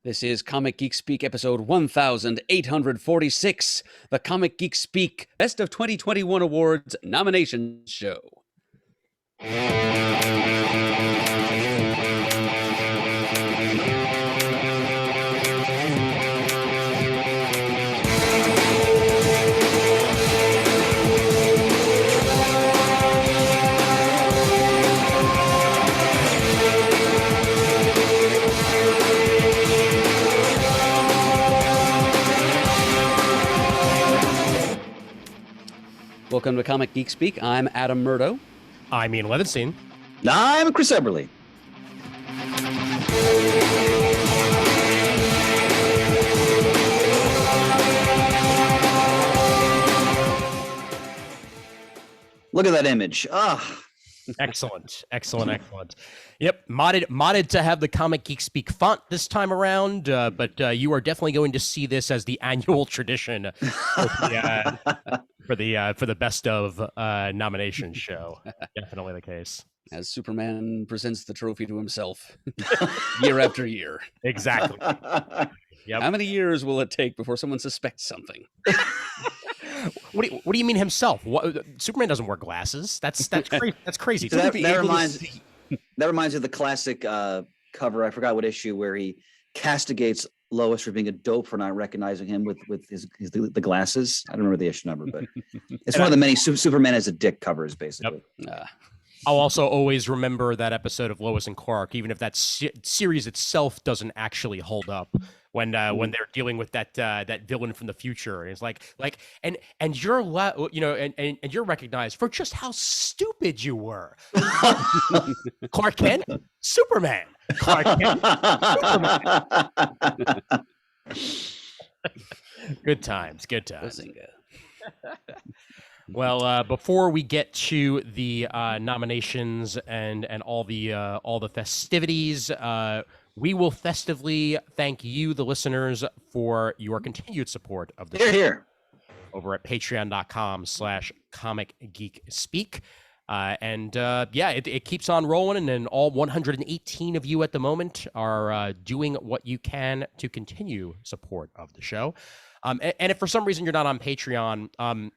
This is Comic Geek Speak episode 1846, the Comic Geek Speak Best of 2021 Awards nomination show. Welcome to Comic Geek Speak. I'm Adam Murdo. I'm Ian Levinstein. I'm Chris Eberly. Look at that image. Excellent. Yep, modded to have the Comic Geek Speak font this time around, but you are definitely going to see this as the annual tradition for the best of nomination show. Definitely the case. As Superman presents the trophy to himself year after year. Exactly. Yep. How many years will it take before someone suspects something? What do you mean himself? Superman doesn't wear glasses. That's crazy. That's crazy. So that reminds me of the classic cover. I forgot what issue where he castigates Lois for being a dope for not recognizing him with the glasses. I don't remember the issue number, but it's one of the many Superman as a dick covers, basically. Yep. I'll also always remember that episode of Lois and Clark, even if that series itself doesn't actually hold up. When they're dealing with that villain from the future, and it's like and you're and you're recognized for just how stupid you were. Clark Kent, Superman. Clark Kent, Superman. Good times. Bazinga. Well, before we get to the nominations and all the festivities, we will festively thank you, the listeners, for your continued support of the show over at patreon.com/comicgeekspeak. It keeps on rolling, and then all 118 of you at the moment are doing what you can to continue support of the show. And if for some reason you're not on Patreon,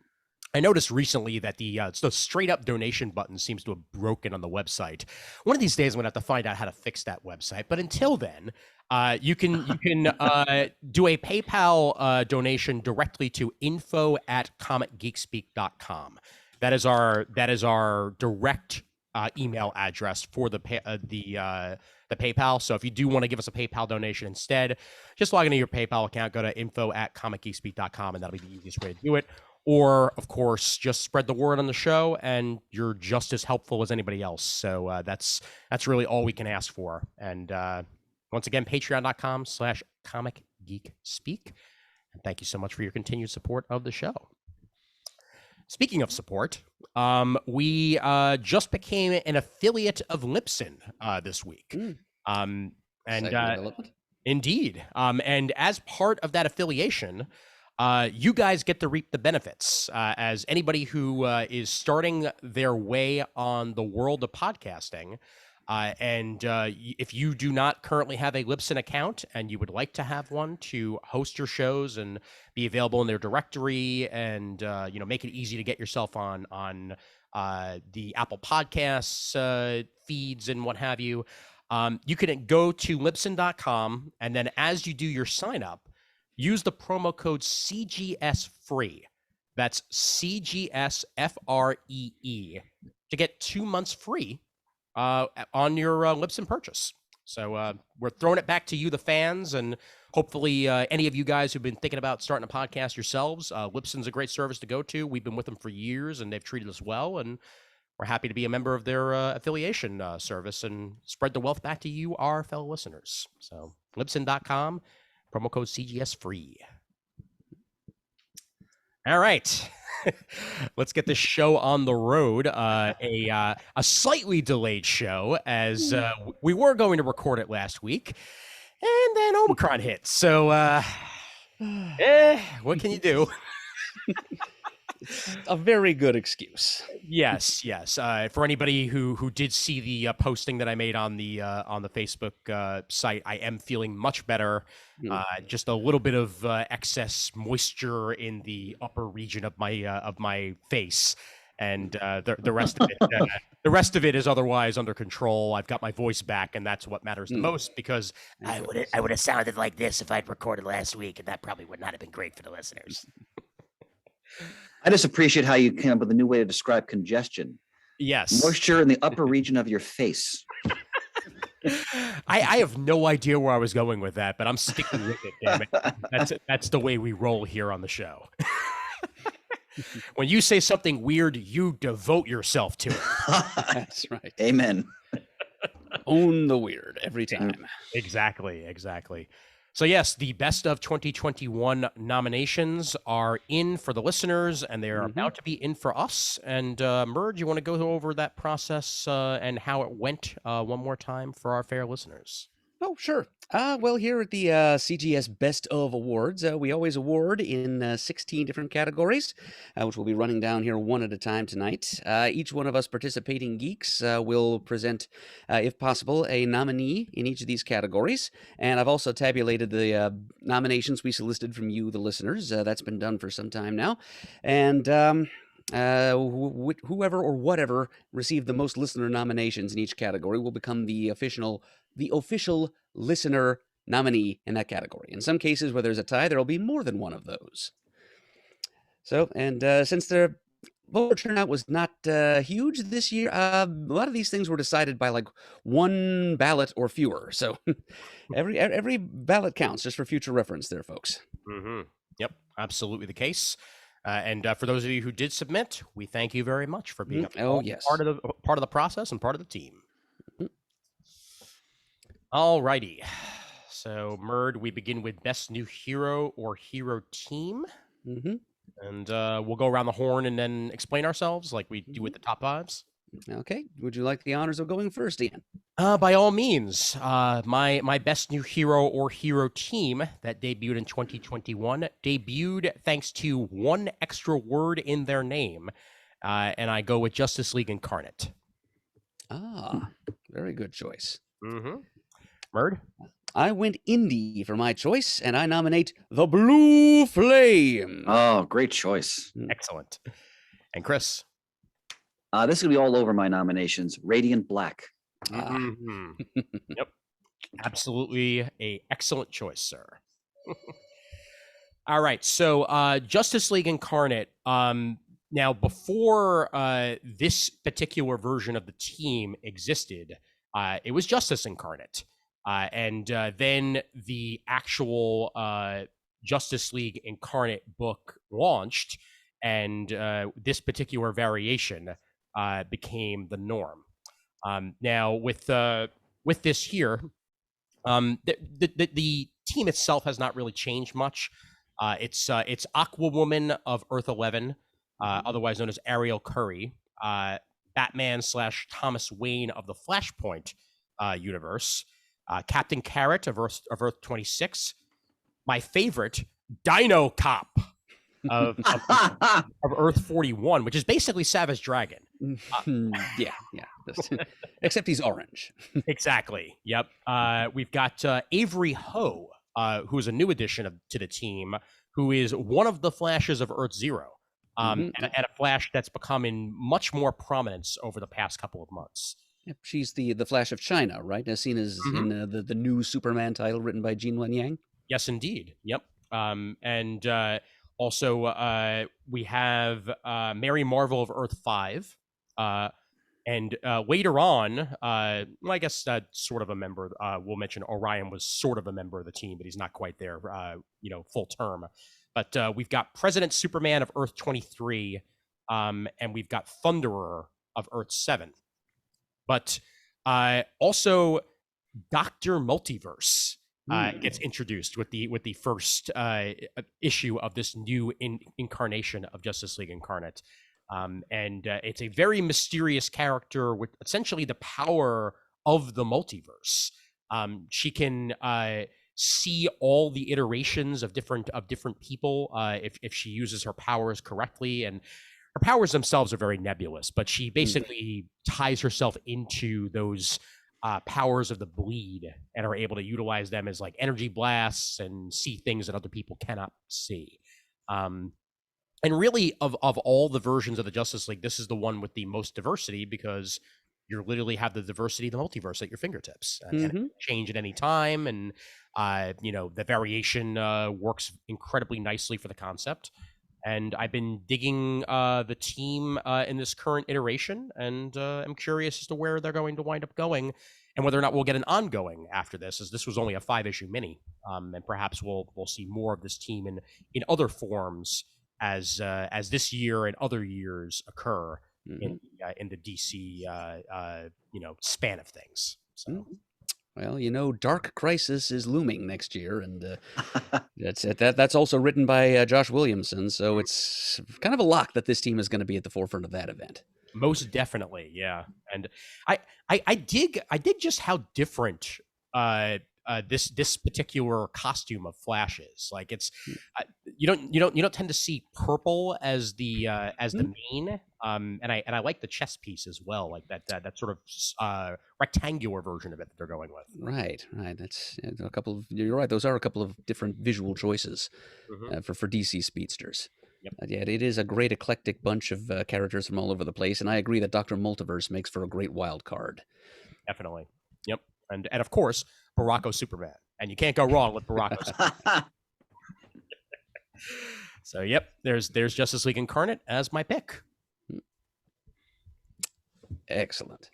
I noticed recently that the straight up donation button seems to have broken on the website. One of these days, I'm gonna have to find out how to fix that website. But until then, you can do a PayPal donation directly to info@comicgeekspeak.com. That is our direct email address for the PayPal. So if you do want to give us a PayPal donation instead, just log into your PayPal account, go to info@comicgeekspeak.com, and that'll be the easiest way to do it. Or, of course, just spread the word on the show, and you're just as helpful as anybody else. So that's really all we can ask for. And once again, patreon.com/comicgeekspeak. And thank you so much for your continued support of the show. Speaking of support, we just became an affiliate of Libsyn this week. Indeed. And as part of that affiliation, you guys get to reap the benefits as anybody who is starting their way on the world of podcasting. If you do not currently have a Libsyn account and you would like to have one to host your shows and be available in their directory and make it easy to get yourself on the Apple Podcasts feeds and what have you, you can go to libsyn.com, and then as you do your sign up, use the promo code CGS free. That's CGSFREE to get 2 months free on your Libsyn purchase. So we're throwing it back to you, the fans, and hopefully any of you guys who've been thinking about starting a podcast yourselves, Libsyn's a great service to go to. We've been with them for years, and they've treated us well, and we're happy to be a member of their affiliation service and spread the wealth back to you, our fellow listeners. So Libsyn.com. Promo code CGS free. All right. Let's get this show on the road. A slightly delayed show, as we were going to record it last week, and then Omicron hit. So, what can you do? It's a very good excuse. Yes. For anybody who did see the posting that I made on the Facebook site, I am feeling much better. Just a little bit of excess moisture in the upper region of my face, and the rest of it, the rest of it is otherwise under control. I've got my voice back, and that's what matters the most, because I would have sounded like this if I'd recorded last week, and that probably would not have been great for the listeners. I just appreciate how you came up with a new way to describe congestion. yes, Moisture in the upper region of your face. I have no idea where I was going with that, but I'm sticking with it. Damn it, that's the way we roll here on the show. When you say something weird, you devote yourself to it. That's right. Amen. Own the weird every time. Exactly. So yes, the best of 2021 nominations are in for the listeners, and they're about to be in for us. And Murd, you want to go over that process and how it went one more time for our fair listeners? Oh, sure. Well, here at the CGS Best of Awards, we always award in 16 different categories, which we'll be running down here one at a time tonight. Each one of us participating geeks will present, if possible, a nominee in each of these categories. And I've also tabulated the nominations we solicited from you, the listeners. That's been done for some time now. And whoever or whatever received the most listener nominations in each category will become the official listener nominee in that category. In some cases where there's a tie, there will be more than one of those. So, and since the voter turnout was not huge this year, a lot of these things were decided by like one ballot or fewer. So every ballot counts, just for future reference there, folks. Yep, absolutely the case. And for those of you who did submit, we thank you very much for being part of the process and part of the team. All righty. So, Murd, we begin with Best New Hero or Hero Team. And we'll go around the horn and then explain ourselves like we do with the top fives. Okay. Would you like the honors of going first, Ian? By all means. My Best New Hero or Hero Team that debuted in 2021 debuted thanks to one extra word in their name. And I go with Justice League Incarnate. Ah, very good choice. Murd? I went indie for my choice, and I nominate The Blue Flame. Oh, great choice. Excellent. And Chris? This is going to be all over my nominations. Radiant Black. Yep. Absolutely a excellent choice, sir. All right. So Justice League Incarnate. Now, before this particular version of the team existed, it was Justice Incarnate. And then the actual Justice League Incarnate book launched, and this particular variation became the norm. Now, with this here, the team itself has not really changed much. It's Aquawoman of Earth 11, otherwise known as Ariel Curry, Batman / Thomas Wayne of the Flashpoint universe, Captain Carrot of Earth 26, my favorite, Dino Cop of Earth 41, which is basically Savage Dragon. Yeah. Except he's orange. Exactly. Yep. We've got Avery Ho, who is a new addition to the team, who is one of the Flashes of Earth Zero, and a Flash that's become in much more prominence over the past couple of months. Yep, she's the Flash of China, right? As seen as in the new Superman title written by Gene Luen Yang. Yes, indeed. Yep. And also we have Mary Marvel of Earth 5. And later on, I guess sort of a member, we'll mention Orion was sort of a member of the team, but he's not quite there, full term. But we've got President Superman of Earth 23, and we've got Thunderer of Earth 7. But also Dr. Multiverse gets introduced with the first issue of this new incarnation of Justice League Incarnate. And it's a very mysterious character with essentially the power of the multiverse. She can see all the iterations of different people if she uses her powers correctly. And her powers themselves are very nebulous, but she basically ties herself into those powers of the bleed and are able to utilize them as like energy blasts and see things that other people cannot see. And really, of all the versions of the Justice League, this is the one with the most diversity, because you literally have the diversity of the multiverse at your fingertips, and it can change at any time. And the variation works incredibly nicely for the concept. And I've been digging the team in this current iteration, and I'm curious as to where they're going to wind up going, and whether or not we'll get an ongoing after this, as this was only a 5-issue mini, and perhaps we'll see more of this team in other forms as this year and other years occur in the DC span of things. So. Well, Dark Crisis is looming next year, and that's also written by Josh Williamson, so it's kind of a lock that this team is going to be at the forefront of that event. Most definitely, yeah. And I dig just how different this particular costume of Flash is. Like, it's you don't tend to see purple as the main, and I like the chest piece as well, like that sort of rectangular version of it that they're going with. Right. That's a couple of. You're right. Those are a couple of different visual choices for DC speedsters. Yep. Yeah, it is a great eclectic bunch of characters from all over the place, and I agree that Dr. Multiverse makes for a great wild card. Definitely. Yep. And of course, Baracko Superman. And you can't go wrong with Baracko Superman. So, yep, there's Justice League Incarnate as my pick. Excellent.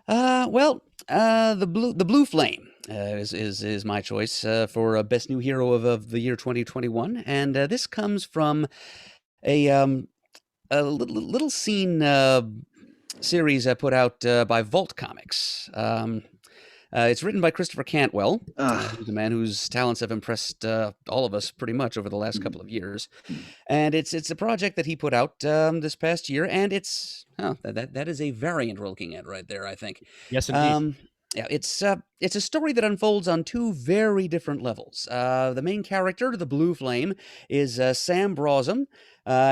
The Blue Flame is my choice for Best New Hero of the year 2021, and this comes from a little scene series put out by Vault Comics. It's written by Christopher Cantwell, who's a man whose talents have impressed all of us pretty much over the last couple of years. And it's a project that he put out this past year, and that is a variant we're looking at right there, I think. Yes, indeed. Yeah, it's a story that unfolds on two very different levels. The main character, the Blue Flame, is Sam Brosm.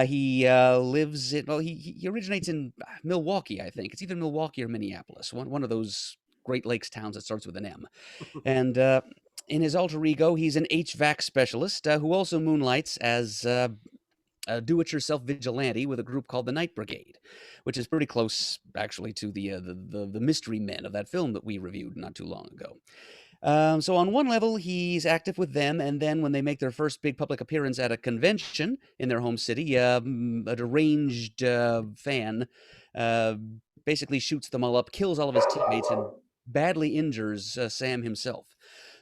He lives in, he originates in Milwaukee, I think. It's either Milwaukee or Minneapolis, one of those Great Lakes towns that starts with an M. And in his alter ego, he's an HVAC specialist who also moonlights as a do-it-yourself vigilante with a group called the Night Brigade, which is pretty close, actually, to the Mystery Men of that film that we reviewed not too long ago. So on one level, he's active with them, and then when they make their first big public appearance at a convention in their home city, a deranged fan basically shoots them all up, kills all of his teammates, and badly injures Sam himself.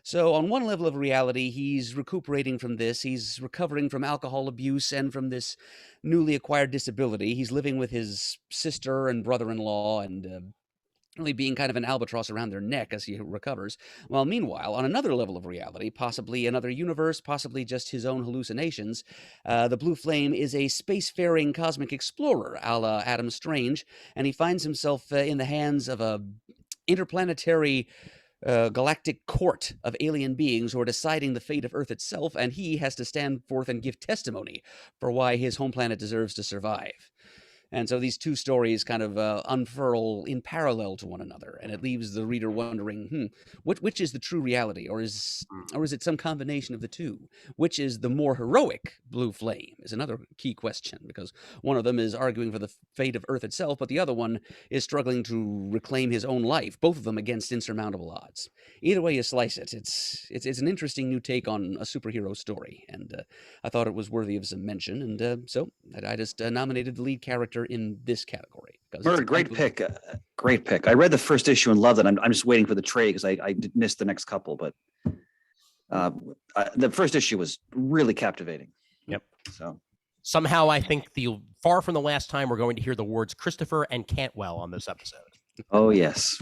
So on one level of reality, he's recuperating from this. He's recovering from alcohol abuse and from this newly acquired disability. He's living with his sister and brother-in-law and really being kind of an albatross around their neck as he recovers. While meanwhile, on another level of reality, possibly another universe, possibly just his own hallucinations, the Blue Flame is a spacefaring cosmic explorer a la Adam Strange, and he finds himself in the hands of a interplanetary galactic court of alien beings who are deciding the fate of Earth itself, and he has to stand forth and give testimony for why his home planet deserves to survive. And so these two stories kind of unfurl in parallel to one another, and it leaves the reader wondering, which is the true reality, or is it some combination of the two? Which is the more heroic Blue Flame is another key question, because one of them is arguing for the fate of Earth itself, but the other one is struggling to reclaim his own life, both of them against insurmountable odds. Either way you slice it, it's an interesting new take on a superhero story, and I thought it was worthy of some mention, and so I just nominated the lead character in this category. Murd, great pick. Great pick. I read the first issue and loved it. I'm just waiting for the trade because I missed the next couple, but the first issue was really captivating. Yep. So somehow I think far from the last time we're going to hear the words Christopher and Cantwell on this episode. Oh, yes.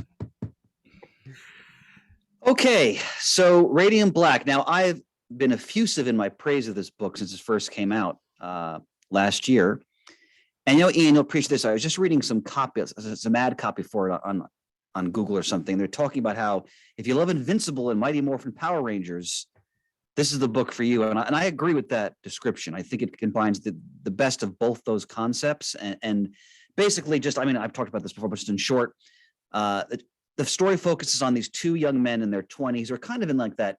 Okay, so Radiant Black. Now, I've been effusive in my praise of this book since it first came out last year. And Ian, you'll appreciate this. I was just reading some ad copy for it on on Google or something. They're talking about how if you love Invincible and Mighty Morphin Power Rangers, this is the book for you. And I agree with that description. I think it combines the best of both those concepts. And basically just, I mean, I've talked about this before, but just in short, the story focuses on these two young men in their 20s, or kind of in like that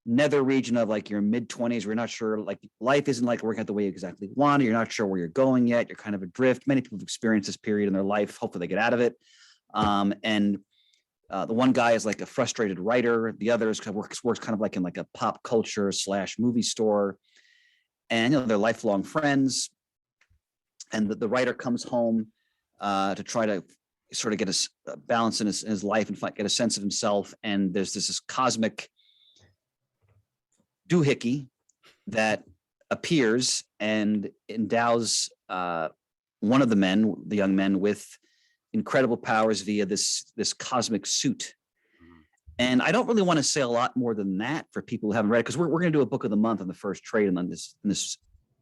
nether region of like your mid 20s, where you're not sure, like life isn't like working out the way you exactly want. You're not sure where you're going yet. You're kind of adrift. Many people have experienced this period in their life. Hopefully they get out of it. And the one guy is like a frustrated writer. The other is works kind of like in like a pop culture / movie store. And, you know, they're lifelong friends. And the writer comes home to try to sort of get a balance in his life and get a sense of himself. And there's this cosmic doohickey that appears and endows one of the young men, with incredible powers via this cosmic suit. And I don't really want to say a lot more than that for people who haven't read it, because we're going to do a book of the month on the first trade and on this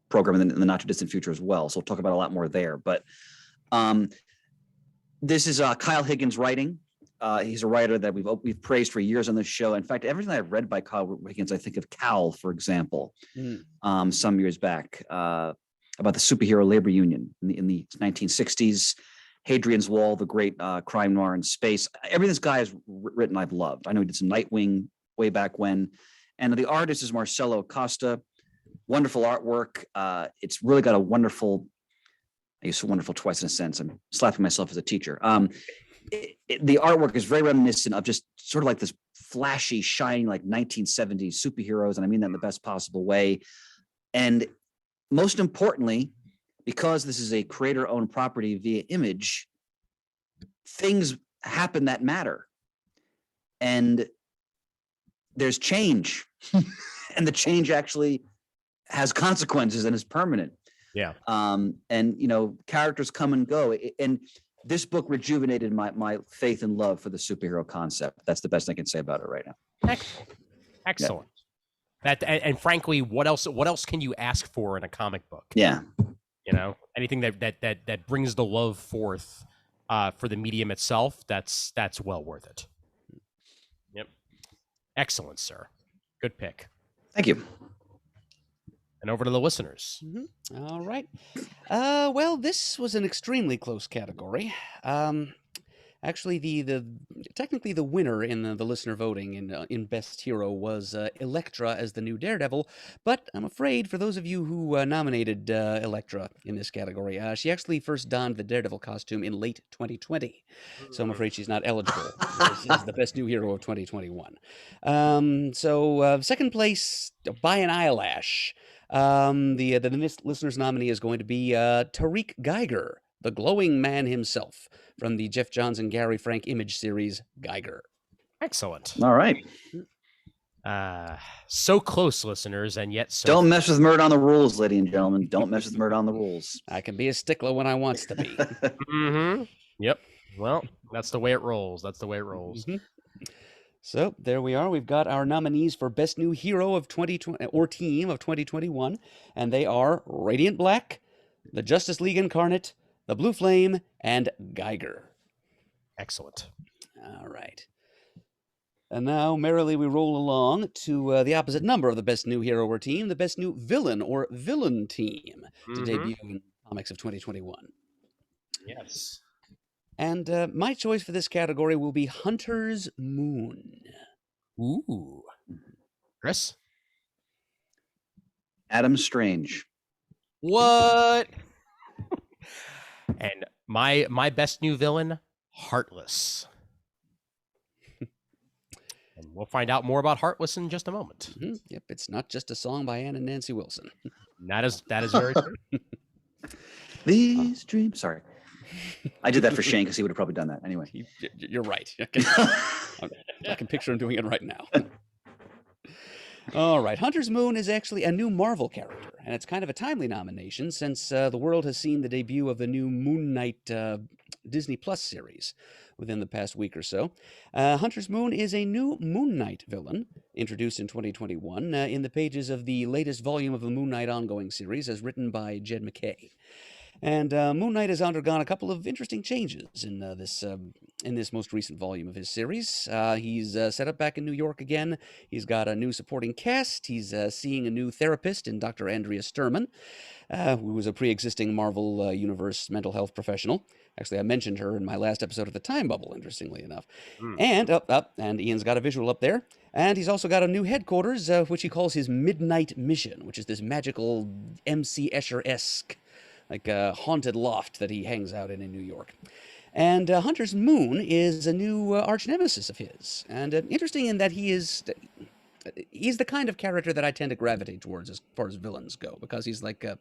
program in the not too distant future as well. So we'll talk about a lot more there. But this is Kyle Higgins writing. He's a writer that we've praised for years on this show. In fact, everything I've read by Kyle Higgins, I think of Cal, for example, some years back, about the superhero labor union in the 1960s. Hadrian's Wall, the great crime noir in space. Everything this guy has written, I've loved. I know he did some Nightwing way back when. And the artist is Marcelo Acosta. Wonderful artwork. It's really got a wonderful, I use wonderful twice in a sense. I'm slapping myself as a teacher. The artwork is very reminiscent of just sort of like this flashy, shiny, like 1970s superheroes. And I mean that in the best possible way. And most importantly, because this is a creator-owned property via Image, things happen that matter. And there's change. And the change actually has consequences and is permanent. Yeah. And, you know, characters come and go. And this book rejuvenated my faith and love for the superhero concept. That's the best I can say about it right now. Excellent. Yeah. And frankly, what else can you ask for in a comic book? Yeah. You know, anything that brings the love forth for the medium itself, that's well worth it. Yep. Excellent, sir. Good pick. Thank you. And over to the listeners. All right. Well, this was an extremely close category. Actually, technically the winner in the listener voting in Best Hero was Elektra as the new Daredevil, but I'm afraid for those of you who nominated Elektra in this category, she actually first donned the Daredevil costume in late 2020, so I'm afraid she's not eligible as the Best New Hero of 2021. So second place by an eyelash. The listener's nominee is going to be Tariq Geiger, the glowing man himself, from the Jeff Johns and Gary Frank Image series, Geiger. Excellent. All right. So close, listeners, and yet so... Don't mess with Murd on the rules, ladies and gentlemen. Don't mess with Murd on the rules. I can be a stickler when I wants to be. Yep. Well, that's the way it rolls. So there we are. We've got our nominees for Best New Hero of 2020 or Team of 2021, and they are Radiant Black, the Justice League Incarnate, the Blue Flame, and Geiger. Excellent. All right. And now, merrily, we roll along to the opposite number of the Best New Hero or Team, the Best New Villain or Villain Team, to debut in comics of 2021. Yes. And my choice for this category will be Hunter's Moon. Ooh. Chris? Adam Strange. What? And my best new villain, Heartless. And we'll find out more about Heartless in just a moment. Yep, it's not just a song by Ann and Nancy Wilson. That is very true. These dreams. Sorry. I did that for Shane because he would have probably done that anyway. You're right. I can picture him doing it right now. All right. Hunter's Moon is actually a new Marvel character, and it's kind of a timely nomination since the world has seen the debut of the new Moon Knight Disney Plus series within the past week or so. Hunter's Moon is a new Moon Knight villain introduced in 2021 in the pages of the latest volume of the Moon Knight ongoing series as written by Jed McKay. And Moon Knight has undergone a couple of interesting changes in this most recent volume of his series. He's set up back in New York again. He's got a new supporting cast. He's seeing a new therapist in Dr. Andrea Sturman, who was a pre-existing Marvel Universe mental health professional. Actually, I mentioned her in my last episode of the Time Bubble, interestingly enough. Mm. And Ian's got a visual up there. And he's also got a new headquarters, which he calls his Midnight Mission, which is this magical MC Escher-esque, like a haunted loft that he hangs out in New York. And Hunter's Moon is a new arch nemesis of his. And interesting in that he's the kind of character that I tend to gravitate towards as far as villains go, because he's like a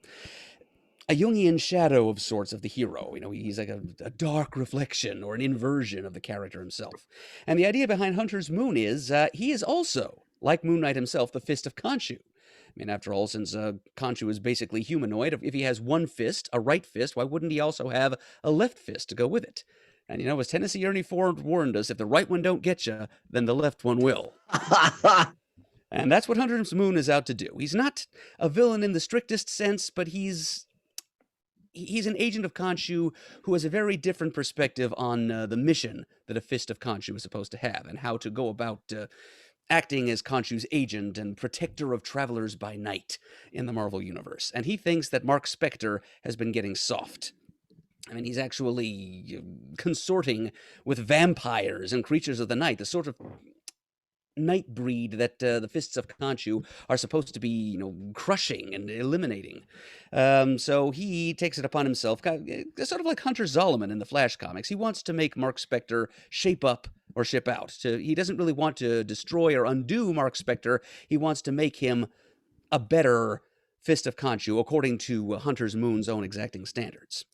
Jungian shadow of sorts of the hero. You know, he's like a dark reflection or an inversion of the character himself. And the idea behind Hunter's Moon is he is also, like Moon Knight himself, the Fist of Khonshu. I mean, after all, since Khonshu is basically humanoid, if he has one fist, a right fist, why wouldn't he also have a left fist to go with it? And you know, as Tennessee Ernie Ford warned us, if the right one don't get you, then the left one will. And that's what Hunter's Moon is out to do. He's not a villain in the strictest sense, but he's an agent of Khonshu who has a very different perspective on the mission that a Fist of Khonshu is supposed to have, and how to go about acting as Khonshu's agent and protector of travelers by night in the Marvel Universe. And he thinks that Mark Spector has been getting soft. I mean, he's actually consorting with vampires and creatures of the night, the sort of night breed that the Fists of Khonshu are supposed to be, you know, crushing and eliminating. So he takes it upon himself, sort of like Hunter Zolomon in the Flash comics. He wants to make Mark Spector shape up or ship out. He doesn't really want to destroy or undo Mark Spector. He wants to make him a better Fist of Khonshu, according to Hunter's Moon's own exacting standards.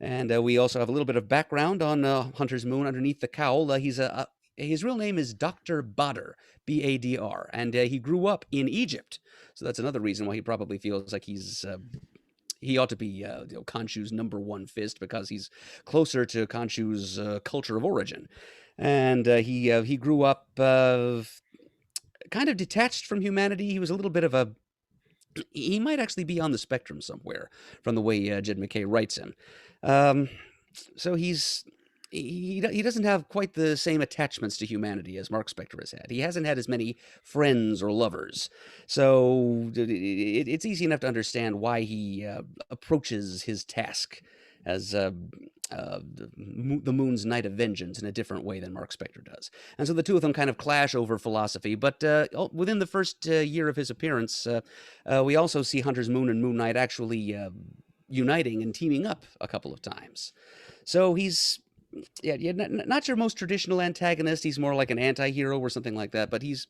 And we also have a little bit of background on Hunter's Moon underneath the cowl. His real name is Dr. Badr, B-A-D-R, and he grew up in Egypt. So that's another reason why he probably feels like he ought to be Khonshu's number one fist, because he's closer to Khonshu's culture of origin. And he grew up kind of detached from humanity. He was a little bit of he might actually be on the spectrum somewhere from the way Jed MacKay writes him. So he doesn't have quite the same attachments to humanity as Mark Spector has had. He hasn't had as many friends or lovers. So it's easy enough to understand why he approaches his task as the Moon's Knight of Vengeance in a different way than Mark Spector does. And so the two of them kind of clash over philosophy, but within the first year of his appearance, we also see Hunter's Moon and Moon Knight actually uniting and teaming up a couple of times. So he's not your most traditional antagonist. He's more like an anti-hero or something like that. But he's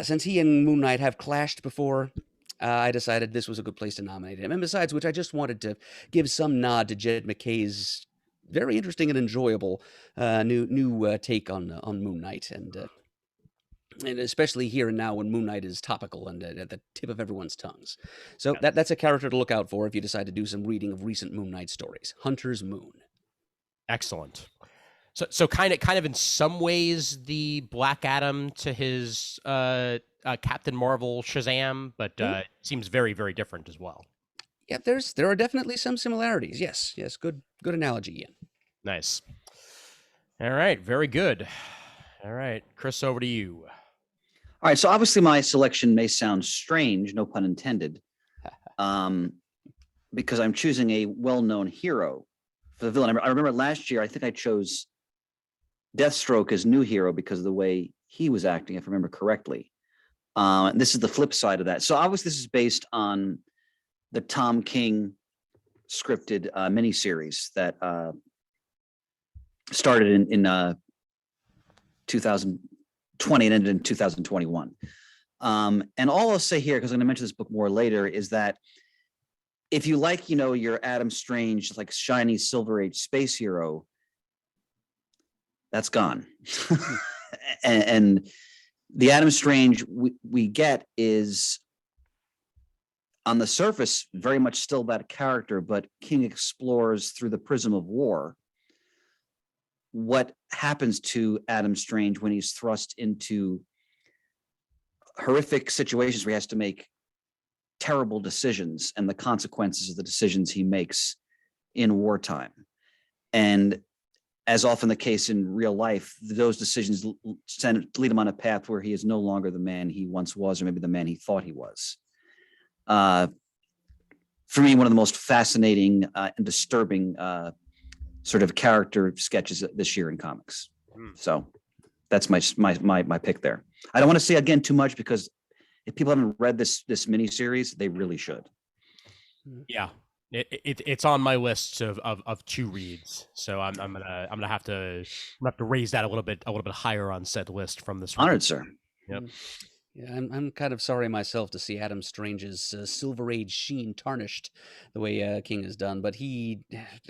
since he and Moon Knight have clashed before, I decided this was a good place to nominate him. And besides which, I just wanted to give some nod to Jed MacKay's very interesting and enjoyable new take on Moon Knight, and especially here and now when Moon Knight is topical and at the tip of everyone's tongues. So that's a character to look out for if you decide to do some reading of recent Moon Knight stories. Hunter's Moon. Excellent. So kind of in some ways the Black Adam to his Captain Marvel Shazam, but seems very, very different as well. Yeah, there are definitely some similarities. Yes, good analogy, Ian. Nice. All right, very good. All right, Chris, over to you. All right, so obviously my selection may sound strange, no pun intended, because I'm choosing a well-known hero for the villain. I remember last year, I think I chose Deathstroke as new hero because of the way he was acting, if I remember correctly. This is the flip side of that. So obviously this is based on the Tom King scripted miniseries that started in 2020 and ended in 2021. And all I'll say here, because I'm going to mention this book more later, is that if you like, your Adam Strange, like shiny Silver Age space hero, that's gone. and the Adam Strange we get is, on the surface, very much still that character, but King explores through the prism of war what happens to Adam Strange when he's thrust into horrific situations where he has to make terrible decisions, and the consequences of the decisions he makes in wartime. And as often the case in real life, those decisions lead him on a path where he is no longer the man he once was, or maybe the man he thought he was. For me, one of the most fascinating and disturbing sort of character sketches this year in comics. So that's my pick there. I don't want to say again too much, because if people haven't read this miniseries, they really should. Yeah, it's on my list of 2 reads. So I'm gonna have to raise that a little bit higher on said list from this. Honored, sir. Yep. Yeah, I'm kind of sorry myself to see Adam Strange's Silver Age sheen tarnished the way King has done, but he,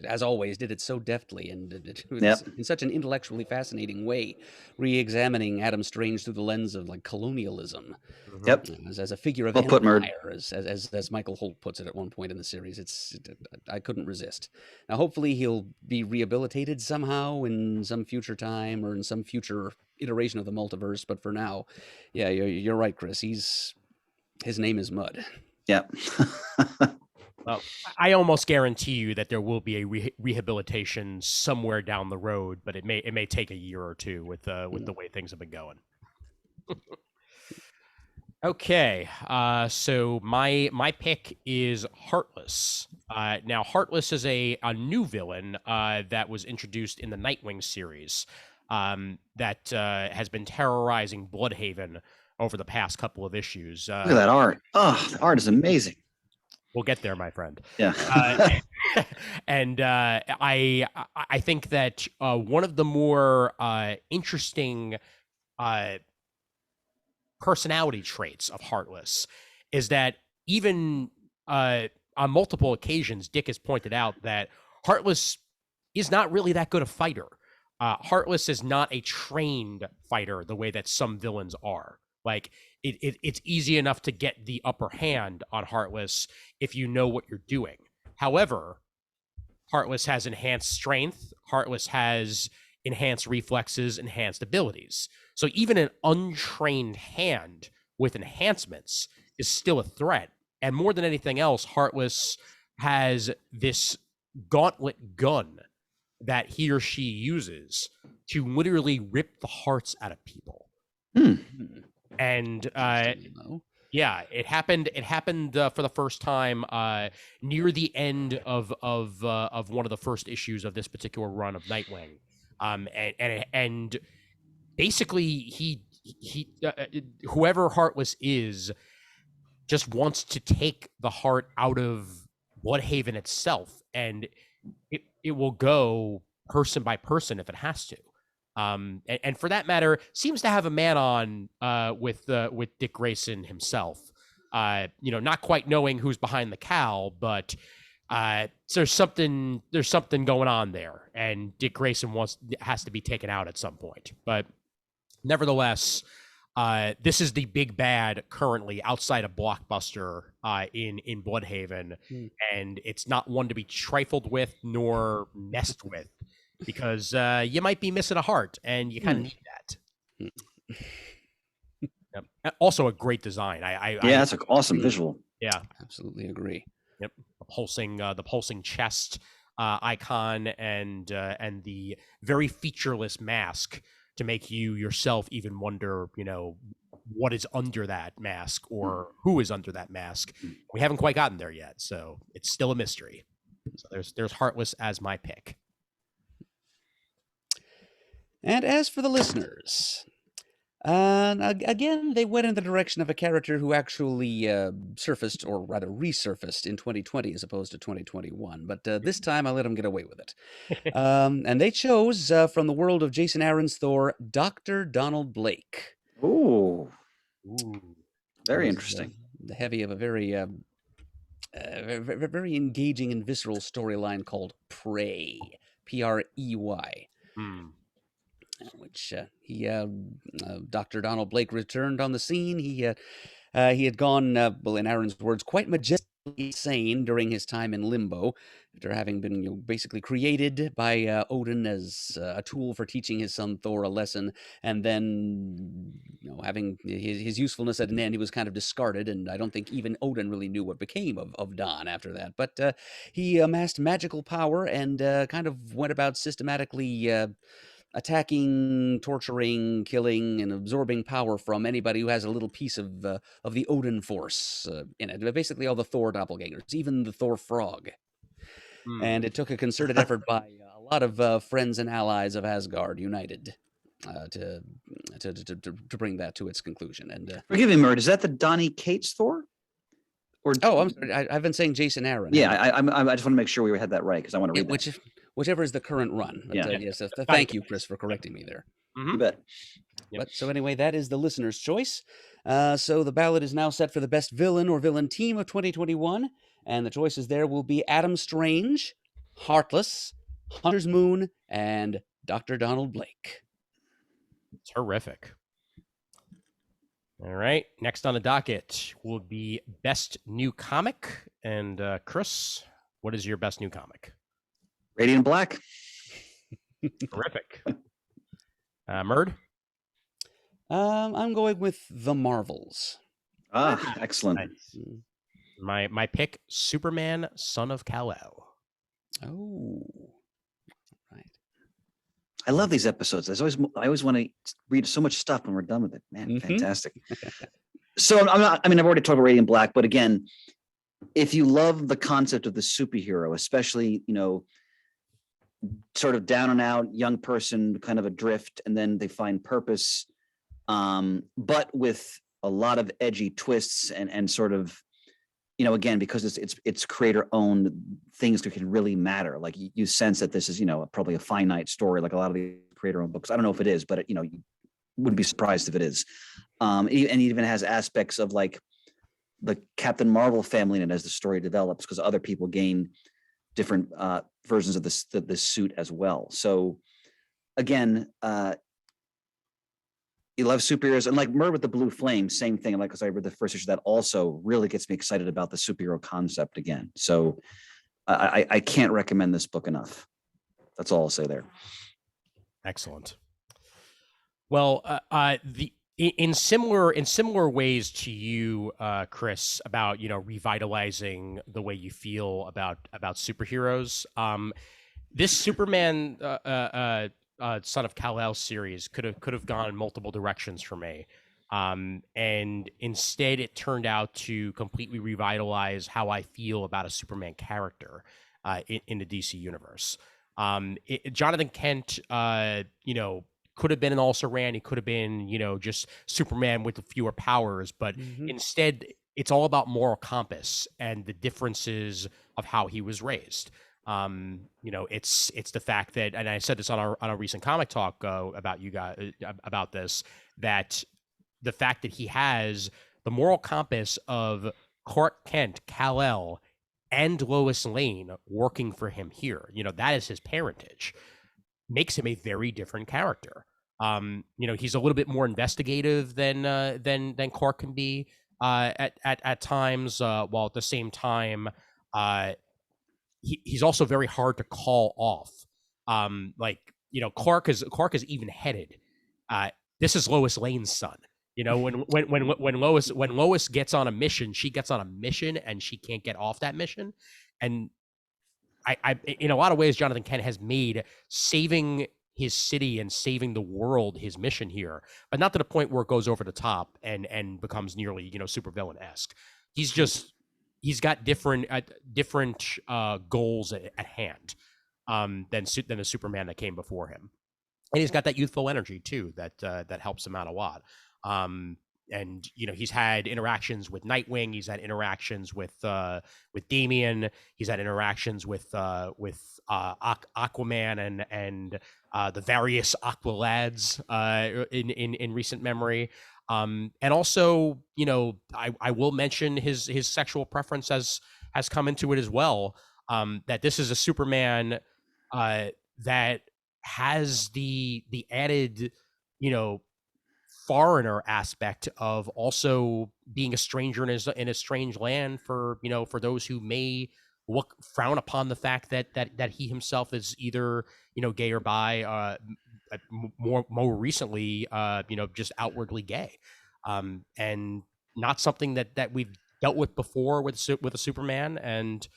as always, did it so deftly and in such an intellectually fascinating way, re-examining Adam Strange through the lens of like colonialism. Yep. As a figure of Well put, Murd. empire, as Michael Holt puts it at one point in the series. I couldn't resist. Now, hopefully, he'll be rehabilitated somehow in some future time or in some future iteration of the multiverse. But for now, yeah, you're right, Chris. His name is Mud. Yeah. Well, I almost guarantee you that there will be a rehabilitation somewhere down the road, but it may take a year or 2 with the way things have been going. Okay, so my pick is Heartless. Now, Heartless is a new villain that was introduced in the Nightwing series that has been terrorizing Bloodhaven over the past couple of issues. Look at that art. Oh, the art is amazing. We'll get there, my friend. Yeah. And I think that one of the more interesting personality traits of Heartless is that even on multiple occasions, Dick has pointed out that Heartless is not really that good a fighter. Heartless is not a trained fighter the way that some villains are. Like, it's easy enough to get the upper hand on Heartless if you know what you're doing. However, Heartless has enhanced strength. Heartless has enhanced reflexes, enhanced abilities. So even an untrained hand with enhancements is still a threat. And more than anything else, Heartless has this gauntlet gun that he or she uses to literally rip the hearts out of people. And yeah, it happened. It happened for the first time near the end of one of the first issues of this particular run of Nightwing. And basically he whoever Heartless is just wants to take the heart out of Bloodhaven itself, and it will go person by person if it has to. And for that matter, seems to have a man on with Dick Grayson himself. Not quite knowing who's behind the cowl, but there's something going on there, and Dick Grayson has to be taken out at some point. But nevertheless, this is the big bad currently outside of Blockbuster in Bloodhaven, and it's not one to be trifled with nor messed with, because you might be missing a heart, and you kind of need that. Yep. Also, a great design. That's an awesome visual. Yeah, absolutely agree. Yep, the pulsing chest icon, and the very featureless mask to make you yourself even wonder, what is under that mask or who is under that mask. We haven't quite gotten there yet, so it's still a mystery. So there's Heartless as my pick. And as for the listeners, again, they went in the direction of a character who actually surfaced, or rather resurfaced, in 2020 as opposed to 2021. But this time I let them get away with it. And they chose, from the world of Jason Aaron's Thor, Dr. Donald Blake. Ooh. Very interesting. The heavy of a very, very engaging and visceral storyline called Prey. Prey. Which Dr. Donald Blake returned on the scene. He had gone, in Aaron's words, quite majestic insane during his time in limbo, after having been basically created by Odin as a tool for teaching his son Thor a lesson, and then having his usefulness at an end, he was kind of discarded, and I don't think even Odin really knew what became of Don after that. But he amassed magical power and kind of went about systematically attacking, torturing, killing, and absorbing power from anybody who has a little piece of the Odin force in it. Basically, all the Thor doppelgangers, even the Thor frog. And it took a concerted effort by a lot of friends and allies of Asgard united to bring that to its conclusion. And Forgive me, Murd. Is that the Donny Cates Thor? Or I'm sorry, I've been saying Jason Aaron. yeah, I just want to make sure we had that right because I want to read that. Whichever is the current run. But, Yeah. yes, thank you, Chris, for correcting me there. You bet. Yep. But so anyway, that is the listener's choice. So the ballot is now set for the best villain or villain team of 2021, and the choices there will be Adam Strange, Heartless, Hunter's Moon, and Dr. Donald Blake. Terrific. All right. Next on the docket will be best new comic. And Chris, what is your best new comic? Radiant Black. Terrific. Murd? I'm going with The Marvels. Ah, excellent. Nice. My pick, Superman, Son of Kal-El. Oh, right. I love these episodes. I always want to read so much stuff when we're done with it. Man, Mhm. fantastic. So I've already talked about Radiant Black, but again, if you love the concept of the superhero, especially, sort of down and out young person, kind of adrift, and then they find purpose, but with a lot of edgy twists and sort of, again, because it's creator owned, things that can really matter. Like you sense that this is, probably a finite story, like a lot of the creator owned books. I don't know if it is, but you wouldn't be surprised if it is. And it even has aspects of like the Captain Marvel family in it as the story develops, because other people gain different versions of this suit as well. So again, you love superheroes, and like Murd with the Blue Flame, same thing. Like, because I read the first issue, that also really gets me excited about the superhero concept again. So I can't recommend this book enough. That's all I'll say there. Excellent. Well, in similar ways to you, Chris, about revitalizing the way you feel about superheroes. This Superman Son of Kal-El series could have gone multiple directions for me, and instead it turned out to completely revitalize how I feel about a Superman character in the DC universe. Jonathan Kent, could have been an also-ran. He could have been, just Superman with fewer powers, but instead it's all about moral compass and the differences of how he was raised. It's the fact that, and I said this on a recent comic talk about you guys about this, that the fact that he has the moral compass of Clark Kent, Kal-El, and Lois Lane working for him here, that is his parentage, makes him a very different character. He's a little bit more investigative than Clark can be at times, while at the same time, he's also very hard to call off. Clark is even headed. This is Lois Lane's son. When Lois gets on a mission, she gets on a mission and she can't get off that mission. And I in a lot of ways, Jonathan Kent has made saving his city and saving the world his mission here, but not to the point where it goes over the top and becomes nearly supervillain-esque. He's got different goals at hand than the Superman that came before him, and he's got that youthful energy too that helps him out a lot. And he's had interactions with Nightwing, he's had interactions with Damian, he's had interactions with Aquaman and the various Aqua lads in recent memory. And also, I will mention his sexual preference has come into it as well. That this is a Superman that has the added, foreigner aspect of also being a stranger in a strange land for for those who may frown upon the fact that he himself is either gay or bi, more recently just outwardly gay, and not something that we've dealt with before with a Superman, and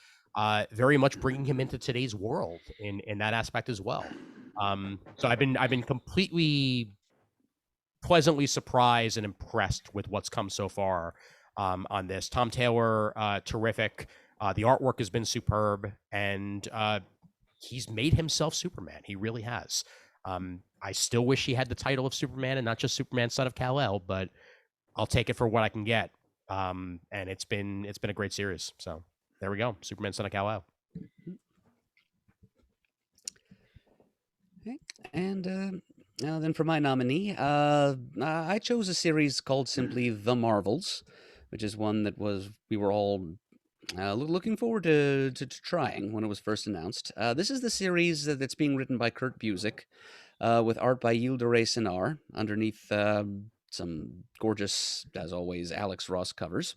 very much bringing him into today's world in that aspect as well. So I've been completely pleasantly surprised and impressed with what's come so far on this. Tom Taylor, terrific. The artwork has been superb, and he's made himself Superman. He really has. I still wish he had the title of Superman and not just Superman, son of Kal-El, but I'll take it for what I can get. And it's been a great series. So there we go, Superman, son of Kal-El. Okay. And then for my nominee, I chose a series called simply The Marvels, which is one that we were all looking forward to trying when it was first announced. This is the series that's being written by Kurt Busiek, with art by Yildiray Sinar, underneath some gorgeous, as always, Alex Ross covers.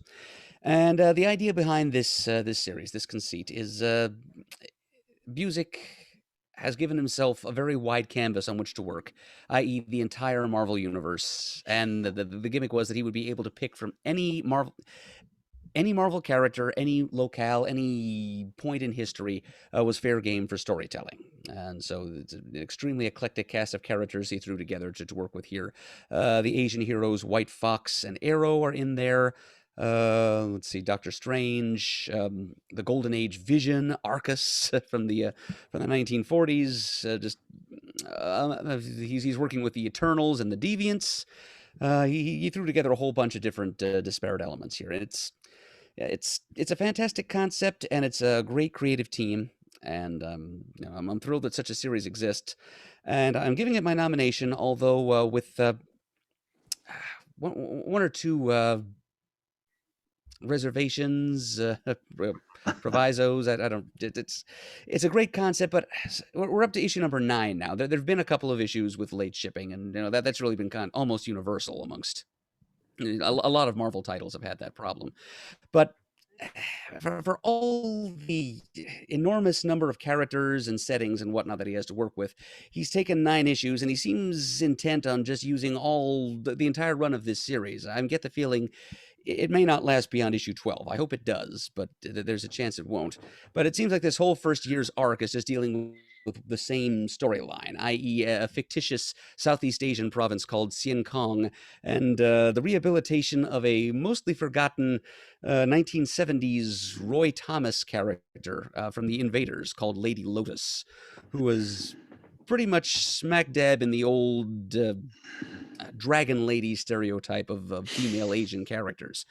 And the idea behind this series, this conceit, is Busiek has given himself a very wide canvas on which to work, i.e., the entire Marvel universe. And the gimmick was that he would be able to pick from any Marvel character, any locale, any point in history was fair game for storytelling. And so it's an extremely eclectic cast of characters he threw together to work with here. The Asian heroes White Fox and Arrow are in there. Let's see, Doctor Strange, the Golden Age Vision, Arcus from the 1940s. He's working with the Eternals and the Deviants. He threw together a whole bunch of different disparate elements here, and it's a fantastic concept, and it's a great creative team, and I'm thrilled that such a series exists, and I'm giving it my nomination, although with one or two reservations, provisos. I don't. It's a great concept, but we're up to issue number 9 now. There've been a couple of issues with late shipping, and that's really been almost universal amongst a lot of Marvel titles have had that problem. But for all the enormous number of characters and settings and whatnot that he has to work with, he's taken 9 issues, and he seems intent on just using all the entire run of this series. I get the feeling it may not last beyond issue 12. I hope it does, but there's a chance it won't. But it seems like this whole first year's arc is just dealing with the same storyline, i.e., a fictitious Southeast Asian province called Xian Kong, and the rehabilitation of a mostly forgotten 1970s Roy Thomas character from The Invaders called Lady Lotus, who was pretty much smack dab in the old dragon lady stereotype of female Asian characters.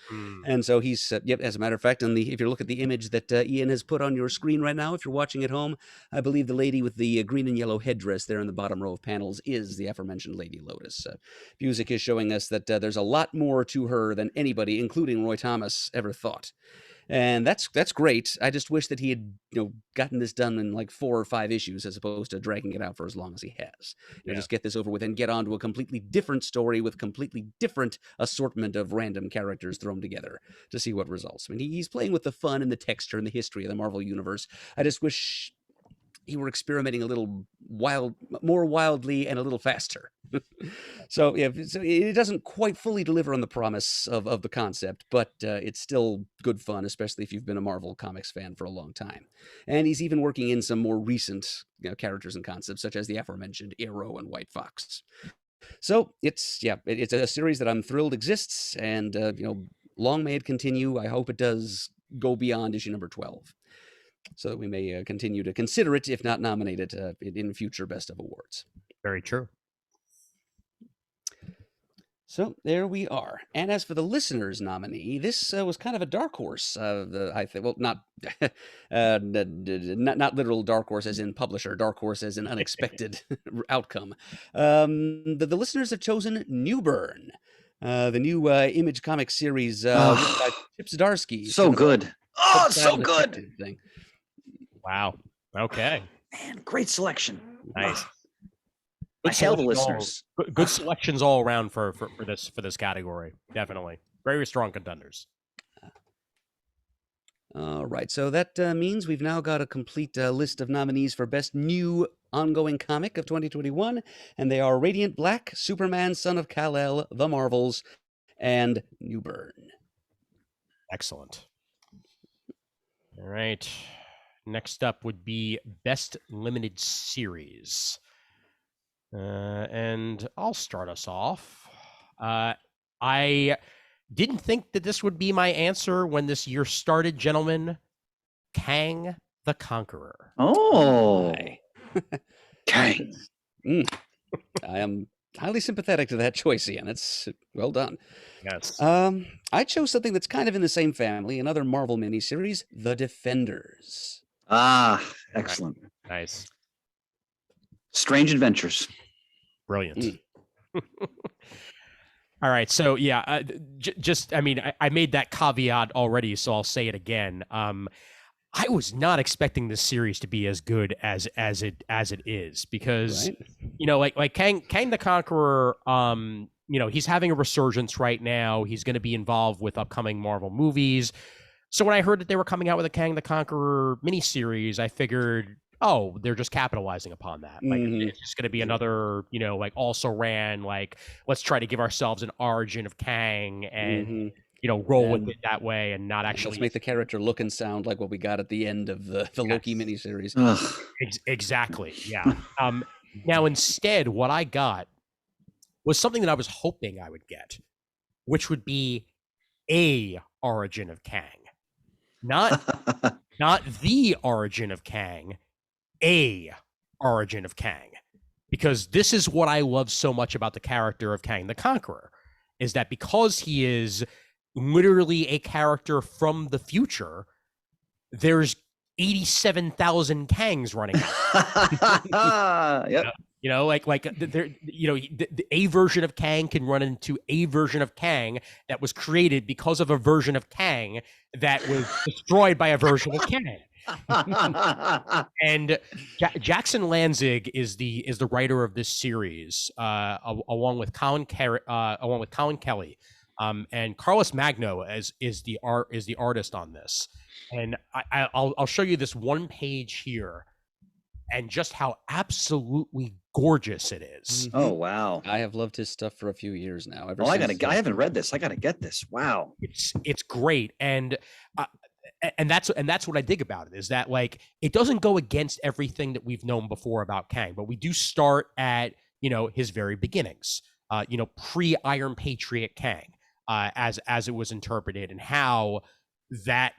And so he's, as a matter of fact, if you look at the image that Ian has put on your screen right now, if you're watching at home, I believe the lady with the green and yellow headdress there in the bottom row of panels is the aforementioned Lady Lotus. Busiek is showing us that there's a lot more to her than anybody, including Roy Thomas, ever thought. And that's great. I just wish that he had, gotten this done in like 4 or 5 issues as opposed to dragging it out for as long as he has. Just get this over with and get on to a completely different story with completely different assortment of random characters thrown together to see what results. I mean, he's playing with the fun and the texture and the history of the Marvel Universe. I just wish he were experimenting a little more wildly and a little faster. So it doesn't quite fully deliver on the promise of the concept, but it's still good fun, especially if you've been a Marvel Comics fan for a long time. And he's even working in some more recent characters and concepts, such as the aforementioned Arrow and White Fox. So it's a series that I'm thrilled exists, and long may it continue. I hope it does go beyond issue number 12. So that we may continue to consider it, if not nominate it, in future Best of Awards. Very true. So there we are. And as for the listener's nominee, this was kind of a dark horse. I think, well, not not literal dark horse as in publisher, dark horse as in unexpected outcome. The listeners have chosen Newburn, the new Image Comics series written by Chip Zdarsky. So good. Oh, so good. Thing. Wow. Okay. Man, great selection. Nice. Good I hail the selections all- listeners. good selections all around for this category. Definitely very strong contenders. All right, so that means we've now got a complete list of nominees for Best New Ongoing Comic of 2021, and they are Radiant Black, Superman, Son of Kal-El, The Marvels, and New Burn. Excellent. All right. Next up would be Best Limited Series. And I'll start us off. I didn't think that this would be my answer when this year started, gentlemen. Kang the Conqueror. Oh, Aye. Kang. I am highly sympathetic to that choice, Ian. It's well done. Yes. I chose something that's kind of in the same family, another Marvel miniseries, The Defenders. Ah, excellent. Nice. Strange Adventures. Brilliant. All right. So, yeah, just, I mean, I made that caveat already, so I'll say it again. I was not expecting this series to be as good as it is, because Right? you know, like Kang the Conqueror, you know, he's having a resurgence right now. He's going to be involved with upcoming Marvel movies. So when I heard that they were coming out with a Kang the Conqueror miniseries, I figured, oh, they're just capitalizing upon that. Like, it's just going to be another, you know, like also ran, like, let's try to give ourselves an origin of Kang and, you know, roll with it that way and not actually. Let's make the character look and sound like what we got at the end of the Loki miniseries. Ugh. Exactly. Yeah. Now, instead, what I got was something that I was hoping I would get, which would be a origin of Kang. Not the origin of Kang, a origin of Kang. Because this is what I love so much about the character of Kang the Conqueror, is that because he is literally a character from the future, there's 87,000 Kangs running out. Yep. You know, like there, you know, a version of Kang can run into a version of Kang that was created because of a version of Kang that was destroyed by a version of Kang. And Jackson Lanzig is the writer of this series, along with Colin Kelly, and Carlos Magno is the artist on this. And I'll show you this one page here, and just how absolutely gorgeous it is. Oh wow! I have loved his stuff for a few years now. I haven't read this. I gotta get this. Wow, it's great, and that's what I dig about it, is that, like, it doesn't go against everything that we've known before about Kang, but we do start at, you know, his very beginnings, you know, pre-Iron Patriot Kang, as it was interpreted, and how that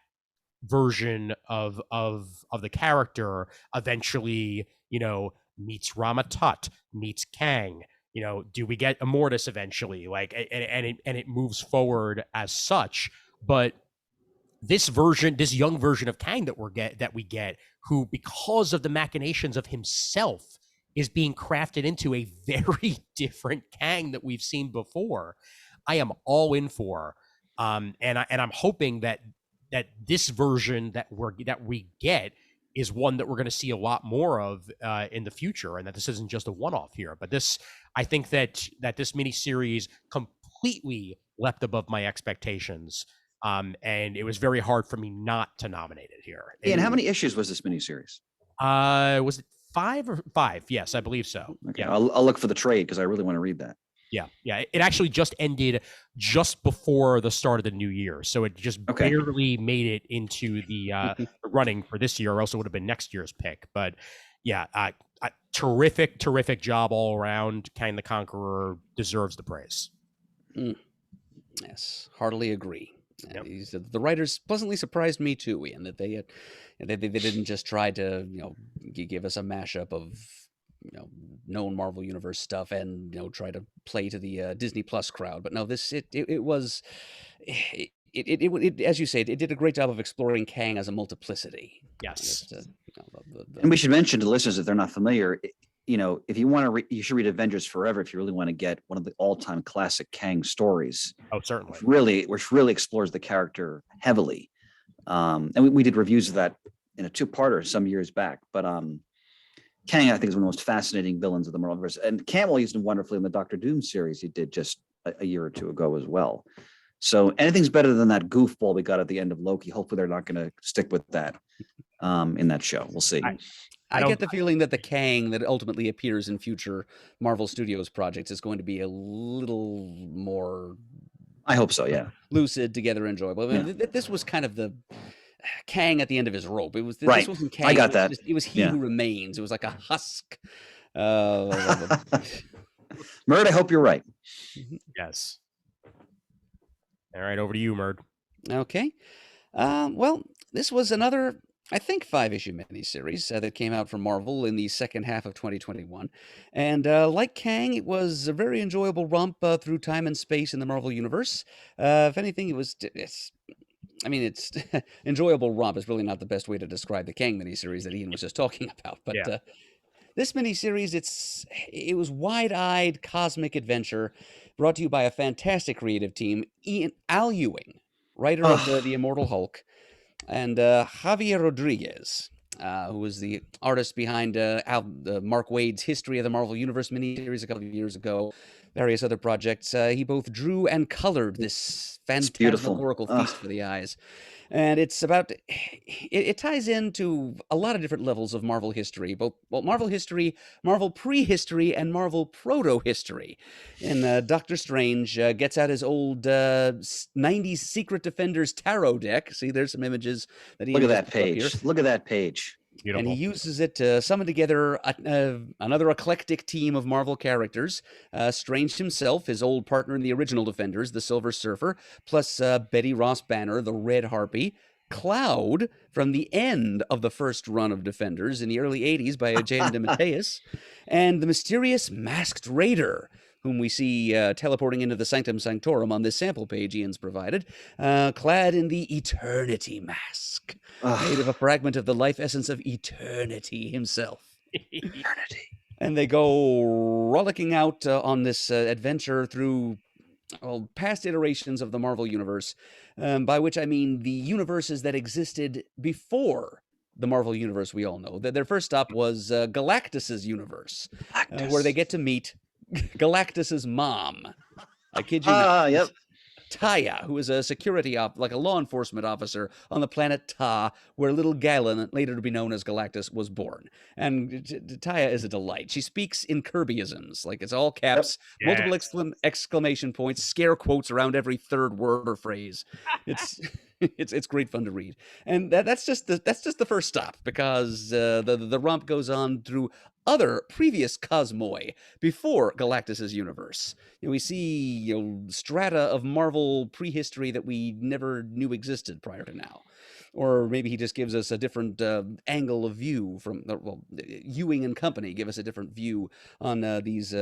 version of the character eventually, you know, meets Rama Tut, meets Kang. You know, do we get Immortus eventually? Like, and it moves forward as such. But this young version of Kang that we get, who, because of the machinations of himself, is being crafted into a very different Kang that we've seen before, I am all in for. And I'm hoping that this version that we get is one that we're going to see a lot more of in the future, and that this isn't just a one-off here. But this, I think that this miniseries completely leapt above my expectations, and it was very hard for me not to nominate it here. and how many issues was this miniseries? Was it 5? Yes, I believe so. Okay, Yeah. I'll look for the trade because I really want to read that. Yeah. It actually just ended just before the start of the new year, so it just barely made it into the running for this year, or else it would have been next year's pick. But yeah, terrific job all around. Kang the Conqueror deserves the praise. Yes, heartily agree. Yep. The writers pleasantly surprised me too, Ian, that they didn't just try to, you know, give us a mashup of, you know, known Marvel Universe stuff and, you know, try to play to the Disney Plus crowd. But no, this it was, as you say, it did a great job of exploring Kang as a multiplicity. Yes. And we should mention to listeners, if they're not familiar, you know, if you want to, you should read Avengers Forever if you really want to get one of the all-time classic Kang stories. Oh, certainly. Which really explores the character heavily. And we did reviews of that in a two-parter some years back. But Kang, I think, is one of the most fascinating villains of the Marvel universe, and Campbell used him wonderfully in the Doctor Doom series he did just a year or two ago as well. So anything's better than that goofball we got at the end of Loki. Hopefully, they're not going to stick with that in that show. We'll see. I get the feeling that the Kang that ultimately appears in future Marvel Studios projects is going to be a little more. I hope so. Yeah. Lucid, together, enjoyable. I mean, this was kind of the Kang at the end of his rope. It was this Right. wasn't Kang. I got that. It was He Yeah. Who Remains. It was like a husk. Murd, I hope you're right. Yes. All right, over to you, Murd. Okay. Well, this was another, I think, 5-issue miniseries that came out from Marvel in the second half of 2021. And like Kang, it was a very enjoyable romp through time and space in the Marvel Universe. If anything, it's enjoyable romp is really not the best way to describe the Kang miniseries that Ian was just talking about. But Yeah. This miniseries, it was wide-eyed cosmic adventure brought to you by a fantastic creative team. Al Ewing, writer of the Immortal Hulk, and Javier Rodriguez, who was the artist behind Mark Waid's History of the Marvel Universe miniseries a couple of years ago, various other projects. He both drew and colored this phantasmagorical feast for the eyes. And it's about, it ties into a lot of different levels of Marvel history, both Marvel history, Marvel prehistory, and Marvel proto-history. And Doctor Strange gets out his old 90s Secret Defenders tarot deck. See, there's some images that he Look at that page. Look at that page. Beautiful. And he uses it to summon together another eclectic team of Marvel characters. Strange himself, his old partner in the original Defenders, the Silver Surfer, plus Betty Ross Banner, the Red Harpy, Cloud from the end of the first run of Defenders in the early 80s by J.M. DeMatteis, and the mysterious Masked Raider, whom we see teleporting into the Sanctum Sanctorum on this sample page Ian's provided, clad in the Eternity Mask, made of a fragment of the life essence of Eternity himself. Eternity. And they go rollicking out on this adventure through past iterations of the Marvel Universe, by which I mean the universes that existed before the Marvel Universe we all know. Their first stop was Galactus's universe, where they get to meet Galactus's mom. I kid you not. Yep. Taya, who is a like a law enforcement officer on the planet Ta, where little Galen, later to be known as Galactus, was born. And Taya is a delight. She speaks in Kirbyisms, like it's all caps, multiple exclamation points, scare quotes around every third word or phrase. It's great fun to read. And that's just the first stop, because the romp goes on through other previous cosmoi before Galactus's universe. We see strata of Marvel prehistory that we never knew existed prior to now. Or maybe he just gives us a different angle of view from, Ewing and company give us a different view on these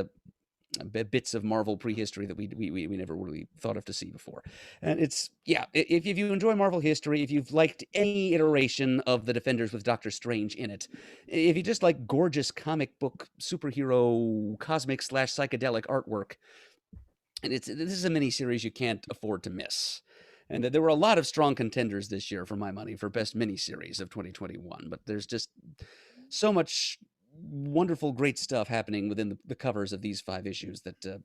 bits of Marvel prehistory that we never really thought of to see before. And if you enjoy Marvel history, if you've liked any iteration of the Defenders with Doctor Strange in it, if you just like gorgeous comic book superhero cosmic / psychedelic artwork, and this is a miniseries you can't afford to miss. And there were a lot of strong contenders this year, for my money, for best miniseries of 2021. But there's just so much wonderful, great stuff happening within the covers of these 5 issues that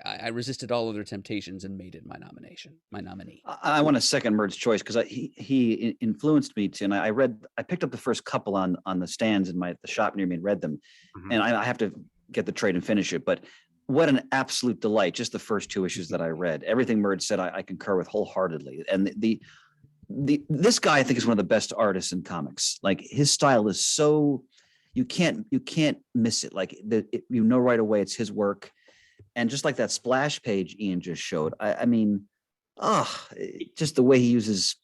I resisted all other temptations and made it my nominee. I want to second Murd's choice, because he influenced me to, and I picked up the first couple on the stands in the shop near me and read them, and I have to get the trade and finish it. But what an absolute delight! Just the first 2 issues that I read, everything Murd said, I concur with wholeheartedly. And this guy, I think, is one of the best artists in comics. Like, his style is so. You can't miss it. Like, you know right away it's his work. And just like that splash page Ian just showed, I mean, just the way he uses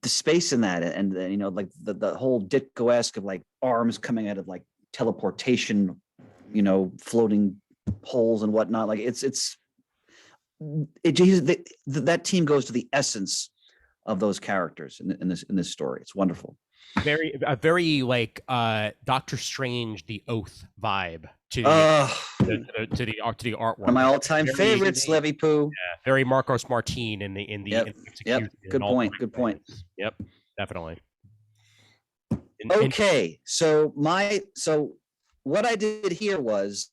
the space in that, and like the whole Ditko-esque of like arms coming out of like teleportation, floating holes and whatnot. Like that team goes to the essence of those characters in this story. It's wonderful. Very like Doctor Strange, the Oath vibe to the artwork. One of my all-time favorites, Levy Poo. Yeah, very Marcos Martin in the Yep. Good point. Yep, definitely. Okay, so what I did here was,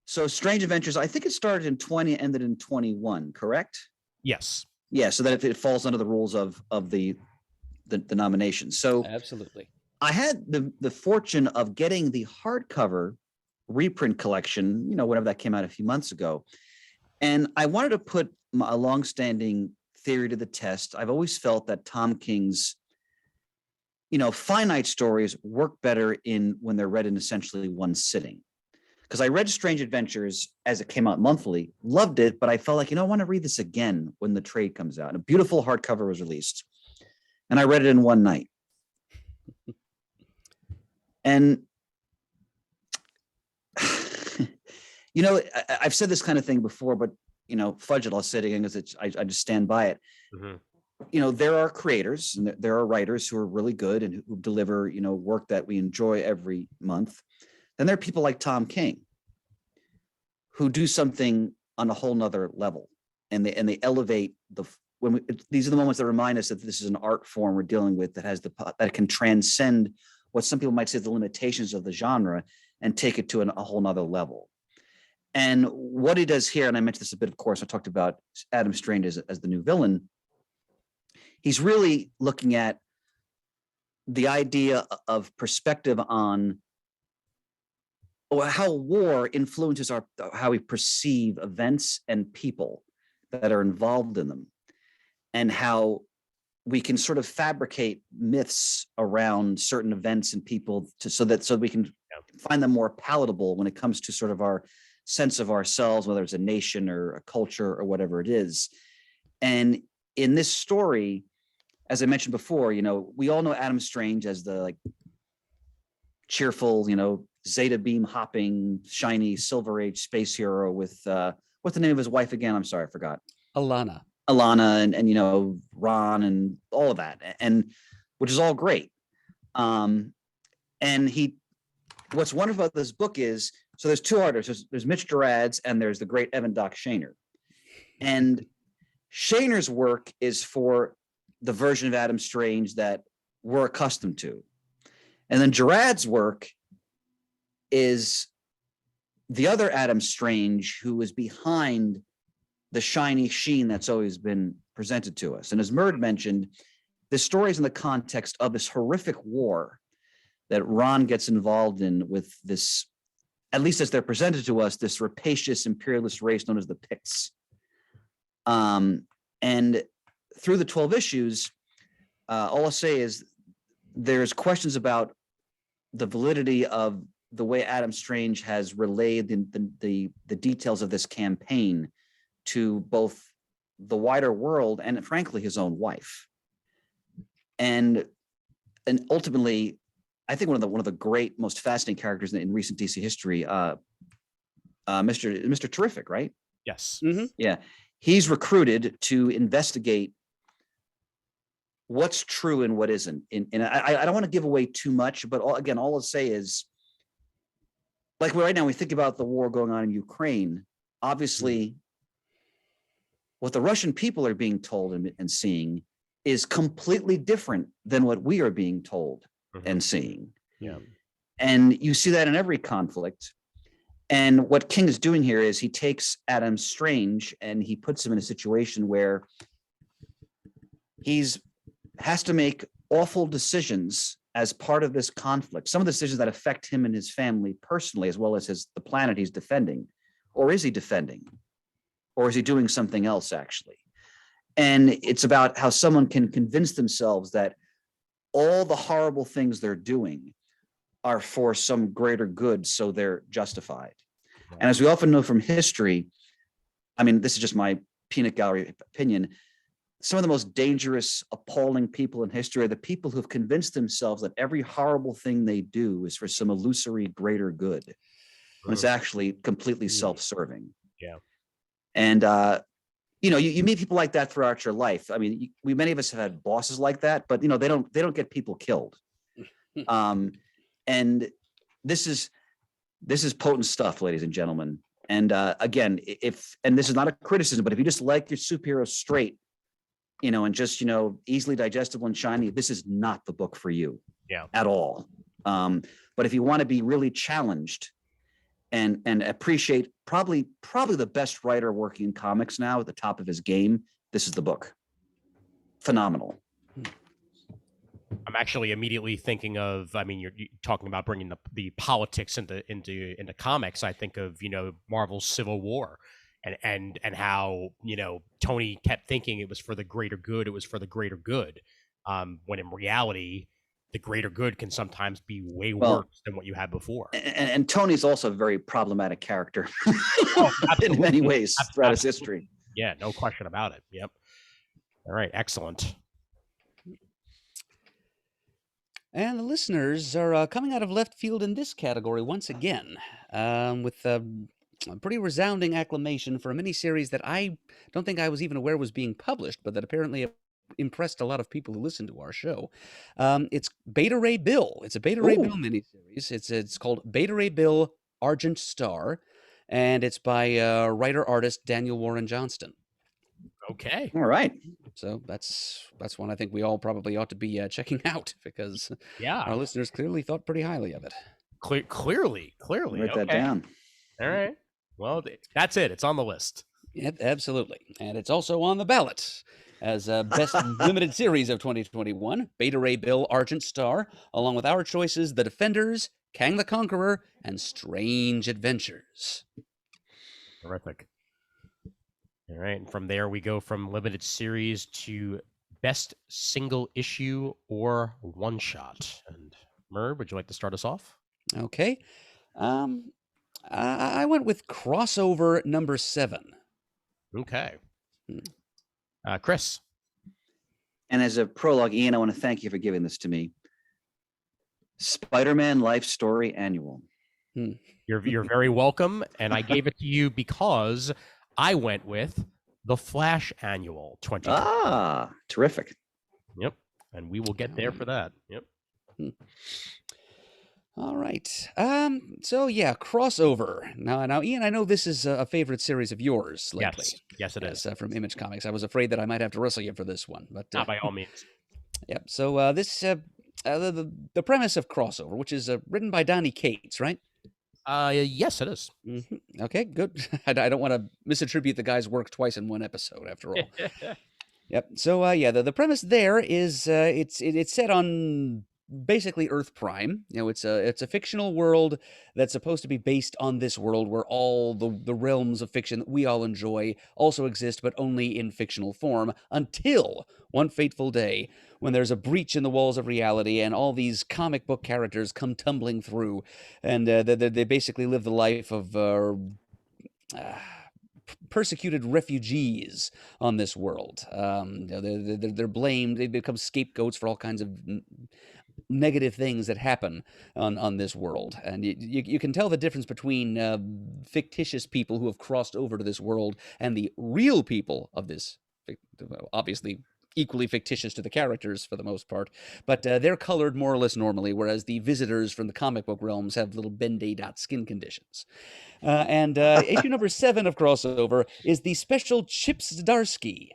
so Strange Adventures, I think it started in 20, ended in 21, correct? Yes. Yeah, so that it falls under the rules of the nomination. So Absolutely. I had the fortune of getting the hardcover reprint collection, whenever that came out a few months ago. And I wanted to put a longstanding theory to the test. I've always felt that Tom King's, finite stories work better when they're read in essentially one sitting. Because I read Strange Adventures as it came out monthly, loved it, but I felt like, I want to read this again when the trade comes out. And a beautiful hardcover was released. And I read it in one night. And, I've said this kind of thing before, but, fudge it, I'll say it again because I just stand by it. Mm-hmm. There are creators and there are writers who are really good and who deliver, work that we enjoy every month. Then there are people like Tom King who do something on a whole nother level, and they elevate these are the moments that remind us that this is an art form we're dealing with that can transcend what some people might say the limitations of the genre and take it to a whole nother level. And what he does here, and I mentioned this a bit, of course, I talked about Adam Strange as the new villain. He's really looking at the idea of perspective on how war influences how we perceive events and people that are involved in them, and how we can sort of fabricate myths around certain events and people so we can find them more palatable when it comes to sort of our sense of ourselves, whether it's a nation or a culture or whatever it is. And in this story, as I mentioned before, we all know Adam Strange as the cheerful, Zeta beam hopping, shiny Silver Age space hero with what's the name of his wife again? I'm sorry, I forgot. Alana and Ron and all of that, and which is all great. And what's wonderful about this book is, so there's two artists. There's Mitch Gerads and there's the great Evan Doc Shaner. And Shaner's work is for the version of Adam Strange that we're accustomed to. And then Gerads' work is the other Adam Strange who is behind the shiny sheen that's always been presented to us. And as Murd mentioned, this story is in the context of this horrific war that Ron gets involved in with this, at least as they're presented to us, this rapacious imperialist race known as the Picts. And through the 12 issues, all I'll say is there's questions about the validity of the way Adam Strange has relayed the details of this campaign to both the wider world and, frankly, his own wife. And ultimately, I think one of the great, most fascinating characters in recent DC history, Mr. Terrific, right? Yes. Mm-hmm. Yeah, he's recruited to investigate what's true and what isn't. And I don't want to give away too much, but all I'll say is, like right now, we think about the war going on in Ukraine. Obviously, what the Russian people are being told and seeing is completely different than what we are being told and seeing. Yeah. And you see that in every conflict. And what King is doing here is he takes Adam Strange and he puts him in a situation where has to make awful decisions as part of this conflict. Some of the decisions that affect him and his family personally, as well as the planet he's defending. Or is he defending? Or is he doing something else, actually? And it's about how someone can convince themselves that all the horrible things they're doing are for some greater good, so they're justified. Right. And as we often know from history, I mean, this is just my peanut gallery opinion, some of the most dangerous, appalling people in history are the people who've convinced themselves that every horrible thing they do is for some illusory greater good, when it's actually completely self-serving. Yeah. And you meet people like that throughout your life. I mean, many of us have had bosses like that, but they don't get people killed. And this is potent stuff, ladies and gentlemen. And again, and this is not a criticism, but if you just like your superhero straight, and just easily digestible and shiny, this is not the book for you. Yeah. at all. But if you want to be really challenged and appreciate probably the best writer working in comics now at the top of his game, this is the book. Phenomenal. I'm actually immediately thinking of. I mean, you're talking about bringing the politics into comics. I think of Marvel's Civil War, and how Tony kept thinking it was for the greater good. It was for the greater good, when in reality, the greater good can sometimes be way worse than what you had before. And Tony's also a very problematic character Oh, in many ways throughout his history. Yeah, no question about it. Yep. All right, excellent. And the listeners are coming out of left field in this category once again, with a pretty resounding acclamation for a miniseries that I don't think I was even aware was being published, but that apparently impressed a lot of people who listen to our show. It's Beta Ray Bill. It's a Beta Ray Bill miniseries. It's called Beta Ray Bill Argent Star, and it's by writer-artist Daniel Warren Johnston. Okay. All right. So that's one I think we all probably ought to be checking out, because our listeners clearly thought pretty highly of it. Clearly. Write that down. All right. Well, that's it. It's on the list. Yep, absolutely. And it's also on the ballot as Best Limited Series of 2021, Beta Ray Bill Argent Star, along with our choices, The Defenders, Kang the Conqueror, and Strange Adventures. Terrific. All right, and from there we go from limited series to best single issue or one shot. And Murd, would you like to start us off? Okay. I went with crossover number 7. Okay. Chris. And as a prologue, Ian, I want to thank you for giving this to me. Spider-Man Life Story Annual. You're very welcome, and I gave it to you because I went with the Flash Annual 2020. Ah, terrific. Yep, and we will get there for that. Yep. All right. So yeah, crossover. Now, Ian, I know this is a favorite series of yours lately. Yes, it is. From Image Comics. I was afraid that I might have to wrestle you for this one, but not by all means. Yeah. So this the premise of crossover, which is written by Donny Cates, right? Yes, it is. Mm-hmm. Okay, good. I don't want to misattribute the guy's work twice in one episode, after all. Yep. So yeah, the premise there is it's set on basically Earth Prime. It's a fictional world that's supposed to be based on this world where all the realms of fiction that we all enjoy also exist, but only in fictional form, until one fateful day when there's a breach in the walls of reality and all these comic book characters come tumbling through, and they basically live the life of persecuted refugees on this world. They're blamed. They become scapegoats for all kinds of negative things that happen on this world. And you can tell the difference between fictitious people who have crossed over to this world and the real people of this, obviously equally fictitious to the characters for the most part, but they're colored more or less normally, whereas the visitors from the comic book realms have little Ben-Day skin conditions. And issue number 7 of Crossover is the special Chip Zdarsky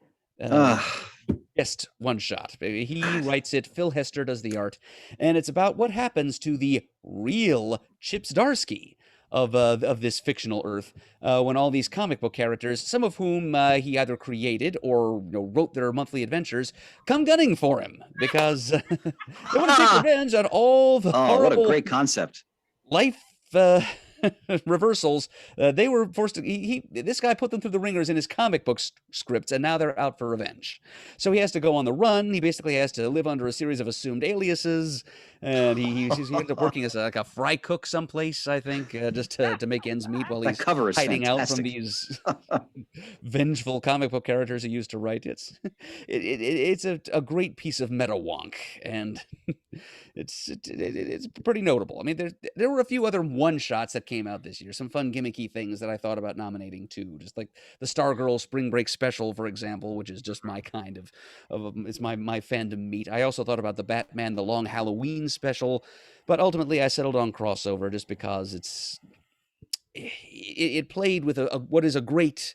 just one shot. He writes it, Phil Hester does the art, and it's about what happens to the real Chip Zdarsky of this fictional Earth, when all these comic book characters, some of whom he either created or wrote their monthly adventures, come gunning for him because they want to take revenge on all the horrible, what a great concept, life reversals. They were forced to. This guy put them through the ringers in his comic book scripts, and now they're out for revenge. So he has to go on the run. He basically has to live under a series of assumed aliases, and he ends up working as like a fry cook someplace, I think, just to make ends meet while he's hiding out from these vengeful comic book characters he used to write. It's a great piece of meta wonk, and it's pretty notable. I mean, there were a few other one shots that came out this year, some fun gimmicky things that I thought about nominating too, just like the Stargirl Spring Break special, for example, which is just my kind of it's my fandom meat. I also thought about the Batman The Long Halloween special, but ultimately I settled on Crossover just because it played with what is a great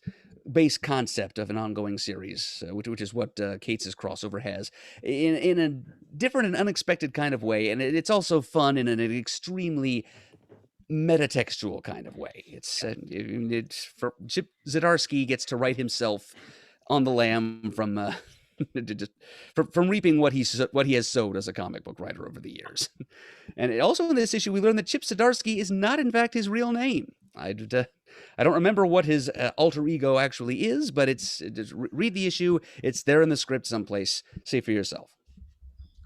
base concept of an ongoing series, which is what Kate's crossover has, in a different and unexpected kind of way, and it's also fun in an extremely metatextual kind of way. It's for Chip Zdarsky gets to write himself on the lam from from reaping what he has sowed as a comic book writer over the years. And also in this issue, we learn that Chip Zdarsky is not in fact his real name. I don't remember what his alter ego actually is, but just read the issue. It's there in the script someplace. See for yourself.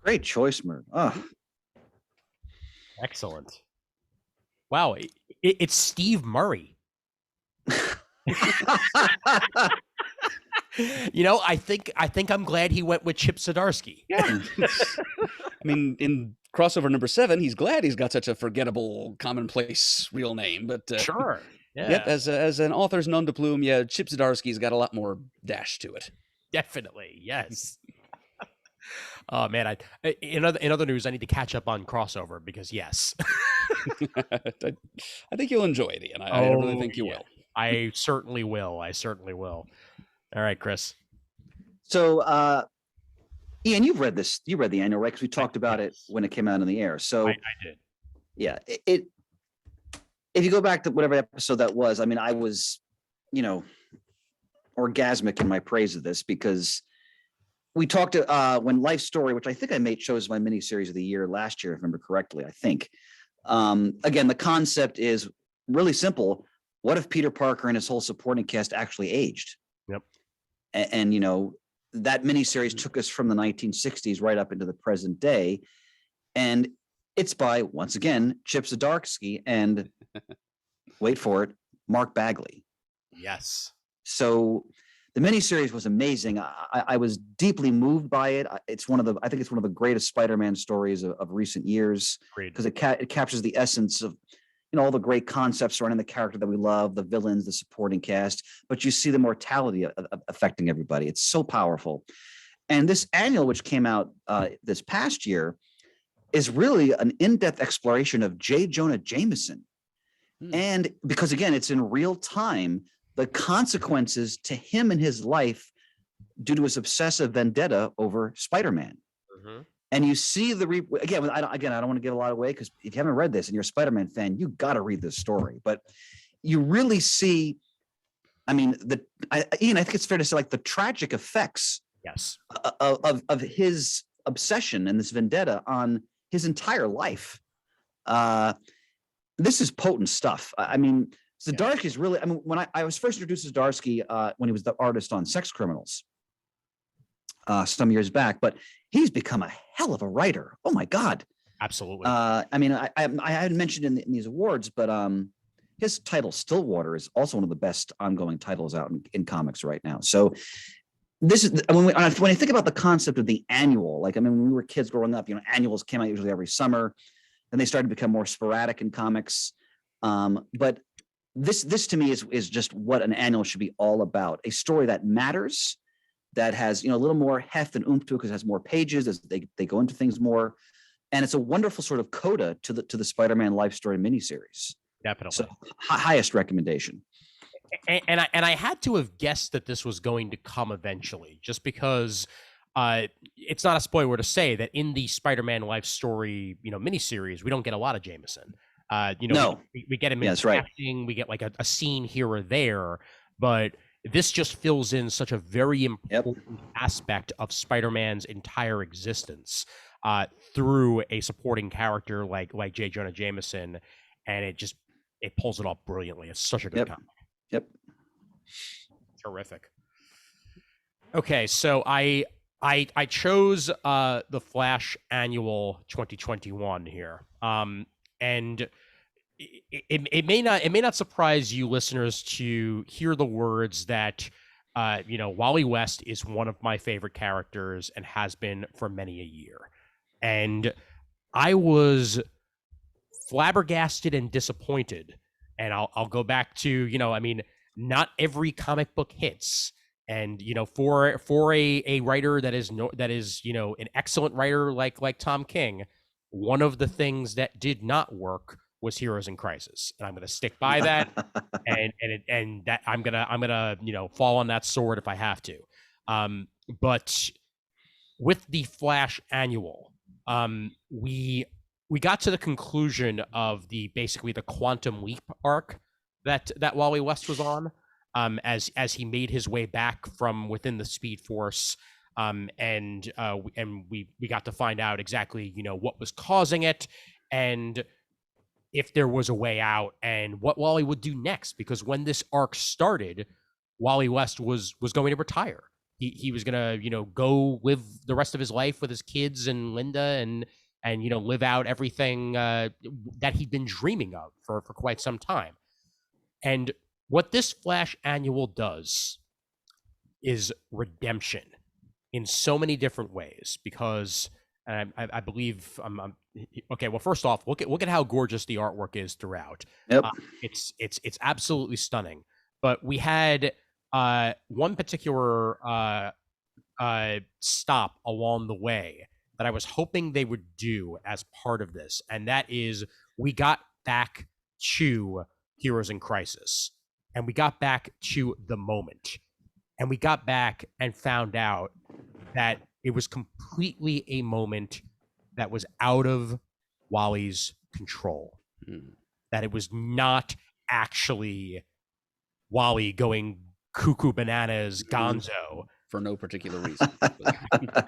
Great choice, Murd. Oh. Excellent. Wow, it's Steve Murray. I think I'm glad he went with Chip Zdarsky. Yeah. I mean, in crossover number 7, he's glad he's got such a forgettable, commonplace real name. But sure. Yeah. Yep, as an author's nom de plume, yeah, Chip Zdarsky's got a lot more dash to it. Definitely, yes. Oh man, in other news, I need to catch up on crossover because yes, I think you'll enjoy it, Ian. I really think you will. I certainly will. All right, Chris. So, Ian, you've read this. You read the annual, right? Because we talked about it when it came out on the air. So I did. Yeah, it. If you go back to whatever episode that was, I mean, I was, orgasmic in my praise of this because we talked when Life Story, which I think I chose my miniseries of the year last year, if I remember correctly, I think. Again, the concept is really simple. What if Peter Parker and his whole supporting cast actually aged? Yep. And that miniseries took us from the 1960s right up into the present day. And it's by, once again, Chip Zdarsky and, wait for it, Mark Bagley. Yes. So the miniseries was amazing. I was deeply moved by it. I think it's one of the greatest Spider-Man stories of recent years because it captures the essence of all the great concepts surrounding the character that we love, the villains, the supporting cast, but you see the mortality affecting everybody. It's so powerful. And this annual, which came out this past year, is really an in-depth exploration of J. Jonah Jameson. And because again, it's in real time, the consequences to him and his life due to his obsessive vendetta over Spider-Man. Mm-hmm. And you see again, I don't want to give a lot away because if you haven't read this and you're a Spider-Man fan, you got to read this story. But you really see, I mean, Ian, I think it's fair to say like the tragic effects yes. of his obsession and this vendetta on his entire life. This is potent stuff. I mean, Zdarsky is really, when I was first introduced to Zdarsky when he was the artist on Sex Criminals some years back, but he's become a hell of a writer. Oh my God. Absolutely. I hadn't mentioned in these awards, but his title Stillwater is also one of the best ongoing titles out in comics right now. So this is when I think about the concept of the annual, when we were kids growing up, annuals came out usually every summer, and they started to become more sporadic in comics. But this to me is just what an annual should be all about. A story that matters, that has, a little more heft and oomph to it because it has more pages as they go into things more. And it's a wonderful sort of coda to the Spider-Man life story miniseries. Definitely. So highest recommendation. And I had to have guessed that this was going to come eventually, just because it's not a spoiler to say that in the Spider-Man life story, miniseries, we don't get a lot of Jameson. No. We get him in acting, we get like a scene here or there, but this just fills in such a very important aspect of Spider-Man's entire existence through a supporting character like J. Jonah Jameson, and it pulls it off brilliantly. It's such a good comic. Yep. Terrific. Okay, so I chose the Flash Annual 2021 here, and it may not surprise you listeners to hear the words that Wally West is one of my favorite characters and has been for many a year, and I was flabbergasted and disappointed. And I'll go back to not every comic book hits, and for a writer that is an excellent writer like Tom King, one of the things that did not work was Heroes in Crisis, and I'm going to stick by that, and that I'm gonna fall on that sword if I have to. But with the Flash annual, we got to the conclusion of basically the Quantum Leap arc that Wally West was on, as he made his way back from within the Speed Force, and we got to find out exactly what was causing it, and if there was a way out, and what Wally would do next. Because when this arc started, Wally West was going to retire. He was gonna go live the rest of his life with his kids and Linda, and live out everything that he'd been dreaming of for quite some time. And what this Flash annual does is redemption in so many different ways, because I believe okay. Well, first off, look at how gorgeous the artwork is throughout. Yep. It's absolutely stunning. But we had one particular stop along the way that I was hoping they would do as part of this, and that is we got back to Heroes in Crisis, and we got back to the moment, and we got back and found out that it was completely a moment that was out of Wally's control. That it was not actually Wally going cuckoo bananas gonzo for no particular reason.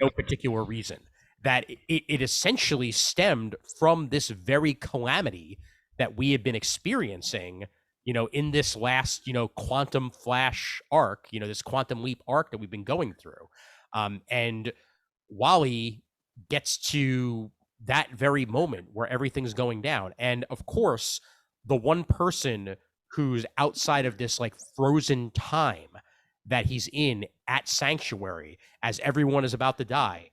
No particular reason. That it essentially stemmed from this very calamity that we had been experiencing, in this last, Quantum Flash arc, this Quantum Leap arc that we've been going through. And Wally gets to that very moment where everything's going down. And of course, the one person who's outside of this like frozen time that he's in at Sanctuary as everyone is about to die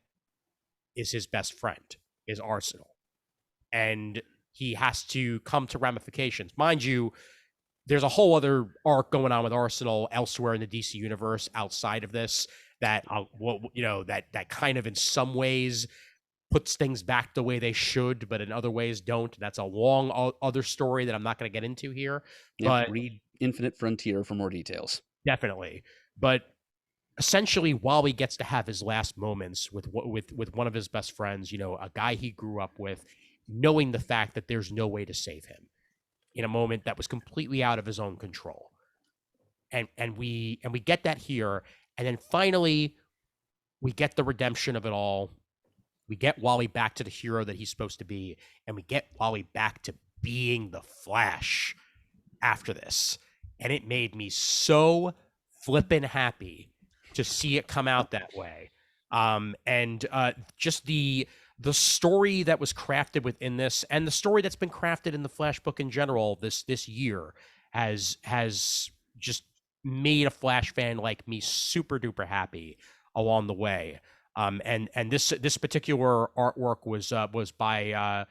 is his best friend, is Arsenal. And he has to come to ramifications. Mind you, there's a whole other arc going on with Arsenal elsewhere in the DC universe outside of this that that kind of in some ways puts things back the way they should, but in other ways don't. That's a long other story that I'm not going to get into here. But read Infinite Frontier for more details. Definitely. But essentially, Wally gets to have his last moments with one of his best friends, a guy he grew up with, knowing the fact that there's no way to save him in a moment that was completely out of his own control. And we get that here. And then finally, we get the redemption of it all. We get Wally back to the hero that he's supposed to be, and we get Wally back to being the Flash after this. And it made me so flippin' happy to see it come out that way. And just the story that was crafted within this, and the story that's been crafted in the Flash book in general this year has just made a Flash fan like me super duper happy along the way. And this particular artwork was by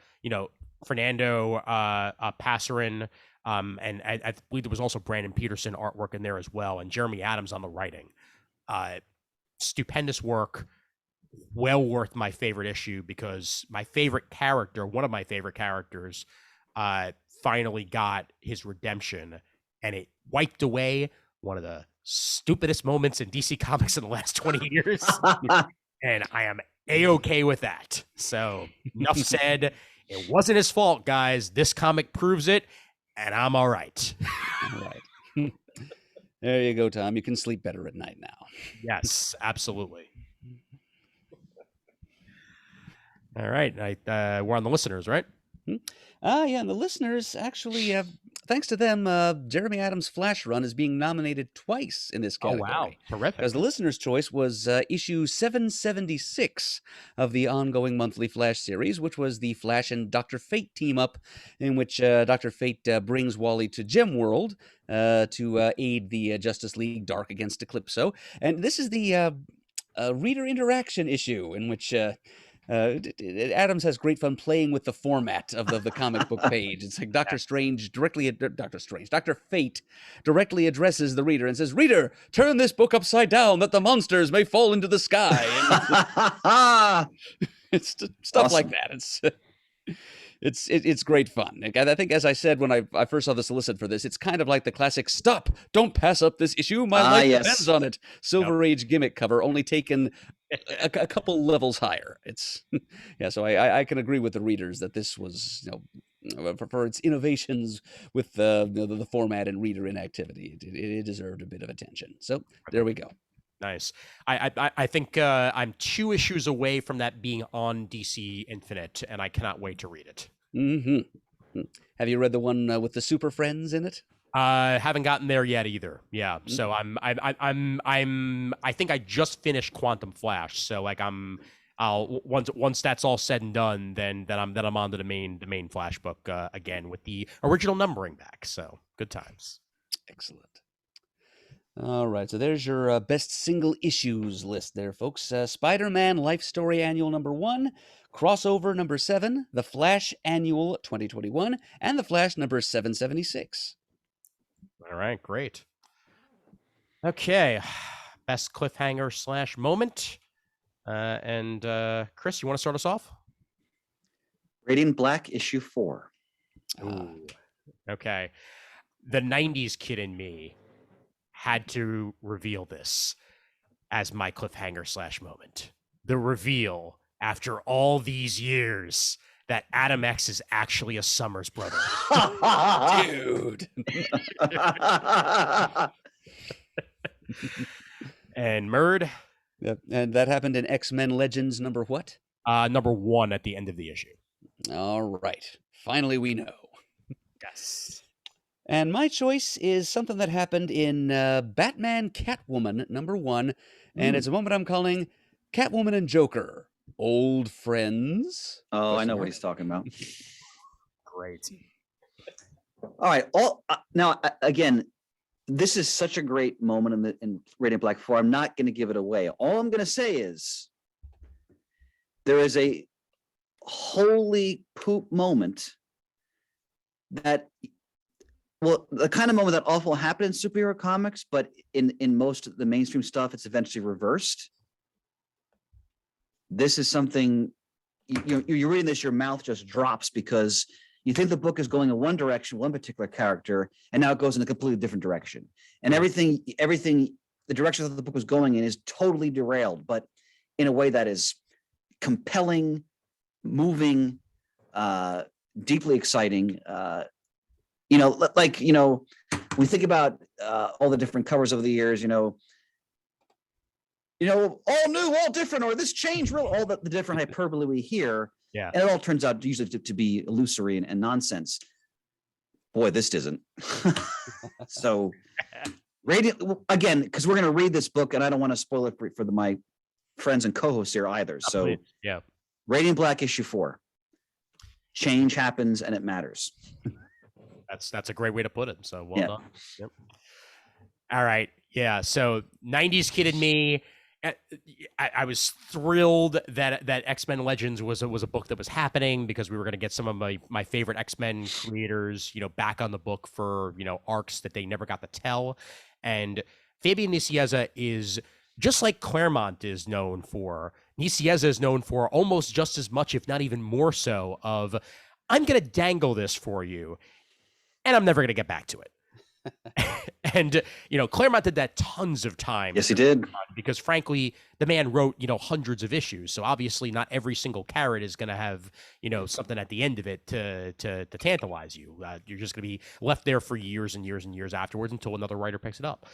Fernando Passarin, and I believe there was also Brandon Peterson artwork in there as well, and Jeremy Adams on the writing. Stupendous work, well worth my favorite issue, because my favorite character, one of my favorite characters, finally got his redemption, and it wiped away one of the stupidest moments in DC Comics in the last 20 years. And I am A-okay with that. So enough said. It wasn't his fault, guys. This comic proves it, and I'm all right. All right. There you go, Tom. You can sleep better at night now. Yes, absolutely. All right. We're on the listeners, right? Yeah, and the listeners actually, thanks to them, Jeremy Adams' Flash run is being nominated twice in this category. Oh, wow. Terrific. Because the listener's choice was issue 776 of the ongoing monthly Flash series, which was the Flash and Dr. Fate team-up, in which Dr. Fate brings Wally to Gem World to aid the Justice League Dark against Eclipso. And this is the reader interaction issue in which... Adams has great fun playing with the format of the comic book page. It's like Dr. Fate directly addresses the reader and says, "Reader, turn this book upside down that the monsters may fall into the sky." And it's stuff Awesome. like that. It's great fun. Like, I think, as I said when I first saw the solicit for this, it's kind of like the classic "Stop! Don't pass up this issue. My life depends Yes. on it." Silver Age gimmick cover, only taken a couple levels higher. It's yeah. So I can agree with the readers that this was, for its innovations with the format and reader inactivity, it deserved a bit of attention. So there we go. Nice. I think I'm 2 issues away from that being on DC Infinite, and I cannot wait to read it. Mm-hmm. Have you read the one with the Super Friends in it? Haven't gotten there yet either. Yeah. So I think I just finished Quantum Flash. So like I'll once that's all said and done, then I'm on to the main Flash book again with the original numbering back. So good times. Excellent. All right, so there's your best single issues list there, folks. Spider-Man Life Story Annual #1, Crossover #7, The Flash Annual 2021, and The Flash number 776. All right, great. Okay, best cliffhanger / moment. And Chris, you want to start us off? Radiant Black issue 4. Ooh. Okay. The 90s kid in me had to reveal this as my cliffhanger / moment. The reveal after all these years that Adam X is actually a Summers brother. Dude. And Murd? Yep. And that happened in X-Men Legends number what? #1 at the end of the issue. All right. Finally, we know. Yes. And my choice is something that happened in Batman Catwoman #1, and it's a moment I'm calling Catwoman and Joker, Old Friends. Oh, I know what Mark. he's talking about. Great. All right. Now, again, this is such a great moment in Radiant Black 4. I'm not going to give it away. All I'm going to say is there is a holy poop moment that, well, the kind of moment that often happen in superhero comics, but in most of the mainstream stuff, it's eventually reversed. This is something, you're reading this, your mouth just drops because you think the book is going in one direction, one particular character, and now it goes in a completely different direction. And everything, the direction that the book was going in is totally derailed, but in a way that is compelling, moving, deeply exciting. We think about all the different covers over the years, all new, all different, or this change, real, all the different hyperbole we hear. Yeah. And it all turns out usually to be illusory and nonsense. Boy, this isn't. So, Radiant, again, because we're going to read this book, and I don't want to spoil it for my friends and co-hosts here either. So, yeah. Radiant Black issue 4. Change happens, and it matters. That's a great way to put it. So well done. Yep. All right. Yeah. So 90s kid in me, I was thrilled that X-Men Legends was a book that was happening because we were going to get some of my favorite X-Men creators, back on the book for, arcs that they never got to tell. And Fabian Nicieza is just like Claremont is known for. Nicieza is known for almost just as much, if not even more so, of I'm going to dangle this for you, and I'm never going to get back to it. And, Claremont did that tons of times. Yes, he did. Because frankly, the man wrote, hundreds of issues. So obviously not every single carrot is going to have, something at the end of it to tantalize you. You're just going to be left there for years and years and years afterwards until another writer picks it up.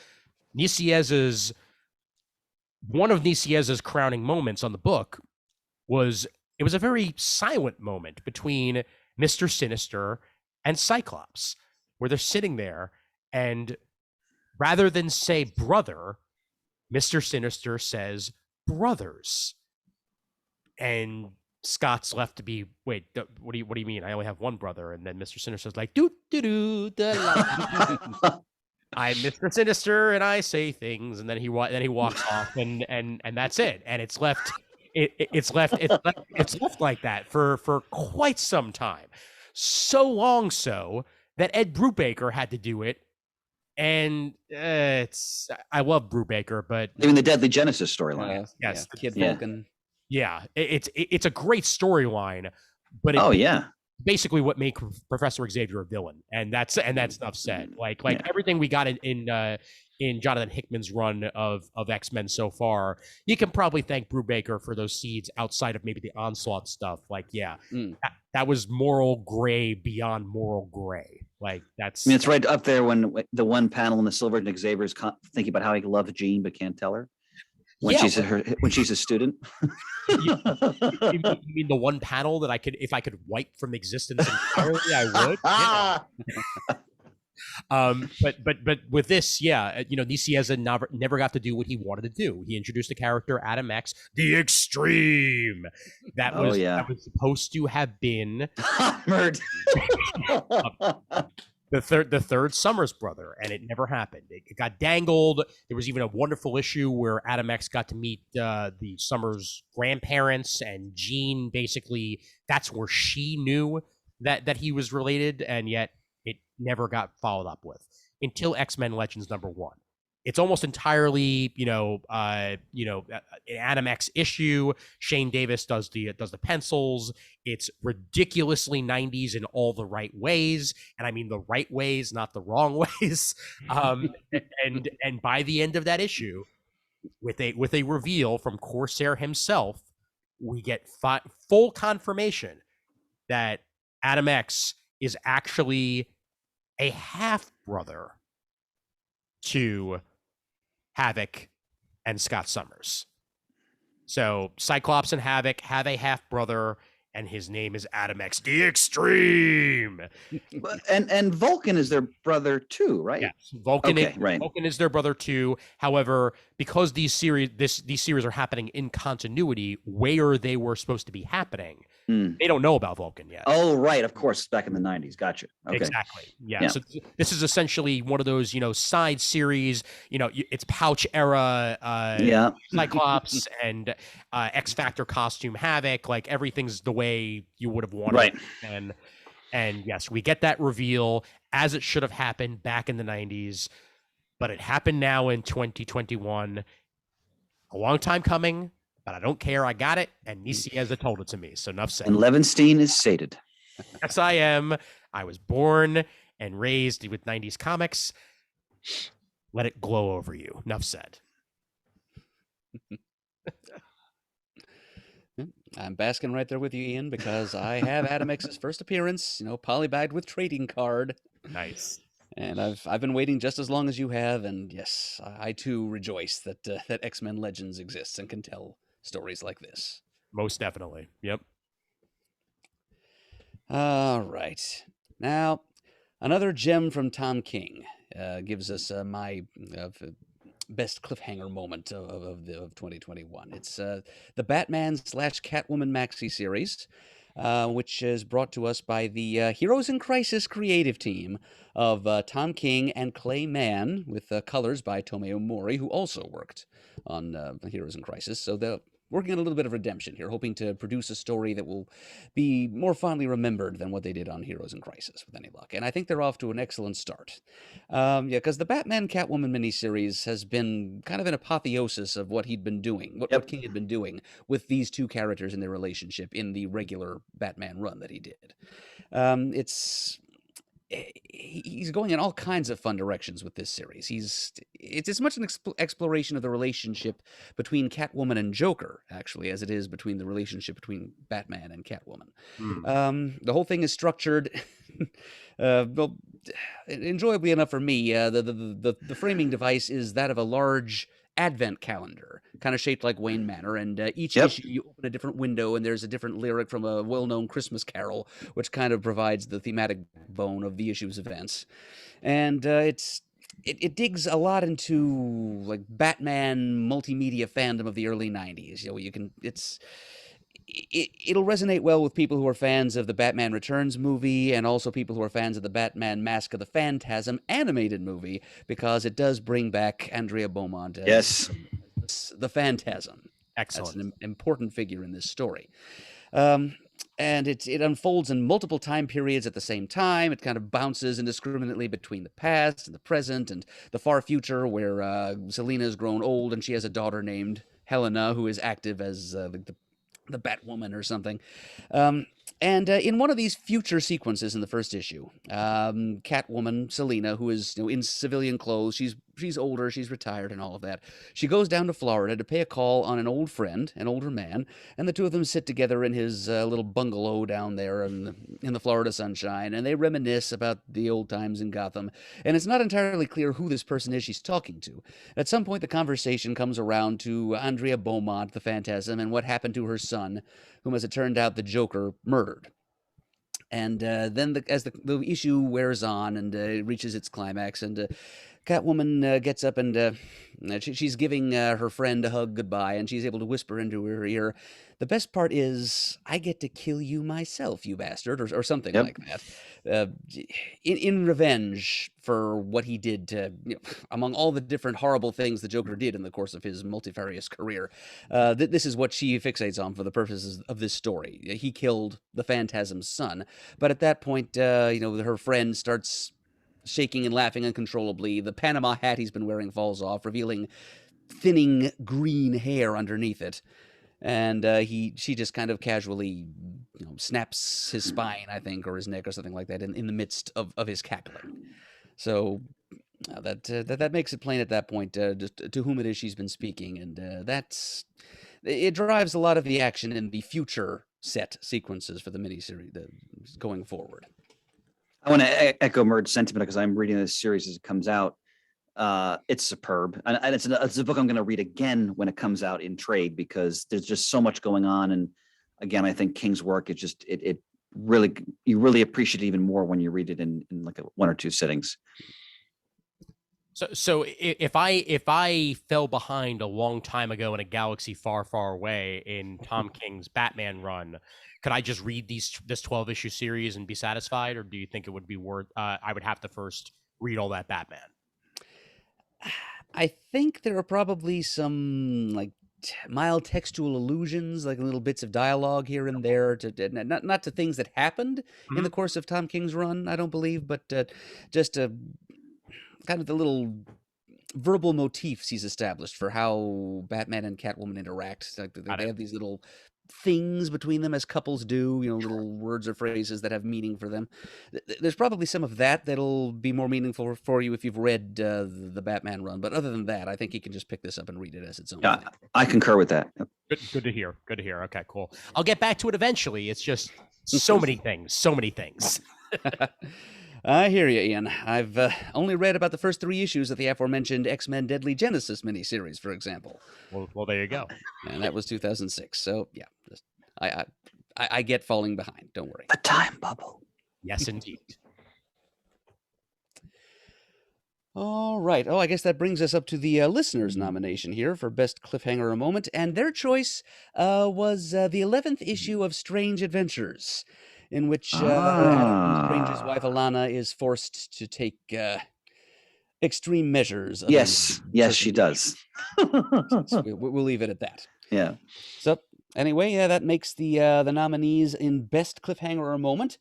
One of Nicieza's crowning moments on the book was a very silent moment between Mr. Sinister and Cyclops, where they're sitting there, and rather than say brother, Mr. Sinister says brothers. And Scott's left to be, wait, what do you mean? I only have one brother. And then Mr. Sinister's like, I'm Mr. Sinister and I say things, and then he walks off, and that's it. And it's left like that for quite some time. So long so that Ed Brubaker had to do it. And I love Brubaker, but even the Deadly Genesis storyline. Yes, Kid Vulcan. Yeah, it's a great storyline, but basically what made Professor Xavier a villain, and that's enough said. Like everything we got in Jonathan Hickman's run of X-Men so far, you can probably thank Brubaker for those seeds outside of maybe the Onslaught stuff. Like, yeah, that was moral gray beyond moral gray. Like that's. I mean, it's right up there when the one panel in the Silver and Xavier's thinking about how he loves Jean but can't tell her when she's a student. You mean the one panel that if I could wipe from existence entirely, I would. Yeah. But with this, Nicieza never got to do what he wanted to do. He introduced a character, Adam X, the Extreme. That was supposed to have been Murd. the third Summers brother, and it never happened. It got dangled. There was even a wonderful issue where Adam X got to meet the Summers grandparents, and Jean basically, that's where she knew that he was related, and yet it never got followed up with until X-Men Legends #1. It's almost entirely, an Adam X issue. Shane Davis does the pencils. It's ridiculously 90s in all the right ways, and I mean the right ways, not the wrong ways. And by the end of that issue, with a reveal from Corsair himself, we get full confirmation that Adam X is actually a half brother to Havoc and Scott Summers. So Cyclops and Havoc have a half brother, and his name is Adam X, the Extreme. And Vulcan is their brother too, right? Yeah, Vulcan is their brother too. However, because these series are happening in continuity where they were supposed to be happening, they don't know about Vulcan yet. Oh, right. Of course, back in the 90s. Gotcha. Okay. Exactly. Yeah. So this is essentially one of those, side series, it's pouch era, Cyclops and X Factor costume Havoc, like everything's the way you would have wanted. Right. And yes, we get that reveal as it should have happened back in the 90s, but it happened now in 2021. A long time coming, but I don't care. I got it, and Nicieza told it to me, so enough said. And Levenstein is sated. Yes, I am. I was born and raised with 90s comics. Let it glow over you. Enough said. I'm basking right there with you, Ian, because I have Adam X's first appearance, polybagged with trading card. Nice. And I've been waiting just as long as you have, and yes, I too rejoice that X-Men Legends exists and can tell stories like this. Most definitely. Yep. All right. Now, another gem from Tom King gives us my best cliffhanger moment of 2021. It's the Batman/Catwoman maxi series, which is brought to us by the Heroes in Crisis creative team of Tom King and Clay Mann, with colors by Tomeo Mori, who also worked on Heroes in Crisis. So they're working on a little bit of redemption here, hoping to produce a story that will be more fondly remembered than what they did on Heroes in Crisis, with any luck. And I think they're off to an excellent start. Because the Batman Catwoman miniseries has been kind of an apotheosis of what he'd been doing, what King had been doing with these two characters and their relationship in the regular Batman run that he did. He's going in all kinds of fun directions with this series. It's as much an exploration of the relationship between Catwoman and Joker, actually, as it is between the relationship between Batman and Catwoman. The whole thing is structured, well, enjoyably enough for me. The framing device is that of a large advent calendar, kind of shaped like Wayne Manor, and each issue you open a different window and there's a different lyric from a well-known Christmas carol, which kind of provides the thematic bone of the issue's events. And it digs a lot into like Batman multimedia fandom of the early 90s. It'll resonate well with people who are fans of the Batman Returns movie, and also people who are fans of the Batman Mask of the Phantasm animated movie, because it does bring back Andrea Beaumont as the Phantasm. Excellent. That's an important figure in this story. And it unfolds in multiple time periods at the same time. It kind of bounces indiscriminately between the past and the present and the far future, where Selina's grown old and she has a daughter named Helena, who is active as the Batwoman or something. And in one of these future sequences in the first issue, Catwoman Selina, who is in civilian clothes, she's older, she's retired, and all of that. She goes down to Florida to pay a call on an old friend, an older man, and the two of them sit together in his little bungalow down there in the Florida sunshine, and they reminisce about the old times in Gotham. And it's not entirely clear who this person is she's talking to. At some point, the conversation comes around to Andrea Beaumont, the Phantasm, and what happened to her son, whom, as it turned out, the Joker murdered. And then, as the issue wears on and reaches its climax, and Catwoman gets up and she's giving her friend a hug goodbye, and she's able to whisper into her ear, "The best part is I get to kill you myself, you bastard," or something Yep. like that. Uh, in revenge for what he did to, among all the different horrible things the Joker did in the course of his multifarious career, this is what she fixates on for the purposes of this story. He killed the Phantasm's son, but at that point, her friend starts shaking and laughing uncontrollably. The Panama hat he's been wearing falls off, revealing thinning green hair underneath it. And she just kind of casually, snaps his spine, I think, or his neck or something like that, in the midst of his cackling. So that makes it plain at that point just to whom it is she's been speaking, and it drives a lot of the action in the future set sequences for the miniseries going forward. I want to echo Murd's sentiment because I'm reading this series as it comes out. It's superb, and it's a book I'm going to read again when it comes out in trade because there's just so much going on. And again, I think King's work is just it really, you really appreciate it even more when you read it in like one or two sittings. So if I fell behind a long time ago in a galaxy far, far away in Tom King's Batman run, could I just read this 12-issue series and be satisfied, or do you think it would be worth? I would have to first read all that Batman. I think there are probably some like mild textual allusions, like little bits of dialogue here and there, to not to things that happened in the course of Tom King's run, I don't believe, but just kind of the little verbal motifs he's established for how Batman and Catwoman interact. Like they have these little things between them as couples do, little words or phrases that have meaning for them. There's probably some of that that'll be more meaningful for you if you've read the Batman run. But other than that, I think you can just pick this up and read it as its own thing. I concur with that. Good to hear. Good to hear. Okay, cool. I'll get back to it eventually. It's just so many things. I hear you, Ian. I've only read about the first 3 issues of the aforementioned X-Men Deadly Genesis miniseries, for example. Well, there you go. And that was 2006. So yeah, I get falling behind. Don't worry. The time bubble. Yes, indeed. All right. Oh, I guess that brings us up to the listeners' nomination here for Best Cliffhanger a Moment. And their choice was the 11th issue of Strange Adventures, in which Adam Strange's wife Alana is forced to take extreme measures. Yes, she does. We'll leave it at that. Yeah. So anyway, that makes the nominees in Best Cliffhanger a Moment.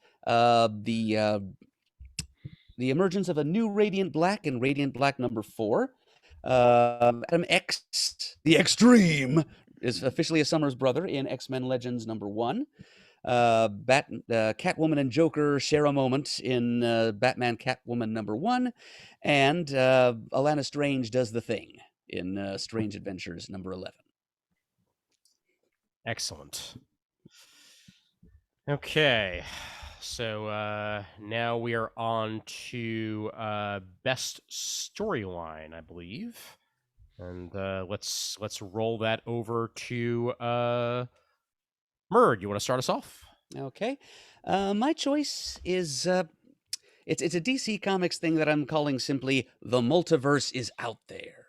The emergence of a new Radiant Black in Radiant Black number 4. Adam X, the Extreme, is officially a Summers brother in X-Men Legends number 1. Catwoman and Joker share a moment in Batman Catwoman number 1. And Alana Strange does the thing in Strange Adventures number 11. Excellent. Okay. So now we are on to best storyline, I believe, and let's roll that over to Murd. You want to start us off? Okay, my choice is it's a DC Comics thing that I'm calling simply "The Multiverse is Out There."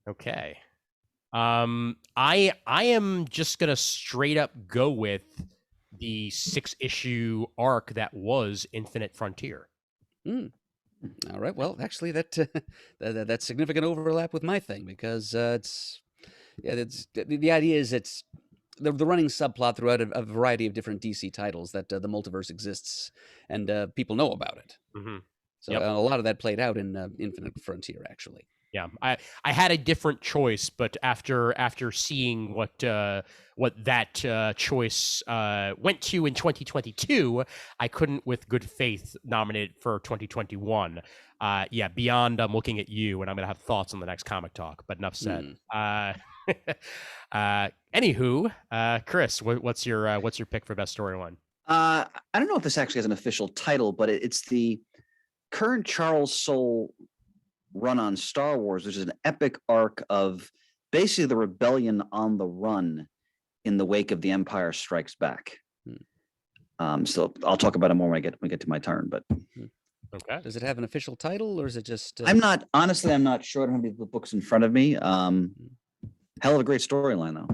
Okay. I am just gonna straight up go with the 6-issue arc that was Infinite Frontier. All right. Well, actually, that's significant overlap with my thing because the idea is it's the running subplot throughout a variety of different DC titles that the multiverse exists and people know about it. Mm-hmm. So a lot of that played out in Infinite Frontier, actually. Yeah, I had a different choice, but after seeing what that choice went to in 2022, I couldn't, with good faith, nominate it for 2021. Yeah, beyond looking at you, and I'm gonna have thoughts on the next comic talk. But enough said. Anywho, Chris, what's your pick for best storyline? I don't know if this actually has an official title, but it's the current Charles Soule run on Star Wars, which is an epic arc of basically the rebellion on the run in the wake of The Empire Strikes Back. So I'll talk about it more when we get to my turn. But Okay, Does it have an official title, or is it just? I'm not sure. I don't have the books in front of me. Hell of a great storyline, though.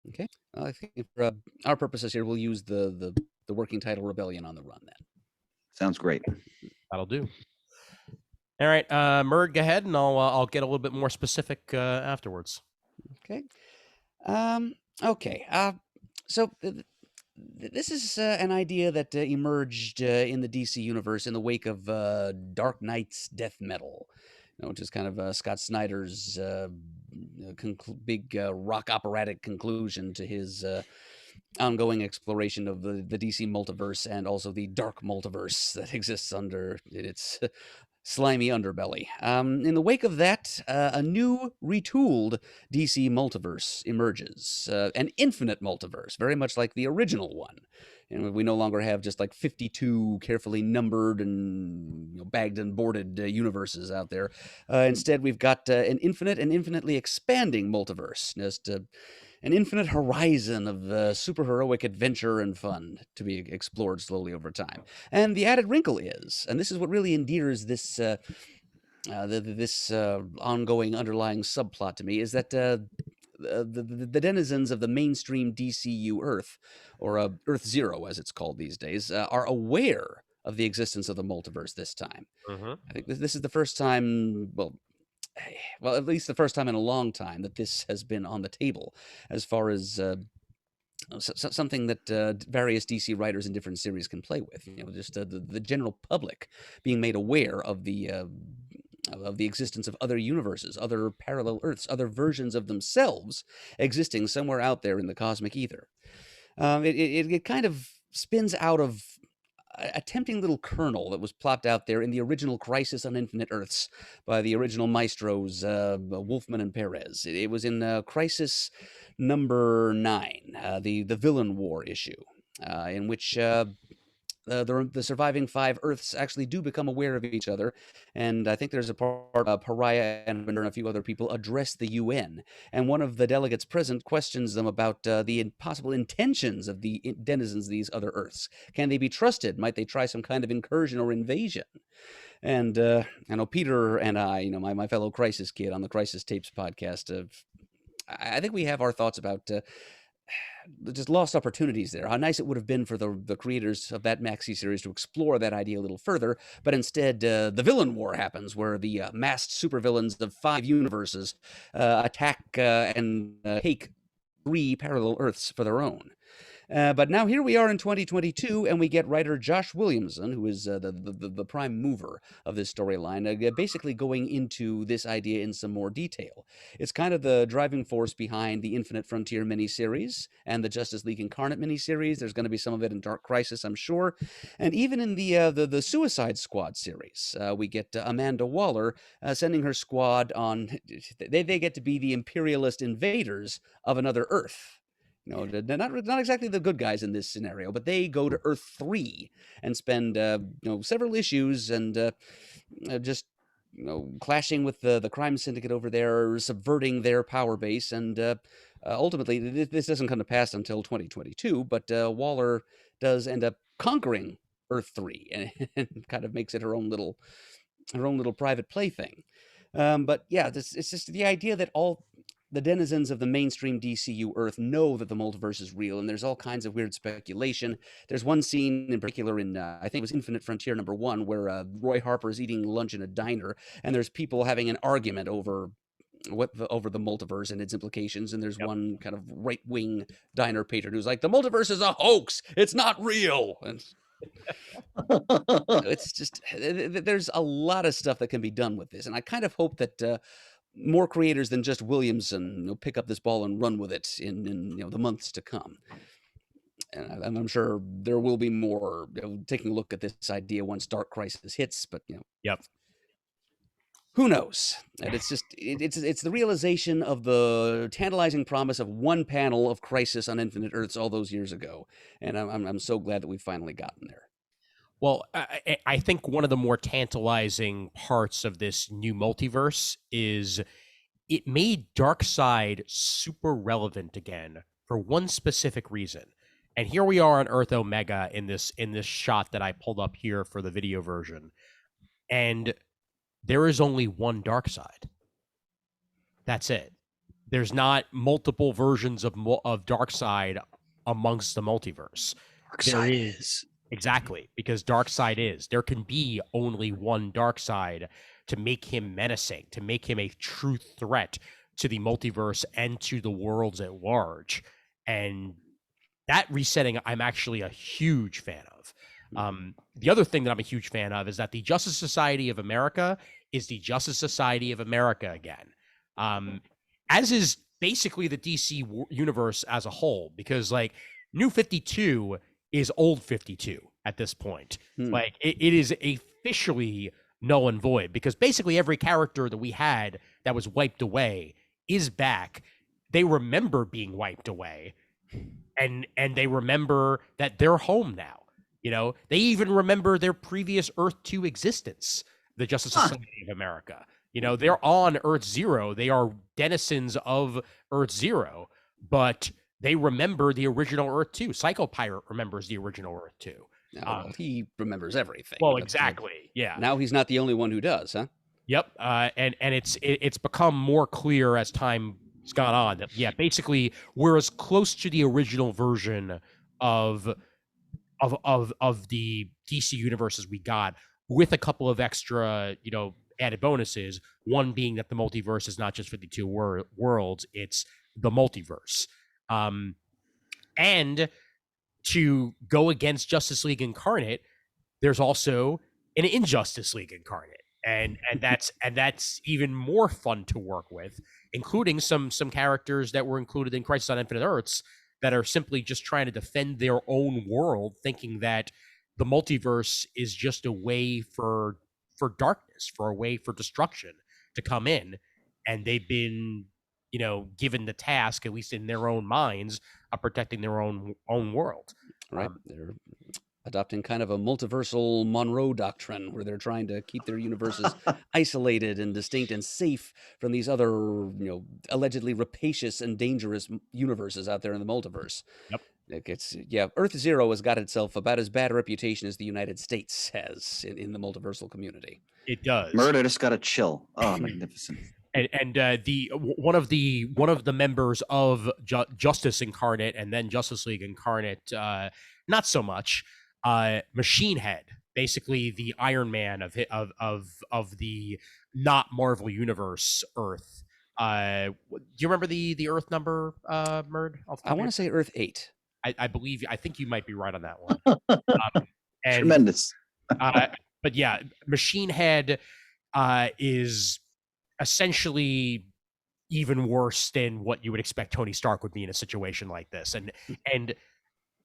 Okay. I think for our purposes here, we'll use the working title "Rebellion on the Run." Then Sounds great. that'll do. All right, Murd, go ahead, and I'll get a little bit more specific afterwards. Okay. Okay. So this is an idea that emerged in the DC universe in the wake of Dark Knight's death metal, which is kind of Scott Snyder's big rock operatic conclusion to his ongoing exploration of the DC multiverse and also the dark multiverse that exists under its slimy underbelly. In the wake of that, a new, retooled DC multiverse emerges, an infinite multiverse, very much like the original one. And we no longer have just like 52 carefully numbered and bagged and boarded universes out there. Instead, we've got an infinite and infinitely expanding multiverse, just an infinite horizon of superheroic adventure and fun to be explored slowly over time. And the added wrinkle is, and this is what really endears this ongoing underlying subplot to me, is that the denizens of the mainstream DCU Earth, or Earth Zero as it's called these days, are aware of the existence of the multiverse this time. I think this is the first time, well, at least the first time in a long time that this has been on the table, as far as something that various DC writers in different series can play with. Just the general public being made aware of the existence of other universes, other parallel Earths, other versions of themselves existing somewhere out there in the cosmic ether. It kind of spins out of a tempting little kernel that was plopped out there in the original Crisis on Infinite Earths by the original maestros Wolfman and Perez. It was in Crisis number 9, the Villain War issue, in which the surviving 5 Earths actually do become aware of each other, and I think there's a part Pariah and a few other people address the UN, and one of the delegates present questions them about the possible intentions of the denizens of these other Earths. Can they be trusted? Might they try some kind of incursion or invasion? And I know Peter and I, my fellow Crisis kid on the Crisis Tapes podcast, I think we have our thoughts about just lost opportunities there. How nice it would have been for the creators of that maxi series to explore that idea a little further, but instead the villain war happens, where the masked supervillains of 5 universes attack and take 3 parallel Earths for their own. But now here we are in 2022, and we get writer Josh Williamson, who is the prime mover of this storyline, basically going into this idea in some more detail. It's kind of the driving force behind the Infinite Frontier miniseries and the Justice League Incarnate miniseries. There's going to be some of it in Dark Crisis, I'm sure. And even in the Suicide Squad series, we get Amanda Waller sending her squad on... They get to be the imperialist invaders of another Earth. They're not exactly the good guys in this scenario, but they go to Earth 3 and spend several issues and just clashing with the crime syndicate over there, subverting their power base, and ultimately this doesn't come to pass until 2022. But Waller does end up conquering Earth 3 and kind of makes it her own little private plaything. But yeah, it's just the idea that all the denizens of the mainstream DCU Earth know that the multiverse is real, and there's all kinds of weird speculation. There's one scene in particular in, I think it was Infinite Frontier number 1, where Roy Harper is eating lunch in a diner, and there's people having an argument over the multiverse and its implications, and there's one kind of right-wing diner patron who's like, the multiverse is a hoax, it's not real. And It's just there's a lot of stuff that can be done with this, and I kind of hope that more creators than just Williamson pick up this ball and run with it in the months to come. And I'm sure there will be more taking a look at this idea once Dark Crisis hits, but Yep. who knows? And it's just it's the realization of the tantalizing promise of one panel of Crisis on Infinite Earths all those years ago, and I'm so glad that we've finally gotten there. Well, I think one of the more tantalizing parts of this new multiverse is it made Darkseid super relevant again for one specific reason. And here we are on Earth Omega in this shot that I pulled up here for the video version. And there is only one Darkseid. That's it. There's not multiple versions of Darkseid amongst the multiverse. Darkseid is. Exactly, because Darkseid is. There can be only one Darkseid to make him menacing, to make him a true threat to the multiverse and to the worlds at large. And that resetting, I'm actually a huge fan of. The other thing that I'm a huge fan of is that the Justice Society of America is the Justice Society of America again. As is basically the DC universe as a whole, because like New 52 is old 52 at this point. Like it is officially null and void, because basically every character that we had that was wiped away is back. They remember being wiped away, and they remember that they're home now. They even remember their previous Earth 2 existence, the Justice Society of America. They're on Earth Zero. They are denizens of Earth Zero, but they remember the original Earth 2. Psycho Pirate remembers the original Earth 2. Well, he remembers everything. Well, exactly. Yeah. Now he's not the only one who does, huh? Yep. And it's become more clear as time's gone on that, yeah, basically we're as close to the original version of the DC universe as we got, with a couple of extra, added bonuses. One being that the multiverse is not just 52 worlds, it's the multiverse. And to go against Justice League Incarnate, there's also an Injustice League Incarnate, and that's even more fun to work with, including some characters that were included in Crisis on Infinite Earths that are simply just trying to defend their own world, thinking that the multiverse is just a way for darkness, for a way for destruction to come in, and they've been given the task, at least in their own minds, of protecting their own world. Right. They're adopting kind of a multiversal Monroe doctrine, where they're trying to keep their universes isolated and distinct and safe from these other, allegedly rapacious and dangerous universes out there in the multiverse. Yep. Earth Zero has got itself about as bad a reputation as the United States has in the multiversal community. It does. Murd, I just got a chill. Oh, magnificent. And one of the members of Justice Incarnate and then Justice League Incarnate, not so much. Machine Head, basically the Iron Man of the not Marvel Universe Earth. Do you remember the Earth number, Murd? I want to say Earth 8. I think you might be right on that one. Tremendous. But yeah, Machine Head is essentially even worse than what you would expect Tony Stark would be in a situation like this, and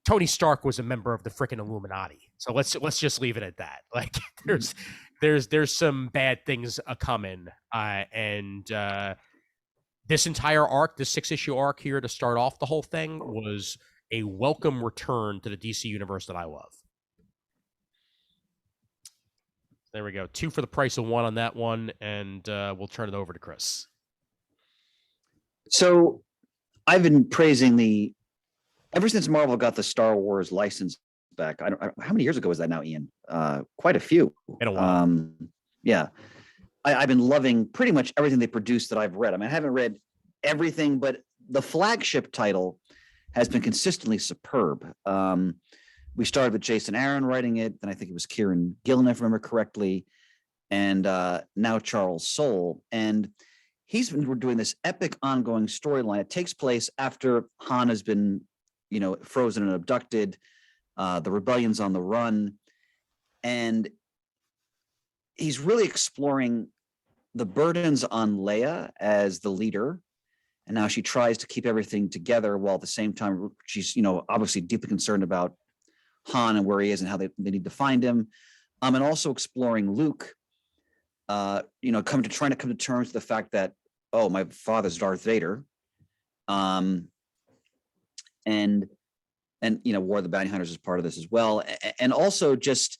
Tony Stark was a member of the frickin' Illuminati, so let's just leave it at that. Like there's some bad things a coming, and this entire arc, this 6-issue arc here to start off the whole thing, was a welcome return to the DC universe that I love. There we go. 2 for the price of 1 on that one, and we'll turn it over to Chris. So I've been praising ever since Marvel got the Star Wars license back. How many years ago was that now, Ian? Quite a few. Been a while. Yeah. I've been loving pretty much everything they produced that I've read. I mean, I haven't read everything, but the flagship title has been consistently superb. We started with Jason Aaron writing it, then I think it was Kieran Gillen, if I remember correctly, and now Charles Soule. And we're doing this epic ongoing storyline. It takes place after Han has been, frozen and abducted. The rebellion's on the run, and he's really exploring the burdens on Leia as the leader, and how she tries to keep everything together while at the same time she's, obviously deeply concerned about Han and where he is and how they need to find him. And also exploring Luke, trying to come to terms with the fact that, oh, my father's Darth Vader. And War of the Bounty Hunters is part of this as well. And also just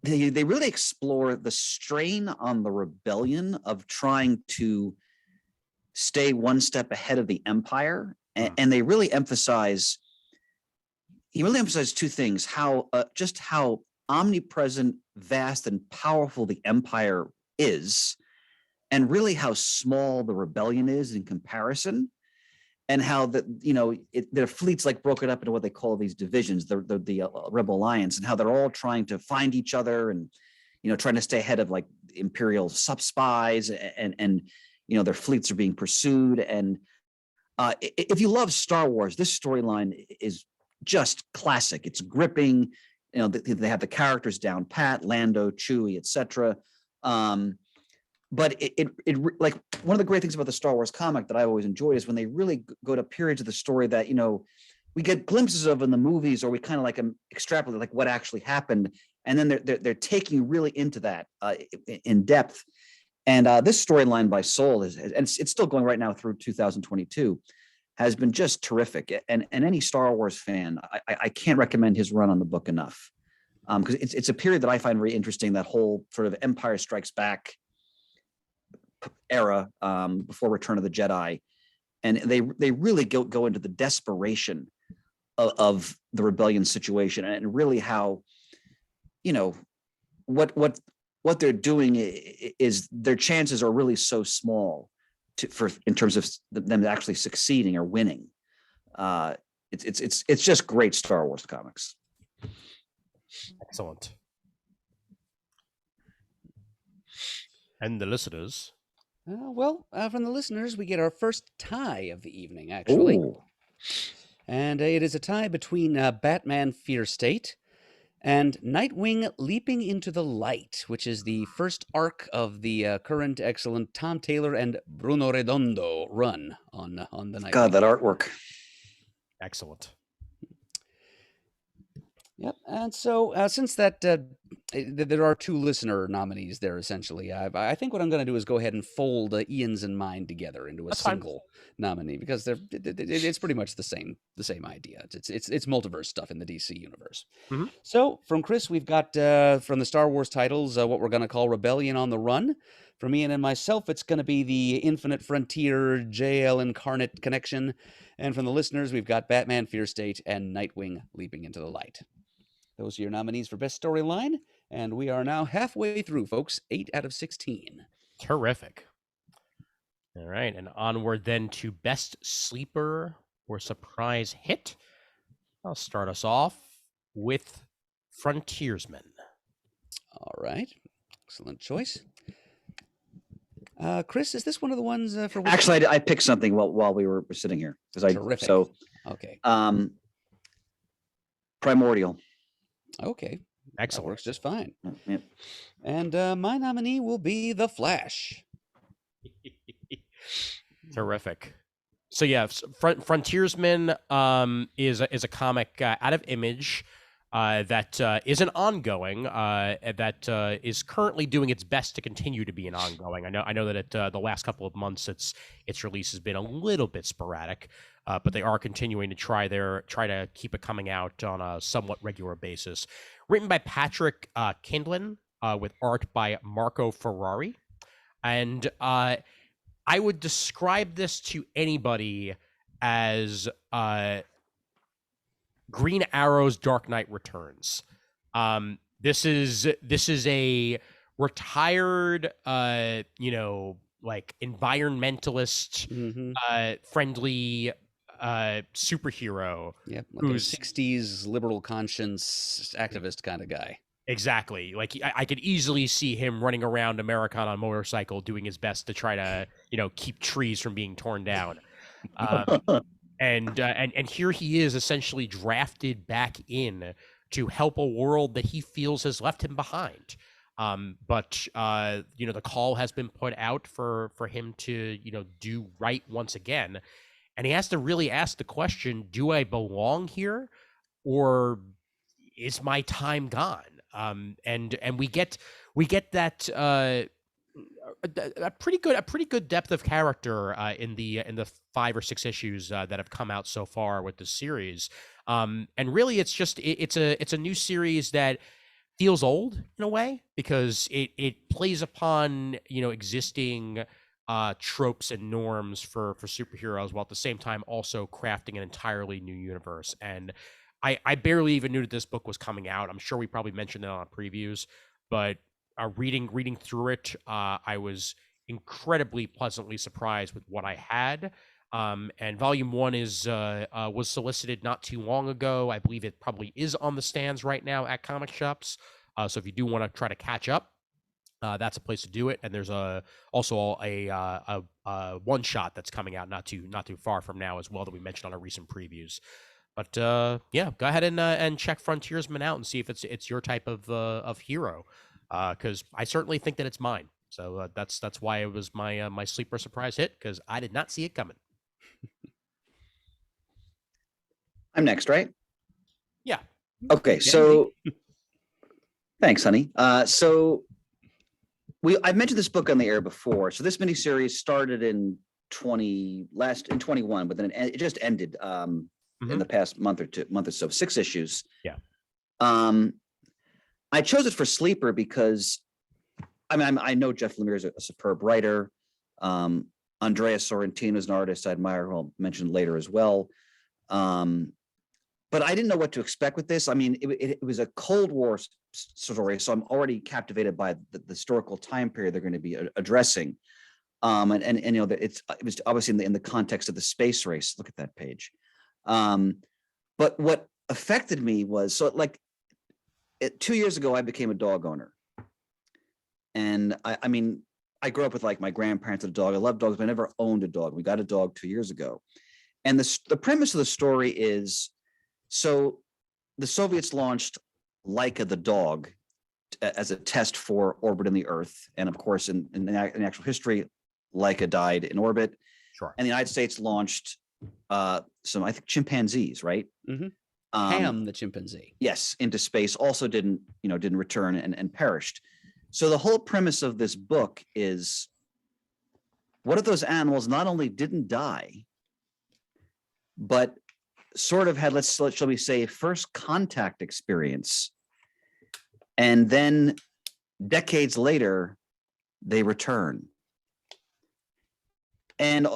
they really explore the strain on the rebellion of trying to stay one step ahead of the Empire. And they really emphasize, he really emphasized two things: how omnipresent, vast, and powerful the Empire is, and really how small the rebellion is in comparison, and how their fleet's like broken up into what they call these divisions, the Rebel Alliance, and how they're all trying to find each other and trying to stay ahead of like Imperial sub spies, and their fleets are being pursued. And if you love Star Wars, this storyline is just classic. It's gripping. They have the characters down pat, Lando, Chewie, etc. But it like, one of the great things about the Star Wars comic that I always enjoyed is when they really go to periods of the story that we get glimpses of in the movies, or we kind of like extrapolate like what actually happened, and then they're taking you really into that in depth. And this storyline by Soul and it's still going right now through 2022, has been just terrific. And any Star Wars fan, I can't recommend his run on the book enough, because it's a period that I find very interesting. That whole sort of Empire Strikes Back era, before Return of the Jedi, and they really go into the desperation of the rebellion situation, and really how what they're doing is their chances are really so small in terms of them actually succeeding or winning. It's just great Star Wars comics. Excellent. And the listeners. From the listeners, we get our first tie of the evening, actually. Ooh. And it is a tie between Batman Fear State and Nightwing Leaping into the Light, which is the first arc of the current excellent Tom Taylor and Bruno Redondo run on the Nightwing. God, that artwork. Excellent. Yep. And so since that there are two listener nominees there, essentially, I think what I'm going to do is go ahead and fold Ian's and mine together into a single nominee, because it's pretty much the same idea. It's multiverse stuff in the DC universe. Mm-hmm. So from Chris, we've got from the Star Wars titles what we're going to call Rebellion on the Run. From Ian and myself, it's going to be the Infinite Frontier JL Incarnate Connection. And from the listeners, we've got Batman Fear State and Nightwing Leaping into the Light. Those are your nominees for Best Storyline, and we are now halfway through, folks. 8 out of 16. Terrific. All right, and onward then to Best Sleeper or Surprise Hit. I'll start us off with Frontiersman. All right. Excellent choice. Chris, is this one of the ones for which... Actually, I picked something while we were sitting here. Terrific. Okay. Primordial. Okay. Excellent. That works just fine. Yeah. And my nominee will be The Flash. Terrific. So yeah, Frontiersman is a comic out of Image that is an ongoing that is currently doing its best to continue to be an ongoing. I know that the last couple of months its release has been a little bit sporadic, but they are continuing to try to keep it coming out on a somewhat regular basis. Written by Patrick Kindlin, with art by Marco Ferrari, and I would describe this to anybody as Green Arrow's Dark Knight Returns. This is a retired, like environmentalist, friendly superhero. Yeah, like a 60s liberal conscience activist kind of guy. Exactly. Like I could easily see him running around America on a motorcycle, doing his best to try to, keep trees from being torn down. And here he is essentially drafted back in to help a world that he feels has left him behind. But the call has been put out for him to do right once again, and he has to really ask the question: do I belong here, or is my time gone? And we get that a pretty good depth of character in the 5 or 6 issues that have come out so far with the series. And really, it's a new series that feels old in a way, because it plays upon existing tropes and norms for superheroes, while at the same time also crafting an entirely new universe. And I barely even knew that this book was coming out. I'm sure we probably mentioned it on previews, but reading through it, I was incredibly pleasantly surprised with what I had. And volume 1 was solicited not too long ago. I believe it probably is on the stands right now at comic shops. So if you do want to try to catch up, that's a place to do it. And there's also a one shot that's coming out not too far from now as well, that we mentioned on our recent previews. But yeah, go ahead and check Frontiersman out and see if it's your type of hero, because I certainly think that it's mine. So that's why it was my sleeper surprise hit, because I did not see it coming. I'm next, right? Yeah. Okay, so thanks, honey. So I mentioned this book on the air before. So this miniseries started in 21, but then it just ended in the past month or so, 6 issues. Yeah. I chose it for sleeper because I know Jeff Lemire is a superb writer. Andrea Sorrentino is an artist I admire, who I'll mention later as well. But I didn't know what to expect with this. I mean, it was a Cold War story, so I'm already captivated by the historical time period they're going to be addressing. And it was obviously in the context of the space race. Look at that page. But what affected me was, 2 years ago, I became a dog owner. And I grew up with my grandparents had a dog. I love dogs, but I never owned a dog. We got a dog 2 years ago. And the premise of the story is, so the Soviets launched Laika the dog as a test for orbiting the Earth. And of course, in actual history, Laika died in orbit. Sure. And the United States launched some, I think, chimpanzees, right? Mm-hmm. Ham, the chimpanzee. Yes, into space. Also didn't return and perished. So the whole premise of this book is, what if those animals not only didn't die, but sort of had, shall we say, first contact experience, and then decades later they return. And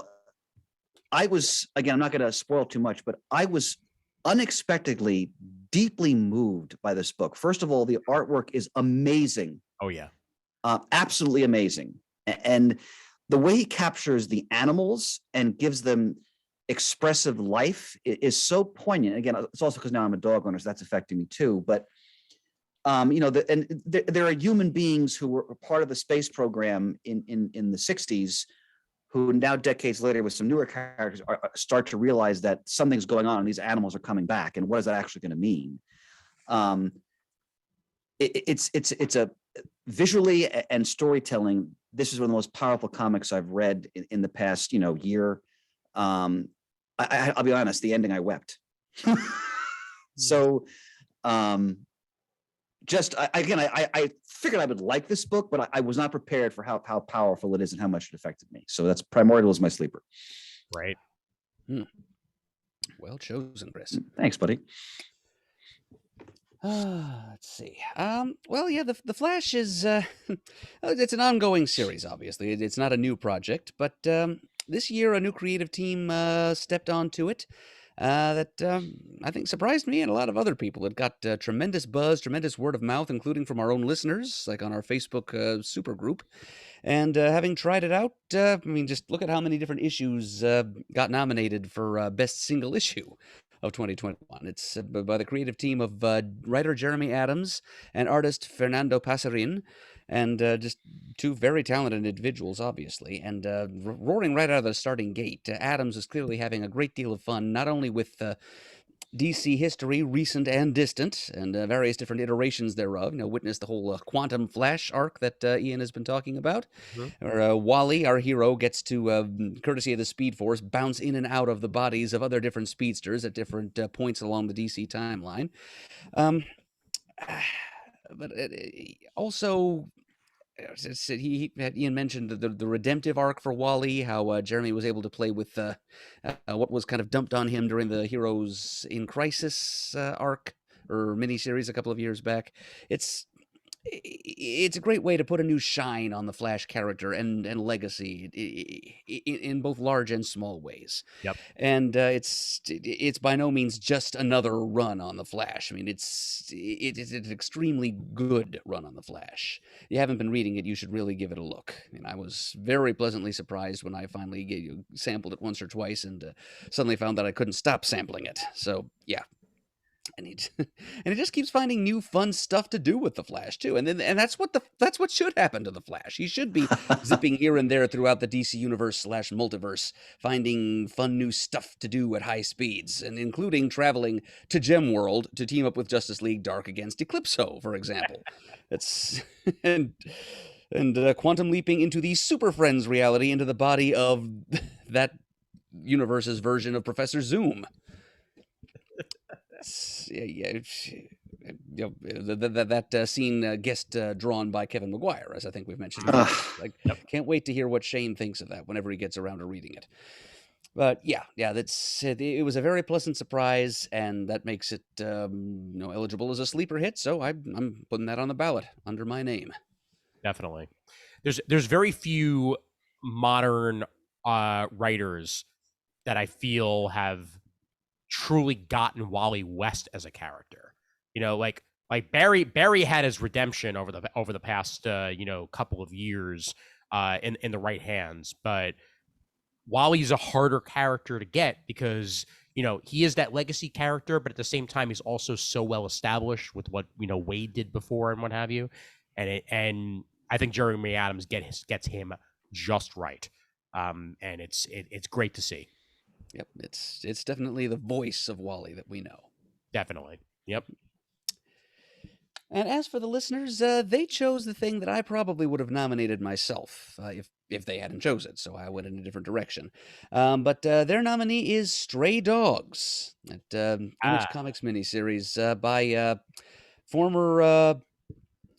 I was, again, I'm not going to spoil too much, but I was unexpectedly deeply moved by this book. First of all, the artwork is amazing. Oh yeah. Absolutely amazing. And the way he captures the animals and gives them expressive life is so poignant. Again, it's also because now I'm a dog owner, so that's affecting me too. But there are human beings who were part of the space program in the 60s, who now decades later, with some newer characters, start to realize that something's going on and these animals are coming back. And what is that actually going to mean? It's a visually and storytelling. This is one of the most powerful comics I've read in the past, year. I'll be honest, the ending, I wept. So, I figured I would like this book, but I was not prepared for how powerful it is and how much it affected me. So that's Primordial is my sleeper. Right. Well chosen, Chris. Thanks, buddy. Let's see. Well, yeah, the Flash is it's an ongoing series. Obviously, it's not a new project, but this year a new creative team stepped onto it. That I think surprised me and a lot of other people. It got tremendous buzz, tremendous word of mouth, including from our own listeners, like on our Facebook super group. And having tried it out, just look at how many different issues got nominated for Best Single Issue of 2021. It's by the creative team of writer Jeremy Adams and artist Fernando Pasarin. and just two very talented individuals, obviously, and roaring right out of the starting gate. Adams is clearly having a great deal of fun, not only with DC history, recent and distant, and various different iterations thereof. Witness the whole Quantum Flash arc that Ian has been talking about, Mhm. where Wally, our hero, gets to, courtesy of the Speed Force, bounce in and out of the bodies of other different speedsters at different points along the DC timeline. Um, but also, Ian mentioned the redemptive arc for Wally, how Jeremy was able to play with what was kind of dumped on him during the Heroes in Crisis arc or miniseries a couple of years back. It's it's a great way to put a new shine on the Flash character and legacy in both large and small ways. Yep. And it's by no means just another run on the Flash. I mean, it's an extremely good run on the Flash. If you haven't been reading it, you should really give it a look. I mean, I was very pleasantly surprised when I finally sampled it once or twice and suddenly found that I couldn't stop sampling it. So yeah, and and it just keeps finding new fun stuff to do with the Flash too. And that's what should happen to the Flash. He should be zipping here and there throughout the DC universe / multiverse, finding fun new stuff to do at high speeds, and including traveling to Gem World to team up with Justice League Dark against Eclipso, for example. It's and quantum leaping into the Super Friends reality into the body of that universe's version of Professor Zoom. Yeah, that scene guest drawn by Kevin Maguire, as I think we've mentioned. Like, can't wait to hear what Shane thinks of that whenever he gets around to reading it. But yeah, that's it was a very pleasant surprise, and that makes it eligible as a sleeper hit. So I'm putting that on the ballot under my name. Definitely. There's very few modern writers that I feel have truly gotten Wally West as a character. Like Barry had his redemption over the past couple of years in the right hands, but Wally's a harder character to get because he is that legacy character, but at the same time he's also so well established with what Wade did before and what have you, and I think Jeremy Adams gets him just right, and it's great to see. Yep, it's definitely the voice of Wally that we know. Definitely. Yep. And as for the listeners, they chose the thing that I probably would have nominated myself if they hadn't chose it, so I went in a different direction. But their nominee is Stray Dogs, that Image Comics miniseries by former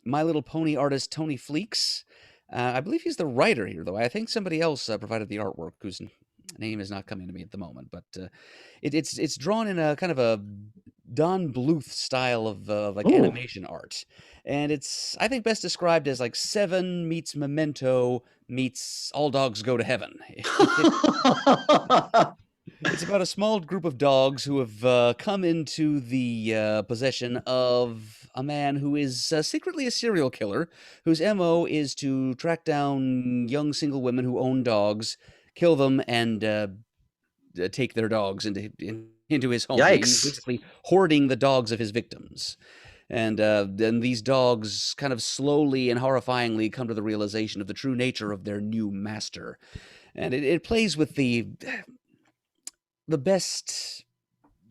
My Little Pony artist Tony Fleeks. I believe he's the writer here, though. I think somebody else provided the artwork, whose name is not coming to me at the moment. But it's drawn in a kind of a Don Bluth style of like animation art, and it's I think best described as like Seven meets Memento meets All Dogs Go to Heaven. It's about a small group of dogs who have come into the possession of a man who is secretly a serial killer, whose MO is to track down young single women who own dogs, kill them, and take their dogs into his home. He's Yikes. basically hoarding the dogs of his victims. And then these dogs kind of slowly and horrifyingly come to the realization of the true nature of their new master. And it plays with the best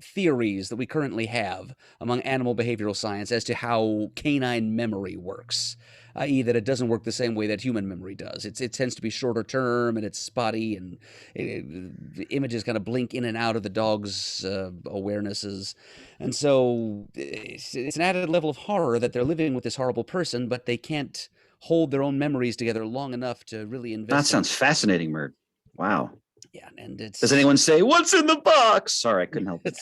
theories that we currently have among animal behavioral science as to how canine memory works, i.e. that it doesn't work the same way that human memory does. It tends to be shorter term and it's spotty, and the images kind of blink in and out of the dog's awarenesses. And so it's an added level of horror that they're living with this horrible person, but they can't hold their own memories together long enough to really invest. That sounds fascinating, Murd. Wow. Yeah, and does anyone say what's in the box? Sorry, I couldn't help it.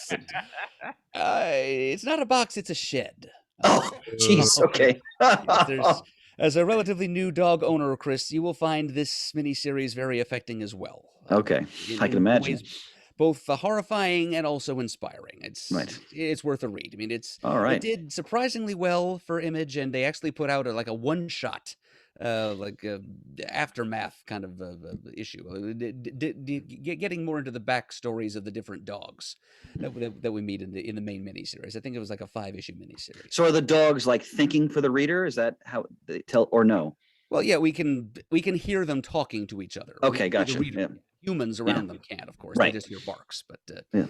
It's not a box; it's a shed. Oh, jeez. Okay. Yes, as a relatively new dog owner, Chris, you will find this miniseries very affecting as well. Okay, I can imagine. Both horrifying and also inspiring. It's worth a read. I mean, all right. It did surprisingly well for Image, and they actually put out a one shot aftermath kind of issue, getting more into the backstories of the different dogs that we meet in the main miniseries. I think it was like a 5-issue miniseries. So are the dogs like thinking for the reader? Is that how they tell, or no? Well, yeah, we can hear them talking to each other. Okay, The gotcha. reader, Yeah. humans Yeah. around them can't, of course. They Right. just hear barks, but Yeah.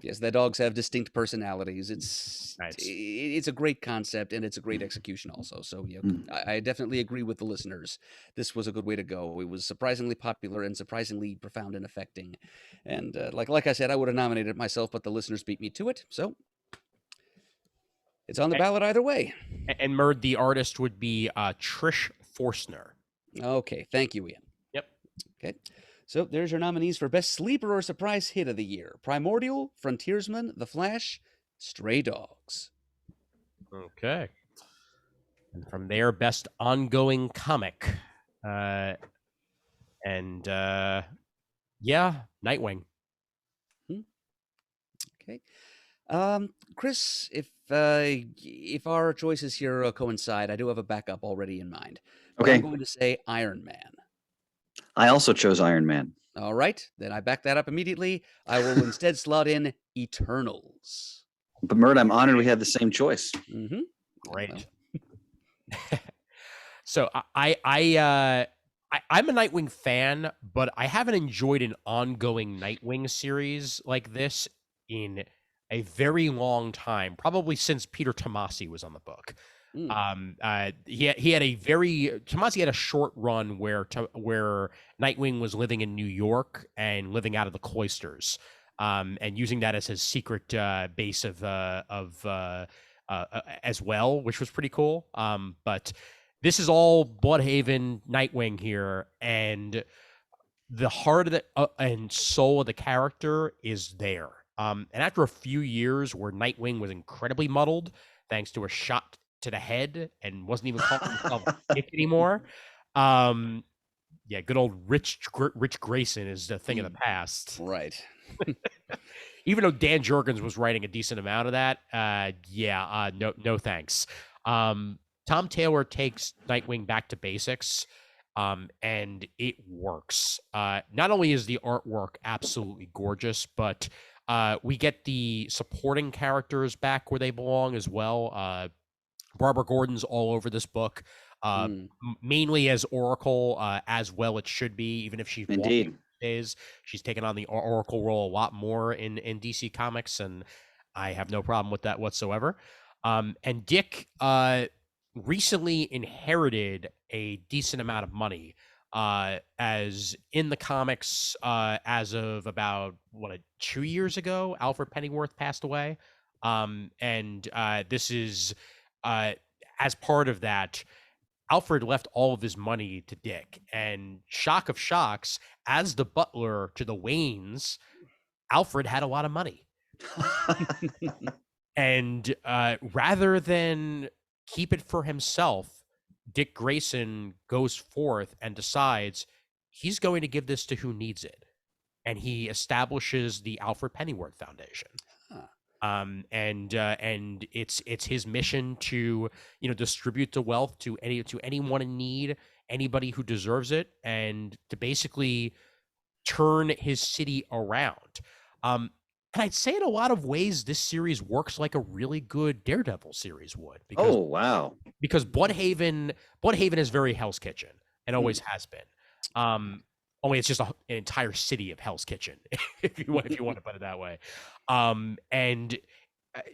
yes, the dogs have distinct personalities. It's Nice. it's a great concept and it's a great execution also. So yeah, Mm. I definitely agree with the listeners. This was a good way to go. It was surprisingly popular and surprisingly profound and affecting. And like I said, I would have nominated it myself, but the listeners beat me to it. So it's on the ballot either way. And Murd, the artist, would be Trish Forstner. Okay, thank you, Ian. Yep. Okay. So there's your nominees for Best Sleeper or Surprise Hit of the Year. Primordial, Frontiersman, The Flash, Stray Dogs. Okay. And from there, Best Ongoing Comic. Yeah, Nightwing. Okay. Chris, if our choices here coincide, I do have a backup already in mind. But Okay. I'm going to say Iron Man. I also chose Iron Man. All right, then I back that up immediately. I will instead slot in Eternals. But Murd, I'm honored we have the same choice. Mm-hmm. Great. So I'm a Nightwing fan, but I haven't enjoyed an ongoing Nightwing series like this in a very long time, probably since Peter Tomasi was on the book. He had a very Tomasi had a short run where Nightwing was living in New York and living out of the cloisters, and using that as his secret base of as well, which was pretty cool. But this is all Bloodhaven Nightwing here, and the heart of the and soul of the character is there. And after a few years where Nightwing was incredibly muddled, thanks to a shot to the head and wasn't even calling himself Dick anymore. Yeah, good old Rich Grayson is a thing of the past. Right. Even though Dan Jurgens was writing a decent amount of that, no thanks. Tom Taylor takes Nightwing back to basics, and it works. Not only is the artwork absolutely gorgeous, but we get the supporting characters back where they belong as well. Barbara Gordon's all over this book, mainly as Oracle, as well it should be, even if she's Indeed. days. She's taken on the Oracle role a lot more in DC Comics, and I have no problem with that whatsoever. And Dick recently inherited a decent amount of money, as in the comics, as of about 2 years ago, Alfred Pennyworth passed away. And this is as part of that, Alfred left all of his money to Dick, and shock of shocks, as the butler to the Waynes, Alfred had a lot of money. And rather than keep it for himself, Dick Grayson goes forth and decides he's going to give this to who needs it. And he establishes the Alfred Pennyworth Foundation. And it's his mission to distribute the wealth to anyone in need, anybody who deserves it, and to basically turn his city around. And I'd say in a lot of ways this series works like a really good Daredevil series would. Oh wow! Because Bloodhaven is very Hell's Kitchen and always has been. Only it's just an entire city of Hell's Kitchen, if you want to put it that way. And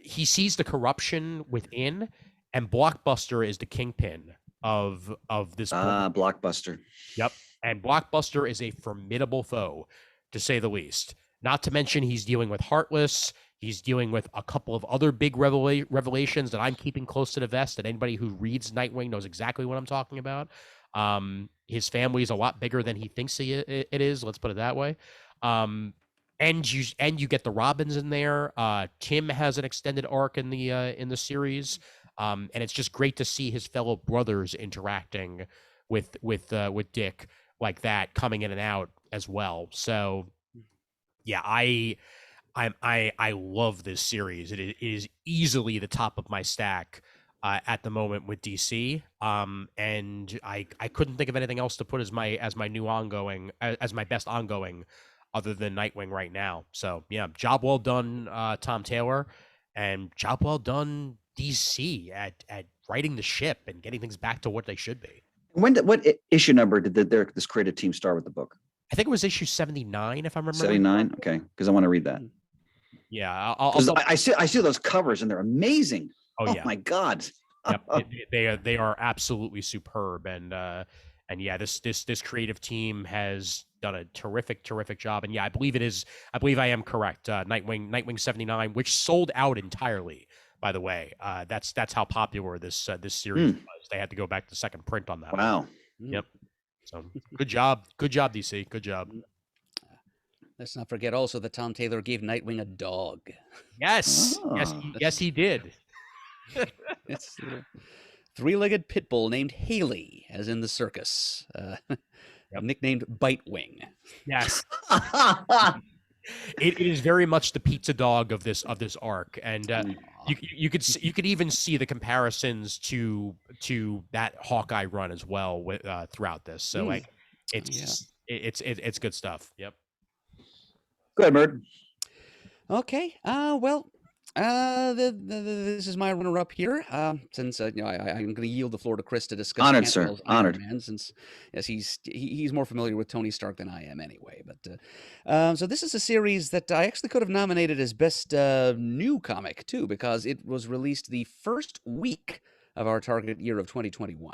he sees the corruption within, and Blockbuster is the kingpin of this. Blockbuster. Yep, and Blockbuster is a formidable foe, to say the least. Not to mention he's dealing with Heartless. He's dealing with a couple of other big revelations that I'm keeping close to the vest. That anybody who reads Nightwing knows exactly what I'm talking about. His family is a lot bigger than he thinks it is. Let's put it that way. And you get the Robins in there. Tim has an extended arc in the series, and it's just great to see his fellow brothers interacting with Dick like that, coming in and out as well. So, yeah, I love this series. It is easily the top of my stack at the moment with DC. And I couldn't think of anything else to put as my new ongoing as my best ongoing other than Nightwing right now. So yeah, job well done, Tom Taylor, and job well done DC at righting the ship and getting things back to what they should be. What issue number did this creative team start with the book? I think it was issue 79, if I'm remembering. 79. Okay, because I want to read that. Yeah, I see those covers and they're amazing. Oh yeah, my God. Yep, they are absolutely superb, and yeah, this creative team has done a terrific job, and yeah, I believe I am correct. Nightwing 79, which sold out entirely, by the way. That's how popular this series was. They had to go back to second print on that. Wow. One. Yep. So good job, DC, good job. Let's not forget also that Tom Taylor gave Nightwing a dog. Yes, yes, he did. It's a little three-legged pit bull named Haley, as in the circus, nicknamed Bitewing. Yes. It is very much the pizza dog of this arc, and you could even see the comparisons to that Hawkeye run as well with throughout this. So like it's good stuff. Yep. Go ahead, Murd. Okay. Well, this is my runner-up here. Since I'm going to yield the floor to Chris to discuss. Honored, sir. Iron Honored. Man, since yes, he's more familiar with Tony Stark than I am anyway. But so this is a series that I actually could have nominated as best new comic too, because it was released the first week of our target year of 2021.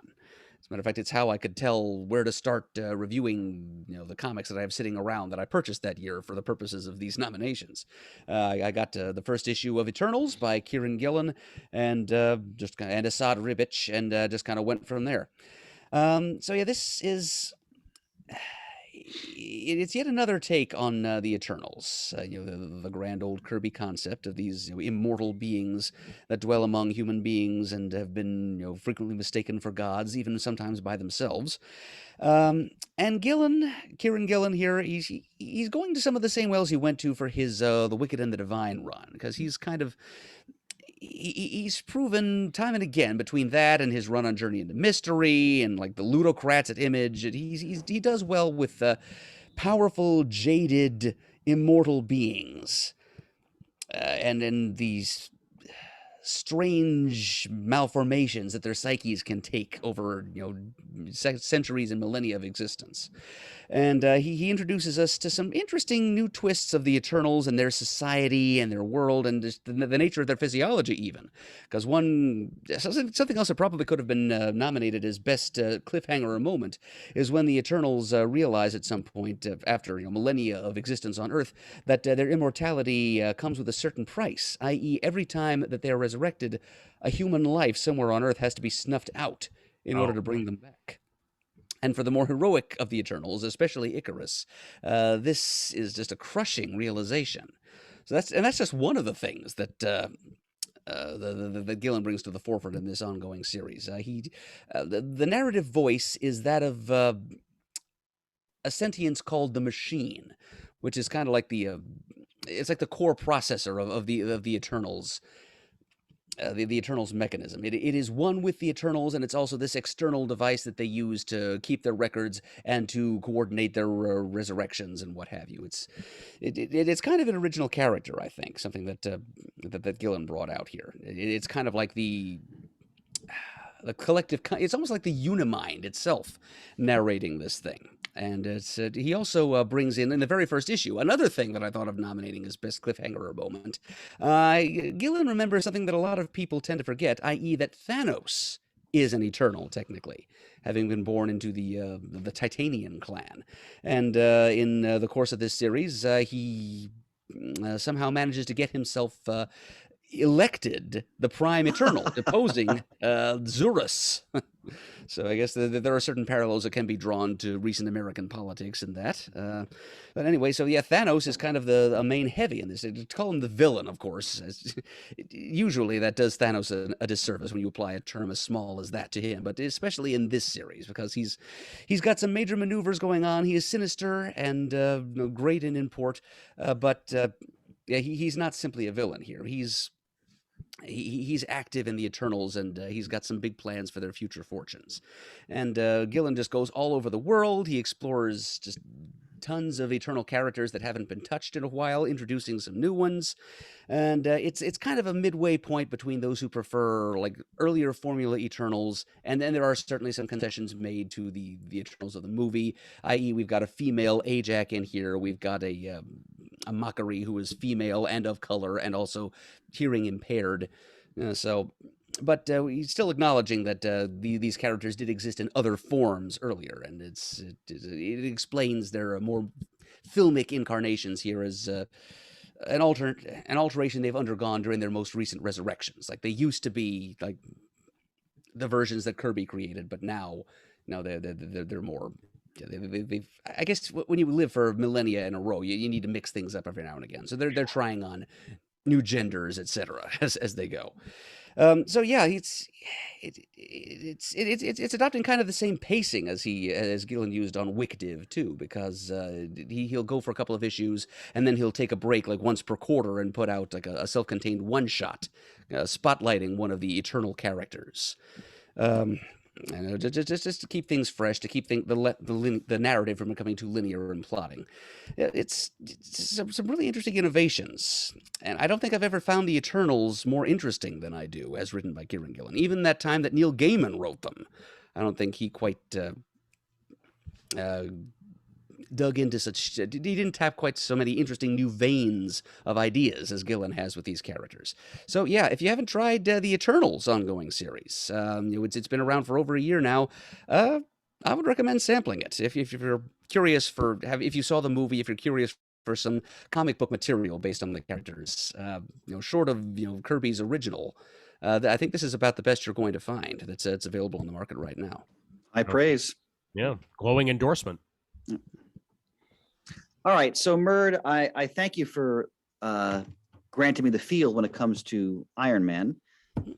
As a matter of fact, it's how I could tell where to start reviewing, the comics that I have sitting around that I purchased that year for the purposes of these nominations. I got the first issue of Eternals by Kieran Gillen and Asad Ribic, and just kind of went from there. So yeah, this is. It's yet another take on the Eternals, the grand old Kirby concept of these immortal beings that dwell among human beings and have been frequently mistaken for gods, even sometimes by themselves. And Kieran Gillen here, he's going to some of the same wells he went to for his The Wicked and the Divine run, because he's kind of. He's proven time and again between that and his run on Journey into Mystery and like the Ludocrats at Image, he does well with powerful, jaded, immortal beings, and these strange malformations that their psyches can take over centuries and millennia of existence. And he introduces us to some interesting new twists of the Eternals and their society and their world and just the nature of their physiology even. Because something else that probably could have been nominated as best cliffhanger or moment is when the Eternals realize at some point after millennia of existence on Earth that their immortality comes with a certain price, i.e. every time that they are resurrected, a human life somewhere on Earth has to be snuffed out in order to bring them back. And for the more heroic of the Eternals, especially Icarus, this is just a crushing realization. So that's just one of the things that that Gillen brings to the forefront in this ongoing series. The narrative voice is that of a sentience called the Machine, which is kind of like it's like the core processor of the Eternals. The Eternals mechanism. It is one with the Eternals, and it's also this external device that they use to keep their records and to coordinate their resurrections and what have you. It's kind of an original character, I think, something that Gillen brought out here. It's kind of like the collective. It's almost like the Unimind itself narrating this thing. And he also brings in the very first issue, another thing that I thought of nominating as best cliffhanger or moment. Gillen remembers something that a lot of people tend to forget, i.e. that Thanos is an Eternal, technically, having been born into the Titanian clan. And in the course of this series, he somehow manages to get himself elected the Prime Eternal, deposing Zurus. So I guess there are certain parallels that can be drawn to recent American politics in that. But anyway, so yeah, Thanos is kind of a main heavy in this. To call him the villain, of course, usually that does Thanos a disservice when you apply a term as small as that to him, but especially in this series, because he's got some major maneuvers going on. He is sinister and great in import, but yeah, he's not simply a villain here. He's he's active in the Eternals, and he's got some big plans for their future fortunes. And Gillen just goes all over the world. He explores just tons of Eternal characters that haven't been touched in a while, introducing some new ones. And it's kind of a midway point between those who prefer like earlier Formula Eternals, and then there are certainly some concessions made to the Eternals of the movie, i.e., we've got a female Ajax in here, we've got a Mockery who is female and of color and also hearing impaired. But he's still acknowledging that these characters did exist in other forms earlier, and it explains their more filmic incarnations here as an alteration they've undergone during their most recent resurrections. Like they used to be like the versions that Kirby created, but now they're more. I guess when you live for millennia in a row, you need to mix things up every now and again. So they're trying on new genders, etc., as they go. So yeah, it's adopting kind of the same pacing as Gillen used on Wickdiv too, because he'll go for a couple of issues and then he'll take a break like once per quarter and put out like a self-contained one shot, spotlighting one of the Eternal characters. Just to keep things fresh, to keep the narrative from becoming too linear and plotting. It's some really interesting innovations, and I don't think I've ever found the Eternals more interesting than I do, as written by Kieran Gillen. Even that time that Neil Gaiman wrote them, I don't think he quite dug into such. He didn't tap quite so many interesting new veins of ideas as Gillen has with these characters. So yeah, if you haven't tried the Eternals ongoing series, it's been around for over a year now. I would recommend sampling it if you're curious if you saw the movie, if you're curious for some comic book material based on the characters, short of Kirby's original. I think this is about the best you're going to find. It's available on the market right now. High praise. Yeah, glowing endorsement. All right, so Murd, I thank you for granting me the field when it comes to Iron Man.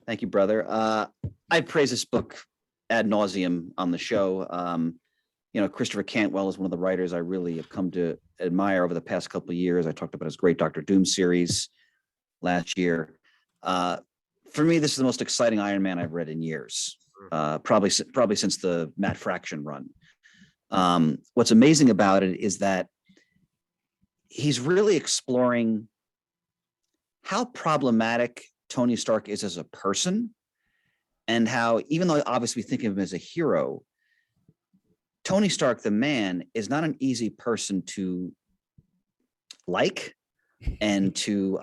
Thank you, brother. I praise this book ad nauseum on the show. Christopher Cantwell is one of the writers I really have come to admire over the past couple of years. I talked about his great Doctor Doom series last year. For me, this is the most exciting Iron Man I've read in years, probably since the Matt Fraction run. What's amazing about it is that he's really exploring how problematic Tony Stark is as a person, and how, even though obviously we think of him as a hero, Tony Stark, the man, is not an easy person to like and to,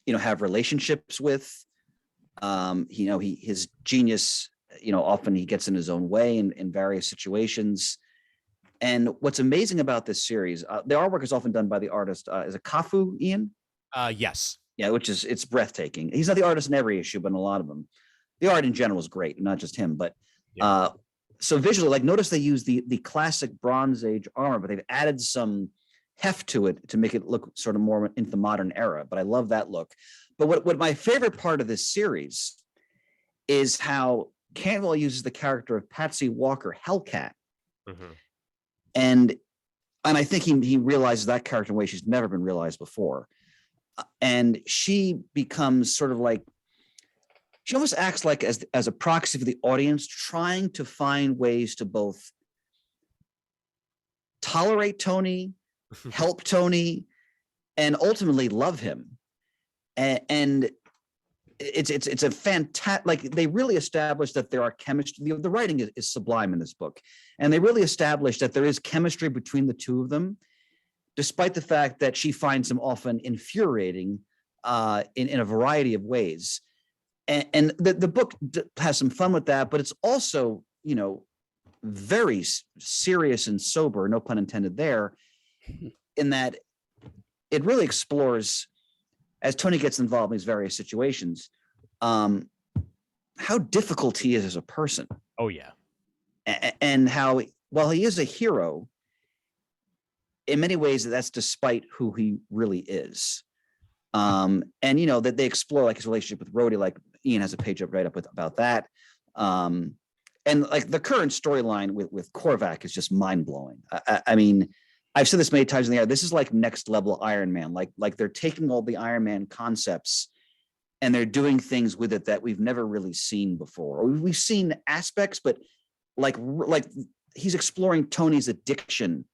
have relationships with. His genius, often he gets in his own way in various situations. And what's amazing about this series, the artwork is often done by the artist. Is it Kafu, Ian? Yes. Yeah, it's breathtaking. He's not the artist in every issue, but in a lot of them. The art in general is great, not just him. But so visually, like notice they use the classic Bronze Age armor, but they've added some heft to it to make it look sort of more into the modern era. But I love that look. But what my favorite part of this series is how Cantwell uses the character of Patsy Walker, Hellcat. Mm-hmm. And I think he realizes that character in a way she's never been realized before. And she becomes sort of like, she almost acts like as a proxy for the audience, trying to find ways to both tolerate Tony, help Tony, and ultimately love him. And it's a fantastic, like they really established that there are chemistry. The writing is sublime in this book. And they really established that there is chemistry between the two of them, despite the fact that she finds him often infuriating in a variety of ways. And the book has some fun with that, but it's also, very serious and sober, no pun intended there, in that it really explores, as Tony gets involved in these various situations, how difficult he is as a person. Oh, yeah. And how, while he is a hero, in many ways, that's despite who he really is. And, that they explore like his relationship with Rhodey, like Ian has a page up right up about that. And like the current storyline with Korvac is just mind blowing. I mean, I've said this many times in the air. This is like next level Iron Man. Like they're taking all the Iron Man concepts and they're doing things with it that we've never really seen before. Or we've seen aspects, but like he's exploring Tony's addiction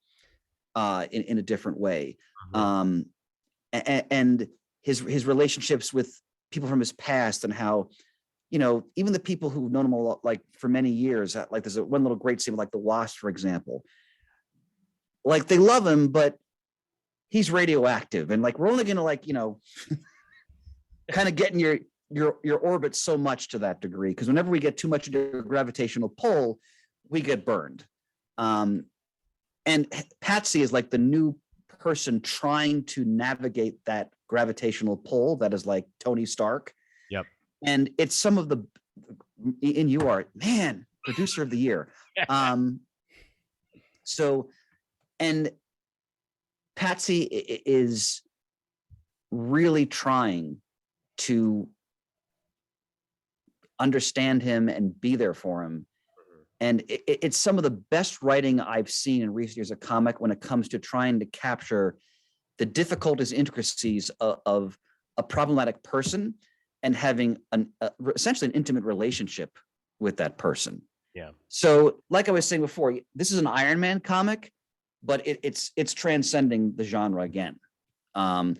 in a different way, and his relationships with people from his past, and how, you know, even the people who've known him a lot, like for many years, like there's one little great scene with like the Wasp, for example. Like they love him, but he's radioactive, and like we're only gonna, like, you know, kind of get in your orbit so much to that degree, because whenever we get too much into a gravitational pull, we get burned. And Patsy is like the new person trying to navigate that gravitational pull that is like Tony Stark. Yep. And it's some of the, and you are, man, producer of the year. So, and Patsy is really trying to understand him and be there for him. And it's some of the best writing I've seen in recent years of comic when it comes to trying to capture the difficulties, intricacies of a problematic person and having essentially an intimate relationship with that person. Yeah. So, like I was saying before, this is an Iron Man comic, but it's transcending the genre again. And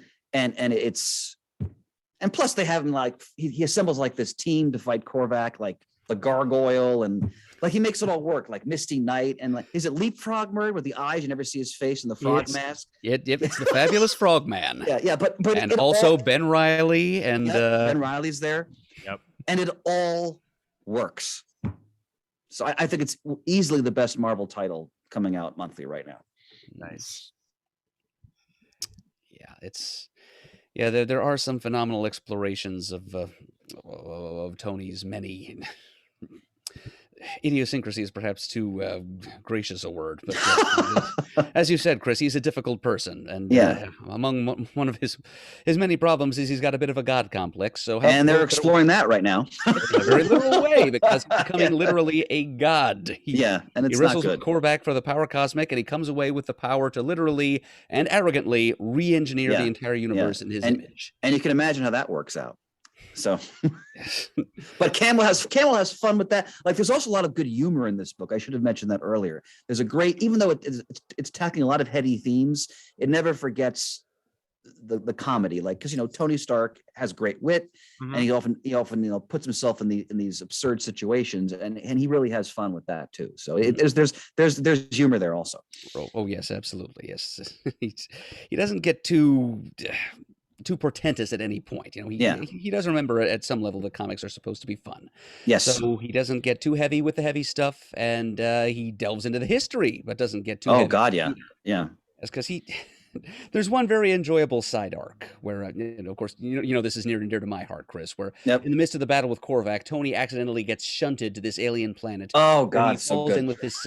plus they have him, like he assembles like this team to fight Korvac, like the Gargoyle, and like he makes it all work, like Misty Knight, and like, is it Leapfrog Murd with the eyes, you never see his face, and the frog mask? Yep, it's the Fabulous Frogman. Yeah, but and also Ben Reilly, and Ben Reilly's there. Yep. And it all works. So I think it's easily the best Marvel title coming out monthly right now. Nice. Yeah, there are some phenomenal explorations of Tony's many idiosyncrasy is perhaps too gracious a word, but as you said, Chris, he's a difficult person, and among one of his many problems is he's got a bit of a god complex. So and they're exploring that right now in a very literal way, because he's becoming literally a god. And it's he wrestles not good. with Korvac for the power cosmic, and he comes away with the power to literally and arrogantly re-engineer the entire universe in his image. And you can imagine how that works out. So, but Campbell has fun with that. Like, there's also a lot of good humor in this book. I should have mentioned that earlier. There's a great, even though it's tackling a lot of heady themes, it never forgets the comedy. Like, because, you know, Tony Stark has great wit, and he often you know, puts himself in these absurd situations, and he really has fun with that too. So there's humor there also. Oh yes, absolutely, yes. He doesn't get too portentous at any point. You know, he does remember at some level the comics are supposed to be fun. Yes. So he doesn't get too heavy with the heavy stuff, and he delves into the history, but doesn't get too heavy. Oh God, yeah. Yeah. That's because there's one very enjoyable side arc where, you know, of course, you know, this is near and dear to my heart, Chris, where in the midst of the battle with Korvac, Tony accidentally gets shunted to this alien planet. Oh God, he falls in with this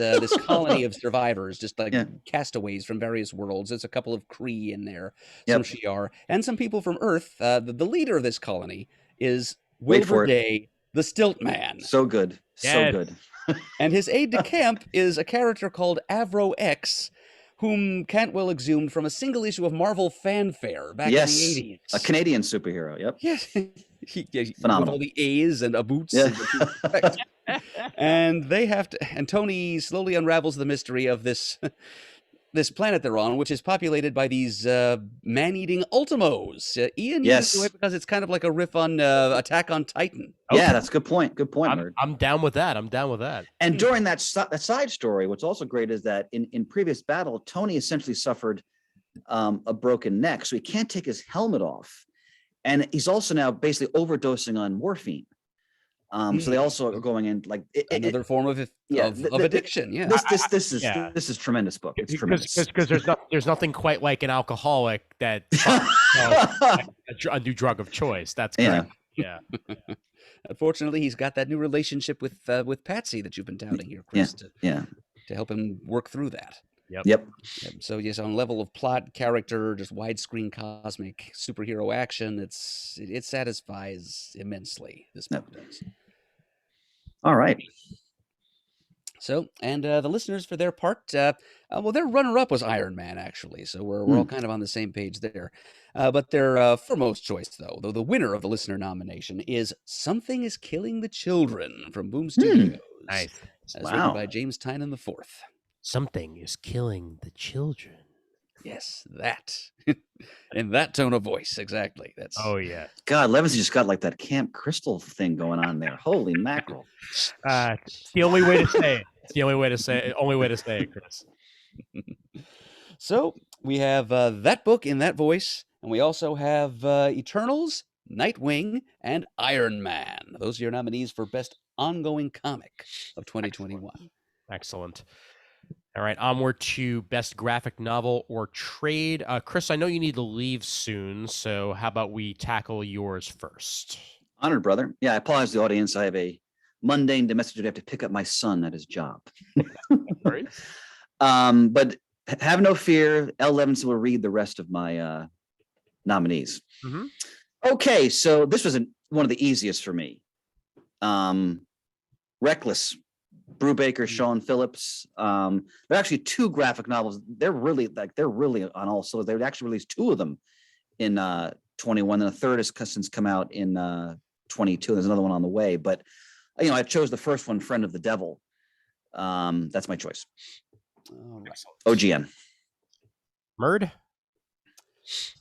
colony of survivors, just like castaways from various worlds. There's a couple of Kree in there, some Shi'ar, and some people from Earth. The leader of this colony is Wilbur Day, the Stilt Man. So good. So good. And his aide-de-camp is a character called Avro X, whom Cantwell exhumed from a single issue of Marvel Fanfare back in the 80s. A Canadian superhero. Yep. Yes. Phenomenal. With all the A's and boots. And they have to, and Tony slowly unravels the mystery of this planet they're on, which is populated by these man-eating Ultimos. Ian uses it because it's kind of like a riff on Attack on Titan. Okay. Yeah, that's a good point. Good point, Murd. I'm down with that. And during that side story, what's also great is that in previous battle, Tony essentially suffered a broken neck, so he can't take his helmet off. And he's also now basically overdosing on morphine. So they also are going in like another form of addiction. Yeah, this is tremendous book. It's tremendous because there's nothing quite like an alcoholic that a new drug of choice. That's correct. Yeah. Unfortunately, he's got that new relationship with Patsy that you've been touting here, Chris. To help him work through that. Yep. So yes, on level of plot, character, just widescreen cosmic superhero action, it satisfies immensely. This book does. All right. So, and the listeners, for their part, well, their runner-up was Iron Man, actually. So we're all Hmm. kind of on the same page there. But their foremost choice, though the winner of the listener nomination, is "Something Is Killing the Children" from Boom Hmm. Studios, Nice. as written Wow. by James Tynan the Fourth. Something is killing the children. Yes, that in that tone of voice, exactly. That's Oh yeah. God, Levinson just got like that Camp Crystal thing going on there. Holy mackerel. It's the only way to say it. It's the only way to say it. Only way to say it, Chris. so. We have that book in that voice, and we also have Eternals, Nightwing, and Iron Man. Those are your nominees for Best Ongoing Comic of 2021. Excellent. All right, onward to best graphic novel or trade. Chris, I know you need to leave soon, so how about we tackle yours first? Honored, brother. Yeah, I apologize to the audience. I have a mundane domestic duty. I have to pick up my son at his job. But have no fear. L. Levinson will read the rest of my nominees. Mm-hmm. Okay, so this was one of the easiest for me. Reckless, Brubaker, Sean Phillips. There are actually two graphic novels. They're really on all cylinders. They actually released two of them in 21, and the third has since come out in 22. There's another one on the way, but I chose the first one, Friend of the Devil. That's my choice. All right. OGN. Murd?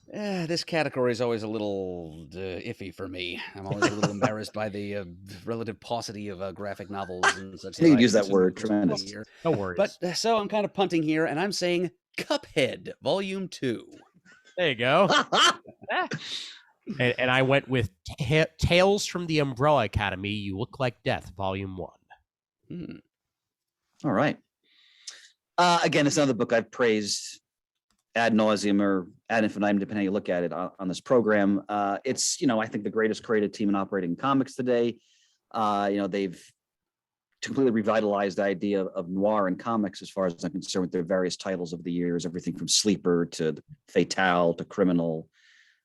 This category is always a little iffy for me. I'm always a little embarrassed by the relative paucity of graphic novels and such. You I could use that consume word. personally Tremendous. here. No worries. But so I'm kind of punting here, and I'm saying Cuphead, Volume 2. There you go. And I went with Tales from the Umbrella Academy. You Look Like Death, Volume 1. All right. Again, it's another book I've praised ad nauseum or ad infinitum, depending how you look at it on this program. It's, I think the greatest creative team in operating comics today. They've completely revitalized the idea of noir in comics, as far as I'm concerned, with their various titles over the years, everything from Sleeper to Fatale to Criminal,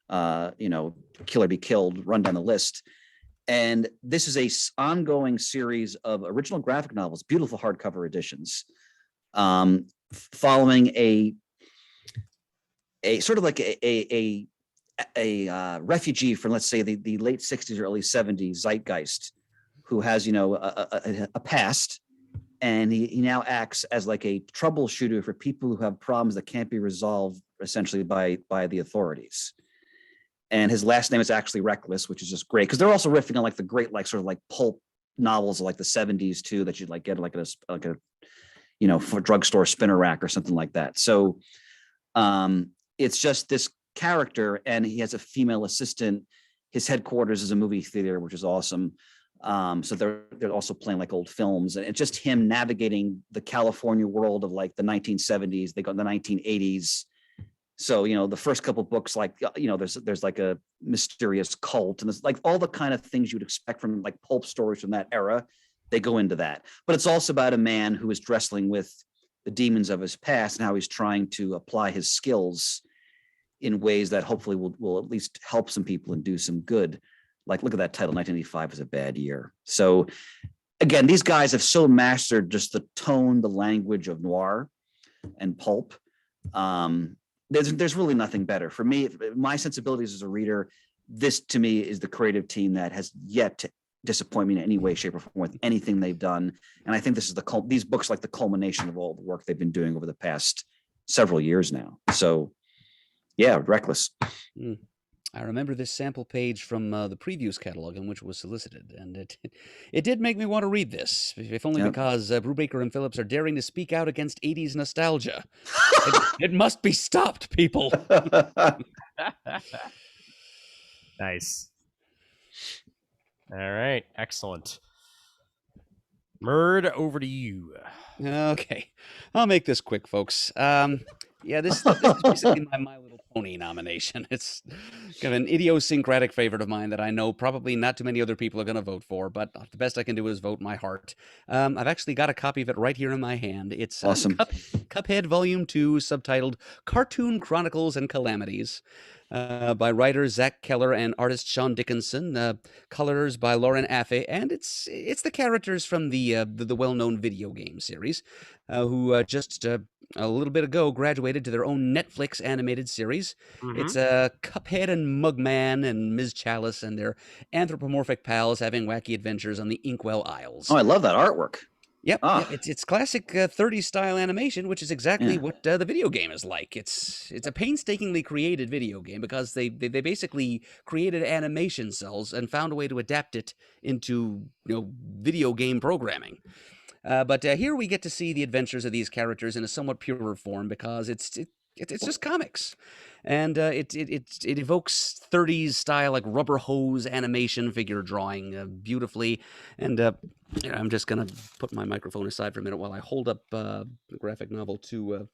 Kill or Be Killed, run down the list. And this is a ongoing series of original graphic novels, beautiful hardcover editions, following a sort of like a refugee from, let's say, the late 60s or early 70s zeitgeist, who has a past, and he now acts as like a troubleshooter for people who have problems that can't be resolved essentially by the authorities. And his last name is actually Reckless, which is just great, because they're also riffing on like the great sort of like pulp novels of like the 70s too, that you'd like get like a for drugstore spinner rack or something like that. So it's just this character, and he has a female assistant. His headquarters is a movie theater, which is awesome. So they're also playing like old films, and it's just him navigating the California world of like the 1970s. They go in the 1980s. So the first couple of books, like there's like a mysterious cult, and there's like all the kind of things you'd expect from like pulp stories from that era. They go into that, but it's also about a man who is wrestling with the demons of his past and how he's trying to apply his skills in ways that hopefully will at least help some people and do some good. Like, look at that title, 1985 was a bad year. So again, these guys have so mastered just the tone, the language of noir and pulp. There's really nothing better for me. My sensibilities as a reader, this to me is the creative team that has yet to disappoint me in any way, shape, or form with anything they've done. And I think this is these books like the culmination of all the work they've been doing over the past several years now. So yeah, Reckless. I remember this sample page from the previews catalog in which it was solicited, and it did make me want to read this, if only because Brubaker and Phillips are daring to speak out against 80s nostalgia. It must be stopped, people. Nice. All right, excellent. Murd, over to you. Okay, I'll make this quick, folks. This is basically my My Little Pony nomination. It's kind of an idiosyncratic favorite of mine that I know probably not too many other people are going to vote for, but the best I can do is vote my heart. I've actually got a copy of it right here in my hand. It's awesome. Cuphead Volume 2, subtitled Cartoon Chronicles and Calamities. by writers Zach Keller and artist Sean Dickinson, colors by Lauren Affe, and it's the characters from the well-known video game series, who just a little bit ago graduated to their own Netflix animated series. Mm-hmm. It's Cuphead and Mugman and Ms. Chalice and their anthropomorphic pals having wacky adventures on the Inkwell Isles. Oh, I love that artwork. Yep, it's classic 30s style animation, which is exactly Yeah. what the video game is like. It's a painstakingly created video game because they basically created animation cells and found a way to adapt it into video game programming. But here we get to see the adventures of these characters in a somewhat purer form because it's just comics, and it evokes 30s style like rubber hose animation figure drawing beautifully. And I'm just gonna put my microphone aside for a minute while I hold up the graphic novel to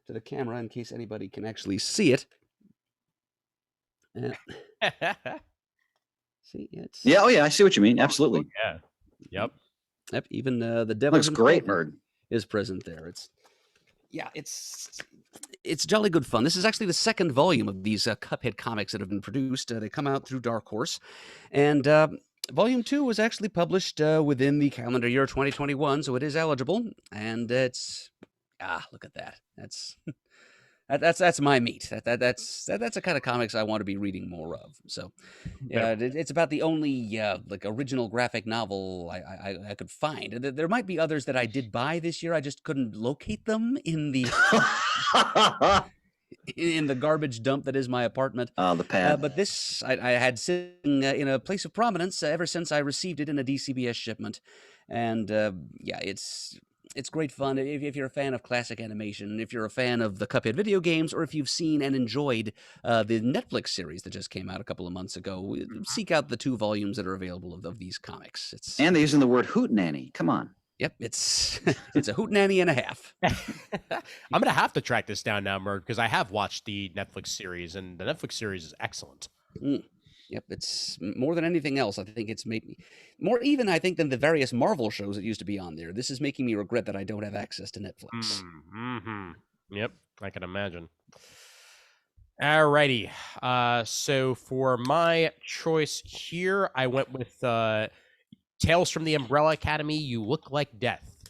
the camera in case anybody can actually see it. See, it's Yeah. Oh, yeah. I see what you mean. Absolutely. Yeah. Yep. Yep, even the devil Looks great, himself Murd. is present there. It's jolly good fun. This is actually the second volume of these Cuphead comics that have been produced. They come out through Dark Horse, and volume 2 was actually published within the calendar year 2021, so it is eligible. And it's look at that. That's my meat. That's the kind of comics I want to be reading more of. So, yeah, it's about the only like original graphic novel I could find. There might be others that I did buy this year. I just couldn't locate them in the in the garbage dump that is my apartment. The pad. But this I had sitting in a place of prominence ever since I received it in a DCBS shipment, and yeah, it's great fun if you're a fan of classic animation, if you're a fan of the Cuphead video games, or if you've seen and enjoyed the Netflix series that just came out a couple of months ago. Seek out the 2 volumes that are available of these comics. And they're using the word hootenanny. Come on. Yep, it's a hootenanny and a half. I'm gonna have to track this down now, Murd, because I have watched the Netflix series, and the Netflix series is excellent. Yep, it's more than anything else. I think it's made me more even, I think, than the various Marvel shows that used to be on there. This is making me regret that I don't have access to Netflix. Mm-hmm. Yep, I can imagine. Alrighty. So for my choice here, I went with Tales from the Umbrella Academy, You Look Like Death.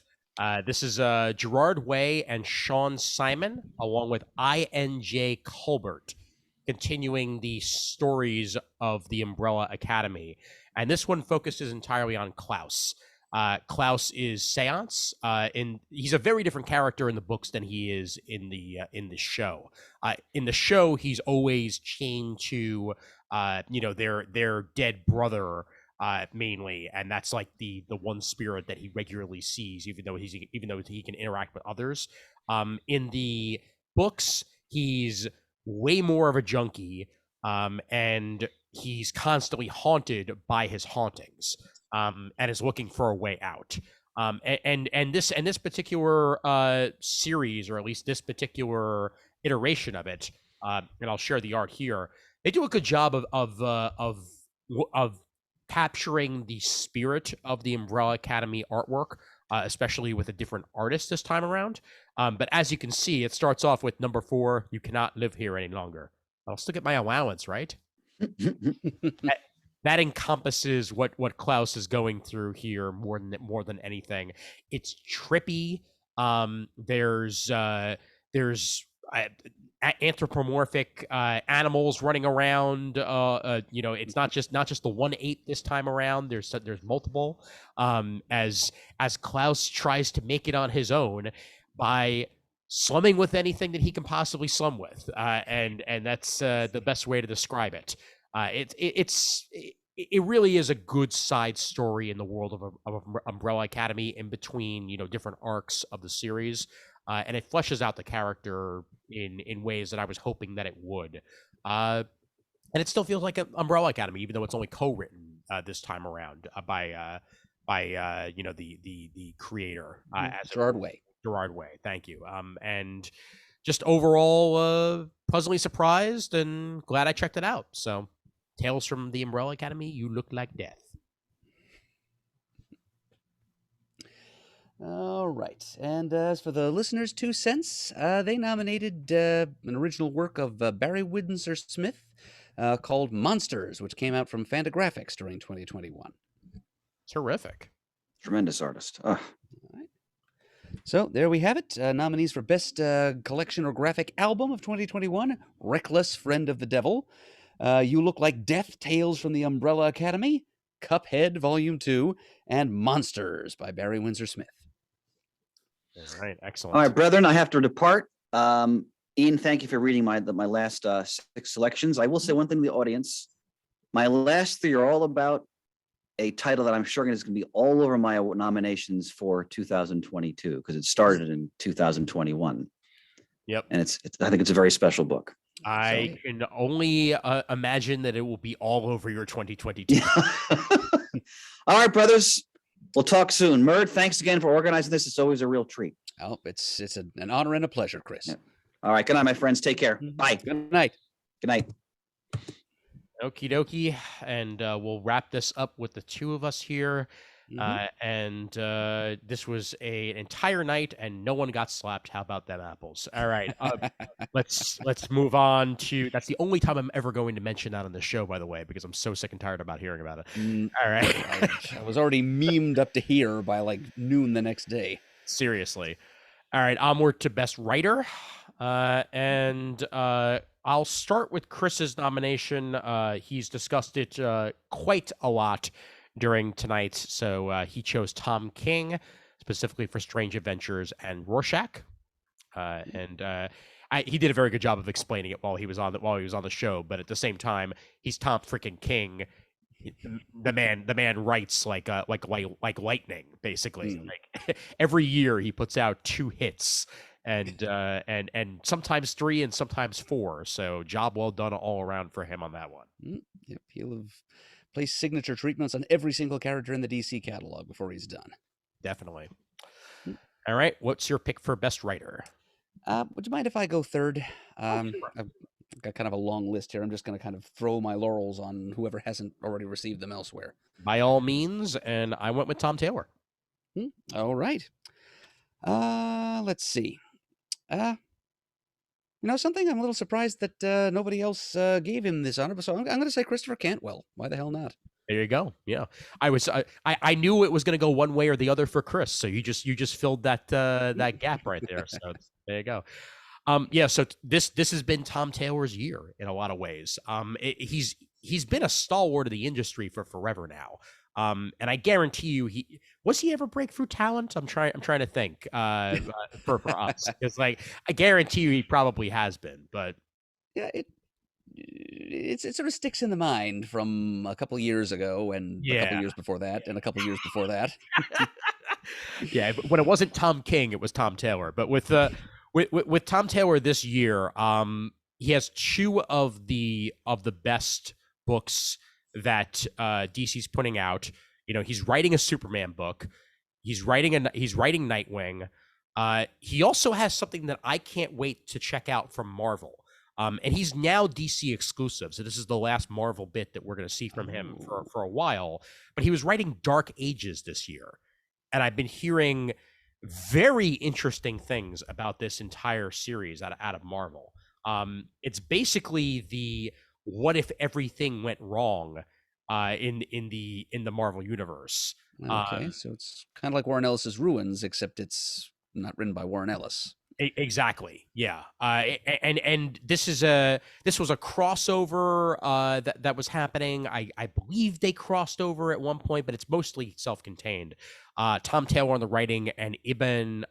This is Gerard Way and Sean Simon, along with I.N.J. Colbert, continuing the stories of the Umbrella Academy. And this one focuses entirely on Klaus. Klaus is Seance. He's a very different character in the books than he is in the show. In the show, he's always chained to their dead brother mainly, and that's like the one spirit that he regularly sees, even though he can interact with others. In the books, he's way more of a junkie, and he's constantly haunted by his hauntings, and is looking for a way out. And this particular series, or at least this particular iteration of it, and I'll share the art here. They do a good job of capturing the spirit of the Umbrella Academy artwork, especially with a different artist this time around. But as you can see, it starts off with number 4, you cannot live here any longer. I'll still get my allowance, right? that encompasses what Klaus is going through here more than anything. It's trippy. There's anthropomorphic animals running around. It's not just the 1/8 this time around. There's multiple. As Klaus tries to make it on his own by slumming with anything that he can possibly slum with, and that's the best way to describe it. It really is a good side story in the world of Umbrella Academy, in between different arcs of the series. And it fleshes out the character in ways that I was hoping that it would. And it still feels like an Umbrella Academy, even though it's only co-written this time around by the creator, as Gerard Way. Gerard Way, thank you. And just overall pleasantly surprised and glad I checked it out. So, Tales from the Umbrella Academy, You Look Like Death. All right. And as for the listeners' 2 cents, they nominated an original work of Barry Windsor Smith, called Monsters, which came out from Fantagraphics during 2021. Terrific. Tremendous artist. Ugh. So there we have it. Nominees for Best Collection or Graphic Album of 2021: Reckless Friend of the Devil, You Look Like Death, Tales from the Umbrella Academy, Cuphead Volume 2, and Monsters by Barry Windsor Smith. All right, excellent. All right, brethren, I have to depart. Ian, thank you for reading my last 6 selections. I will say one thing to the audience. My last 3 are all about a title that I'm sure is going to be all over my nominations for 2022 because it started in 2021. Yep. And I think it's a very special book. I can only imagine that it will be all over your 2022. All right, brothers. We'll talk soon. Murd, thanks again for organizing this. It's always a real treat. Oh, it's an honor and a pleasure, Chris. Yeah. All right. Good night, my friends. Take care. Bye. Good night. Good night. Okie dokie. And we'll wrap this up with the 2 of us here. And this was an entire night and no one got slapped. How about them apples? All right. Let's move on to, that's the only time I'm ever going to mention that on the show, by the way, because I'm so sick and tired about hearing about it. All right. I was already memed up to here by like noon the next day. Seriously. All right. Onward to Best Writer. And I'll start with Chris's nomination. He's discussed it quite a lot during tonight. So he chose Tom King, specifically for Strange Adventures and Rorschach. He did a very good job of explaining it while he was on the show. But at the same time, he's Tom freaking King. The man writes like lightning, basically. Like every year he puts out 2 hits. And sometimes 3 and sometimes 4. So job well done all around for him on that one. Yep, he'll have placed signature treatments on every single character in the DC catalog before he's done. Definitely. All right, what's your pick for Best Writer? Would you mind if I go third? Sure. I've got kind of a long list here. I'm just going to kind of throw my laurels on whoever hasn't already received them elsewhere. By all means, and I went with Tom Taylor. All right. Let's see. Something I'm a little surprised that nobody else gave him this honor. So I'm going to say Christopher Cantwell. Why the hell not? There you go. Yeah, I knew it was going to go one way or the other for Chris. So you just filled that gap right there. So there you go. So this has been Tom Taylor's year in a lot of ways. He's been a stalwart of the industry for forever now. And I guarantee you, was he ever breakthrough talent? I'm trying to think for us, because like I guarantee you he probably has been. But yeah, it sort of sticks in the mind from a couple years ago and a couple years before that and a couple years before that. Yeah, but when it wasn't Tom King, it was Tom Taylor. But with Tom Taylor this year, he has 2 of the best books that DC's putting out. He's writing a Superman book. He's writing Nightwing. He also has something that I can't wait to check out from Marvel. And he's now DC exclusive. So this is the last Marvel bit that we're going to see from him for a while. But he was writing Dark Ages this year. And I've been hearing very interesting things about this entire series out of Marvel. It's basically the what if everything went wrong in the Marvel universe. Okay, so it's kind of like Warren Ellis's Ruins, except it's not written by Warren Ellis. Exactly. Yeah. And this was a crossover that was happening. I believe they crossed over at one point, but it's mostly self-contained. Tom Taylor on the writing and Ibn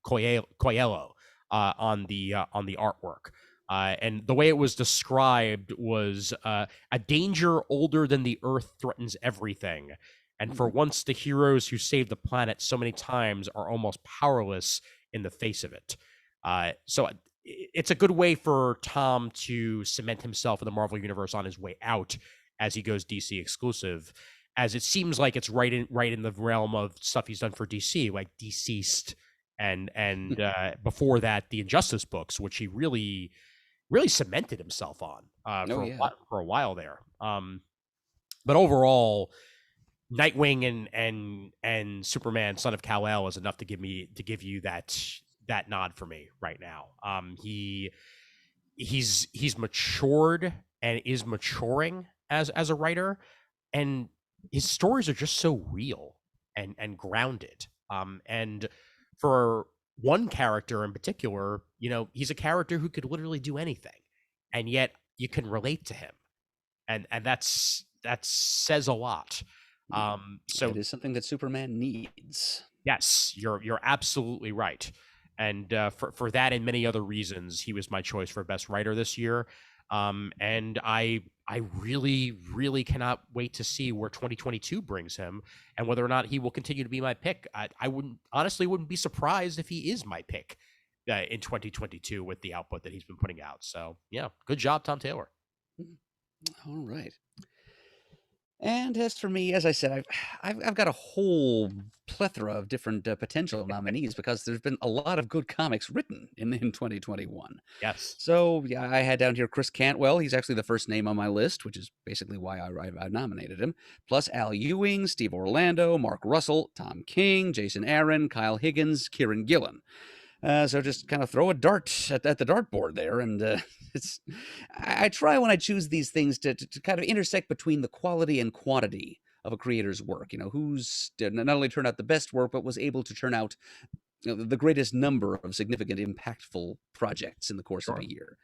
Coelho on the artwork. And the way it was described was a danger older than the Earth threatens everything. And for once, the heroes who saved the planet so many times are almost powerless in the face of it. So it's a good way for Tom to cement himself in the Marvel Universe on his way out as he goes DC exclusive, as it seems like it's right in the realm of stuff he's done for DC, like Deceased and before that, the Injustice books, which he really cemented himself on for a while there. But overall, Nightwing and Superman, Son of Kal-El, is enough to give you that nod for me right now. He's matured and is maturing as a writer, and his stories are just so real and grounded. And for one character in particular, he's a character who could literally do anything, and yet you can relate to him, and that says a lot. So It is something that Superman needs. yes, you're absolutely right, and for that and many other reasons, he was my choice for best writer this year. And I really cannot wait to see where 2022 brings him, and whether or not he will continue to be my pick. I wouldn't be surprised if he is my pick in 2022 with the output that he's been putting out. So yeah, good job, Tom Taylor. All right. And as for me, as I said, I've got a whole plethora of different potential nominees because there's been a lot of good comics written in 2021. Yes. So yeah, I had down here Chris Cantwell. He's actually the first name on my list, which is basically why I nominated him. Plus Al Ewing, Steve Orlando, Mark Russell, Tom King, Jason Aaron, Kyle Higgins, Kieran Gillen. So just kind of throw a dart at the dartboard there, and it's. I try when I choose these things to kind of intersect between the quality and quantity of a creator's work. Who's not only turned out the best work, but was able to turn out the greatest number of significant, impactful projects in the course of Sure. a year.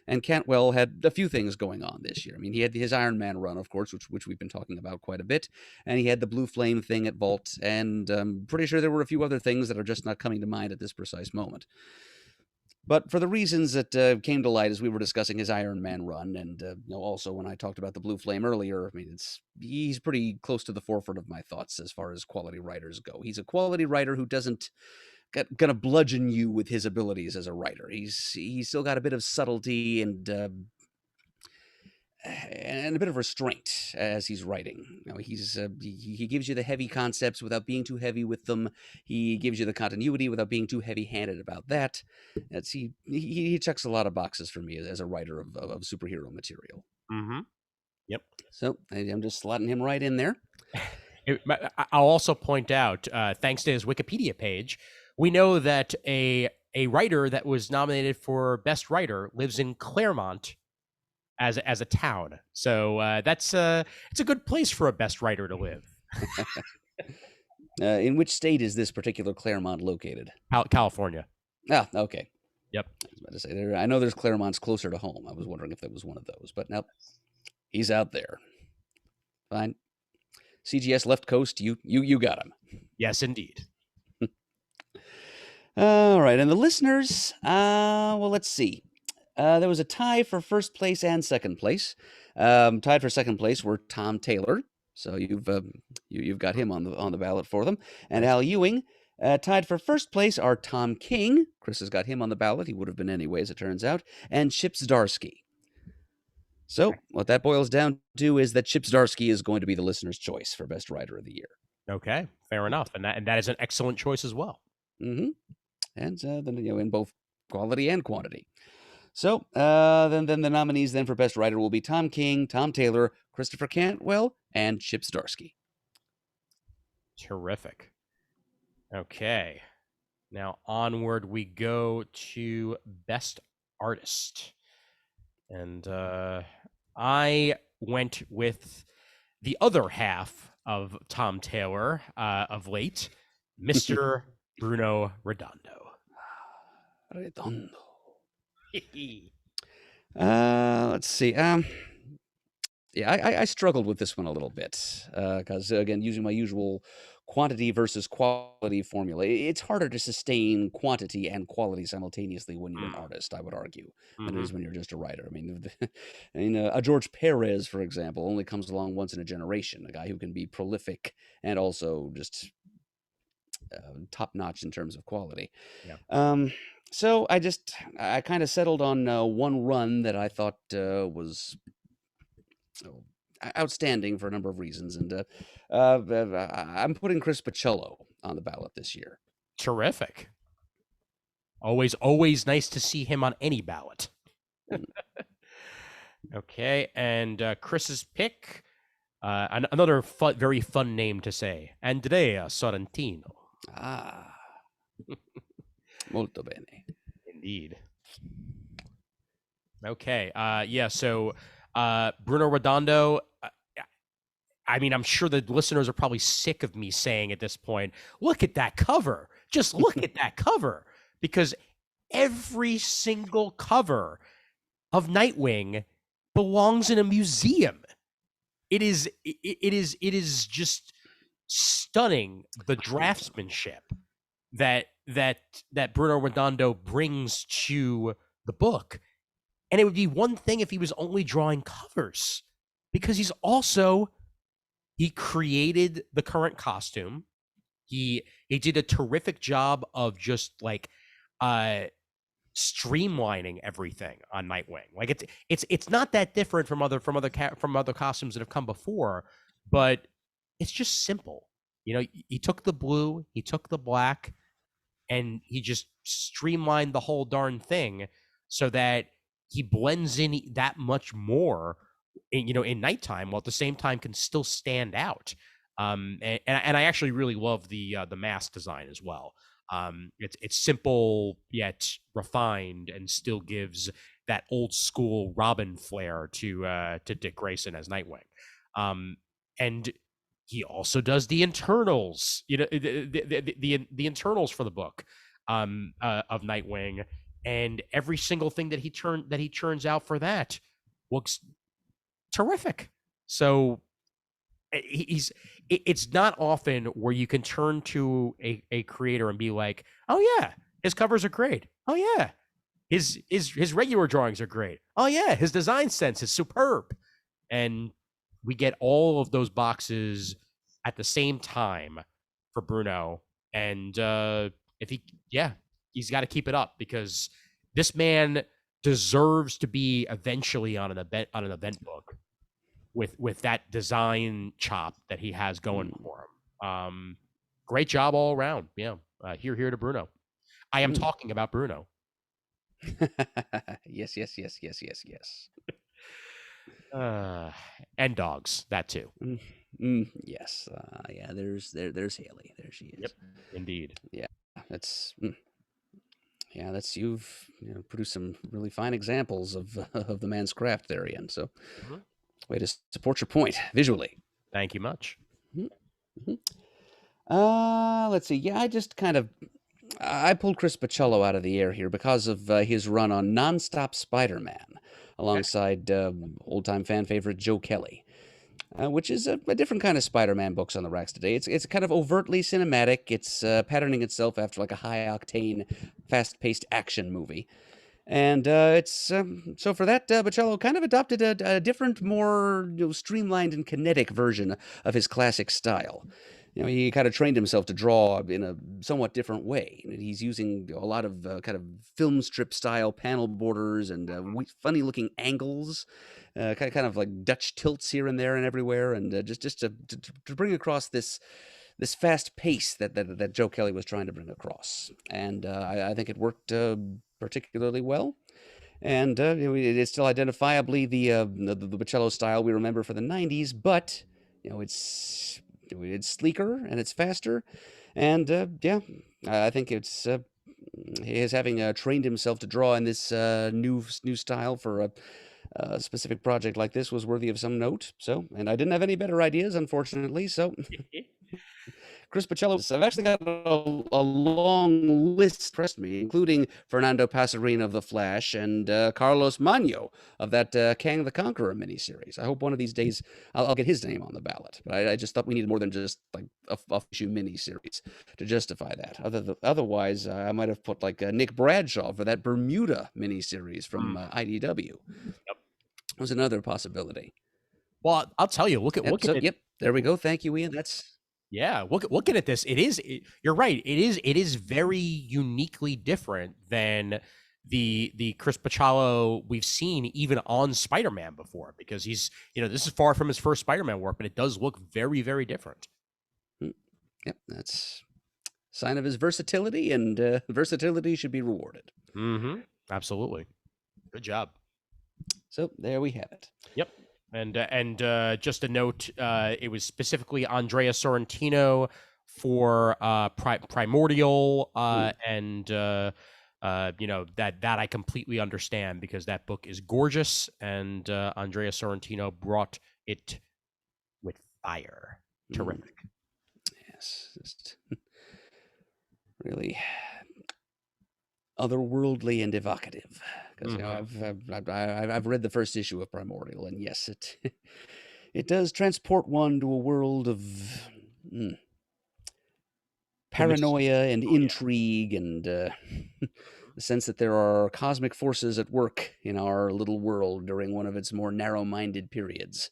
And Cantwell had a few things going on this year. I mean, he had his Iron Man run, of course, which we've been talking about quite a bit, and he had the Blue Flame thing at Vault, and I'm pretty sure there were a few other things that are just not coming to mind at this precise moment. But for the reasons that came to light as we were discussing his Iron Man run, and also when I talked about the Blue Flame earlier, I mean, he's pretty close to the forefront of my thoughts as far as quality writers go. He's a quality writer who doesn't gonna bludgeon you with his abilities as a writer. He's still got a bit of subtlety and a bit of restraint as he's writing. He gives you the heavy concepts without being too heavy with them. He gives you the continuity without being too heavy-handed about that. He checks a lot of boxes for me as a writer of superhero material. Mm-hmm. Yep. So I'm just slotting him right in there. I'll also point out, thanks to his Wikipedia page, we know that a writer that was nominated for Best Writer lives in Claremont as a town. So it's a good place for a Best Writer to live. In which state is this particular Claremont located? California. Ah, okay. Yep. I was about to say I know there's Claremonts closer to home. I was wondering if that was one of those, but nope. He's out there. Fine. CGS left coast. You got him. Yes, indeed. All right, and the listeners. Well, let's see. There was a tie for first place and second place. Tied for second place were Tom Taylor. So you've got him on the ballot for them, and Al Ewing. Tied for first place are Tom King. Chris has got him on the ballot. He would have been anyway, as it turns out, and Chip Zdarsky. So what that boils down to is that Chip Zdarsky is going to be the listener's choice for Best Writer of the Year. Okay, fair enough, and that is an excellent choice as well. Mm-hmm. And then in both quality and quantity. So then the nominees then for Best Writer will be Tom King, Tom Taylor, Christopher Cantwell, and Chip Zdarsky. Terrific. Okay, now onward we go to Best Artist. And I went with the other half of Tom Taylor of late, Mr. Bruno Redondo. Redondo. Let's see. Yeah, I struggled with this one a little bit because, again, using my usual quantity versus quality formula, it's harder to sustain quantity and quality simultaneously when you're an artist, I would argue, than it is when you're just a writer. I mean, a George Perez, for example, only comes along once in a generation, a guy who can be prolific and also just top-notch in terms of quality. Yeah. So I kind of settled on one run that I thought was outstanding for a number of reasons, and I'm putting Chris Pacello on the ballot this year. Terrific. Always nice to see him on any ballot. Okay, and Chris's pick, another very fun name to say, Andrea Sorrentino. Ah, molto bene. Indeed. Okay, yeah, so Bruno Redondo. I mean, I'm sure the listeners are probably sick of me saying at this point, look at that cover. Just look at that cover. Because every single cover of Nightwing belongs in a museum. It is just stunning, the draftsmanship that Bruno Redondo brings to the book. And it would be one thing if he was only drawing covers, because he created the current costume. He did a terrific job of just like streamlining everything on Nightwing. Like it's not that different from other costumes that have come before, but it's just simple. You know, he took the blue, he took the black, and he just streamlined the whole darn thing so that he blends in that much more in nighttime, while at the same time can still stand out. And I actually really love the mask design as well. It's simple yet refined, and still gives that old school Robin flair to Dick Grayson as Nightwing. And he also does the internals, the internals for the book of Nightwing, and every single thing that he churns out for that looks terrific. So it's not often where you can turn to a creator and be like, oh yeah, his covers are great. Oh yeah, his regular drawings are great. Oh yeah, his design sense is superb. And we get all of those boxes at the same time for Bruno. And he's got to keep it up, because this man deserves to be eventually on an event book with that design chop that he has going for him. Great job all around. Yeah. Here to Bruno. I am talking about Bruno. Yes. And dogs, that too. Yes. Yeah. There's Haley. There she is. Yep. Indeed. Yeah. That's. Yeah, you've produced some really fine examples of the man's craft there, Ian. So, way to support your point visually. Thank you much. Let's see. Yeah, I pulled Chris Bachalo out of the air here because of his run on Nonstop Spider-Man alongside old-time fan favorite Joe Kelly. Which is a different kind of Spider-Man books on the racks today. It's kind of overtly cinematic. It's patterning itself after like a high-octane, fast-paced action movie. And it's so for that, Bocello kind of adopted a different, more streamlined and kinetic version of his classic style. He kind of trained himself to draw in a somewhat different way. He's using a lot of kind of film strip style panel borders and funny looking angles, kind of like Dutch tilts here and there and everywhere, and just to bring across this fast pace that Joe Kelly was trying to bring across. And I think it worked particularly well. And it's still identifiably the Bocello style we remember for the 90s, but it's sleeker and it's faster, and I think it's his having trained himself to draw in this new style for a specific project like this was worthy of some note. So, and I didn't have any better ideas, unfortunately. So, Chris Bachalo, I've actually got a long list pressed me, including Fernando Passarin of The Flash and Carlos Magno of that Kang the Conqueror miniseries. I hope one of these days I'll get his name on the ballot. But I just thought we needed more than just like a issue miniseries to justify that. Otherwise, I might have put like Nick Bradshaw for that Bermuda miniseries from IDW. Yep. Was another possibility. Well, I'll tell you, look at it. Yep, there we go. Thank you, Ian. Looking at this, you're right. It is very uniquely different than the Chris Bachalo we've seen even on Spider-Man before, because he's, this is far from his first Spider-Man work, but it does look very, very different. Yep, that's a sign of his versatility, and versatility should be rewarded. Absolutely. Good job. So there we have it. Yep. And just a note, it was specifically Andrea Sorrentino for Primordial and that I completely understand, because that book is gorgeous, and Andrea Sorrentino brought it with fire. Terrific. Yes, just really otherworldly and evocative. Because I've read the first issue of Primordial, and yes, it it does transport one to a world of mm, paranoia and intrigue, and the sense that there are cosmic forces at work in our little world during one of its more narrow-minded periods.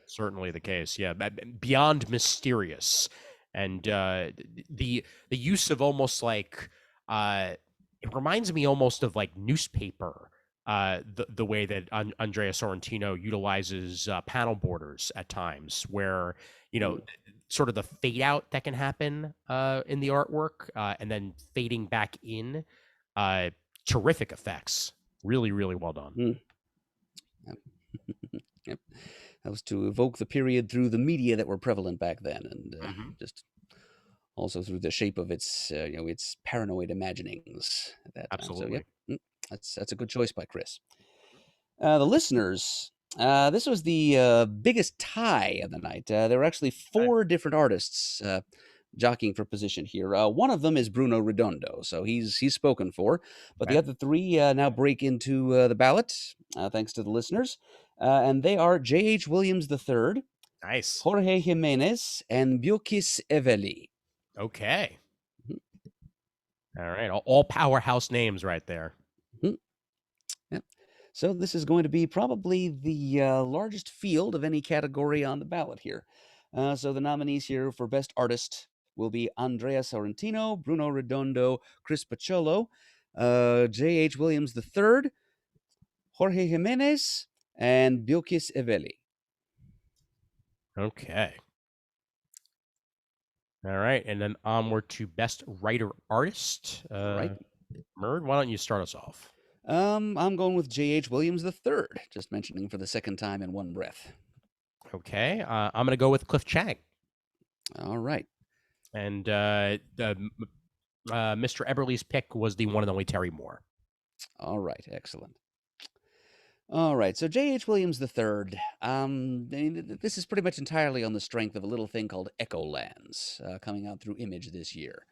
Certainly the case. Yeah, beyond mysterious, and the use of almost like it reminds me almost of like newspaper. The way that Andrea Sorrentino utilizes panel borders at times, where sort of the fade out that can happen in the artwork, and then fading back in, terrific effects. Really, really well done. Mm. Yep. That was to evoke the period through the media that were prevalent back then, and just also through the shape of its its paranoid imaginings at that time. So Absolutely. yep, that's a good choice by Chris. The listeners, this was the biggest tie of the night. There were actually 4 different artists jockeying for position here. One of them is Bruno Redondo, so he's spoken for. But the other 3 now break into the ballot, thanks to the listeners, and they are J.H. Williams III, Nice. Jorge Jimenez, and Biokis Eveli. Okay. All right. All powerhouse names right there. Yep. So this is going to be probably the largest field of any category on the ballot here. So the nominees here for Best Artist will be Andrea Sorrentino, Bruno Redondo, Chris Paciolo, J.H. Williams III, Jorge Jimenez, and Biokis Eveli. Okay. All right. And then onward to Best Writer Artist. Right. Murd, why don't you start us off? I'm going with J.H. Williams III, just mentioning for the second time in one breath. Okay. I'm going to go with Cliff Chang. All right. And Mr. Eberle's pick was the one and only Terry Moore. All right. Excellent. All right, so J.H. Williams III, this is pretty much entirely on the strength of a little thing called Echolands, coming out through Image this year,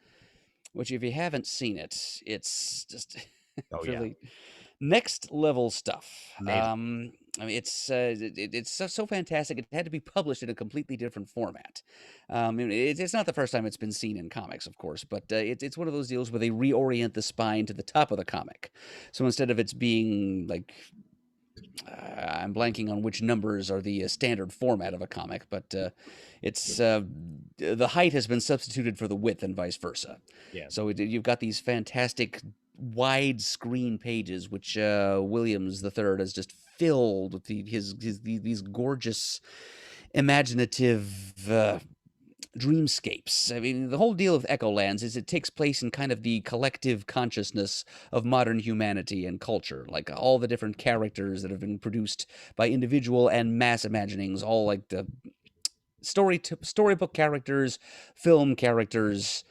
which if you haven't seen it, it's just really next level stuff. I mean, it's so fantastic. It had to be published in a completely different format. It's not the first time it's been seen in comics, of course, but it's one of those deals where they reorient the spine to the top of the comic. So instead of its being like I'm blanking on which numbers are the standard format of a comic, but it's the height has been substituted for the width and vice versa. Yeah. So you've got these fantastic widescreen pages, which Williams III has just filled with these gorgeous, imaginative dreamscapes. I mean, the whole deal of Echolands is it takes place in kind of the collective consciousness of modern humanity and culture, like all the different characters that have been produced by individual and mass imaginings, all like the storybook characters, film characters,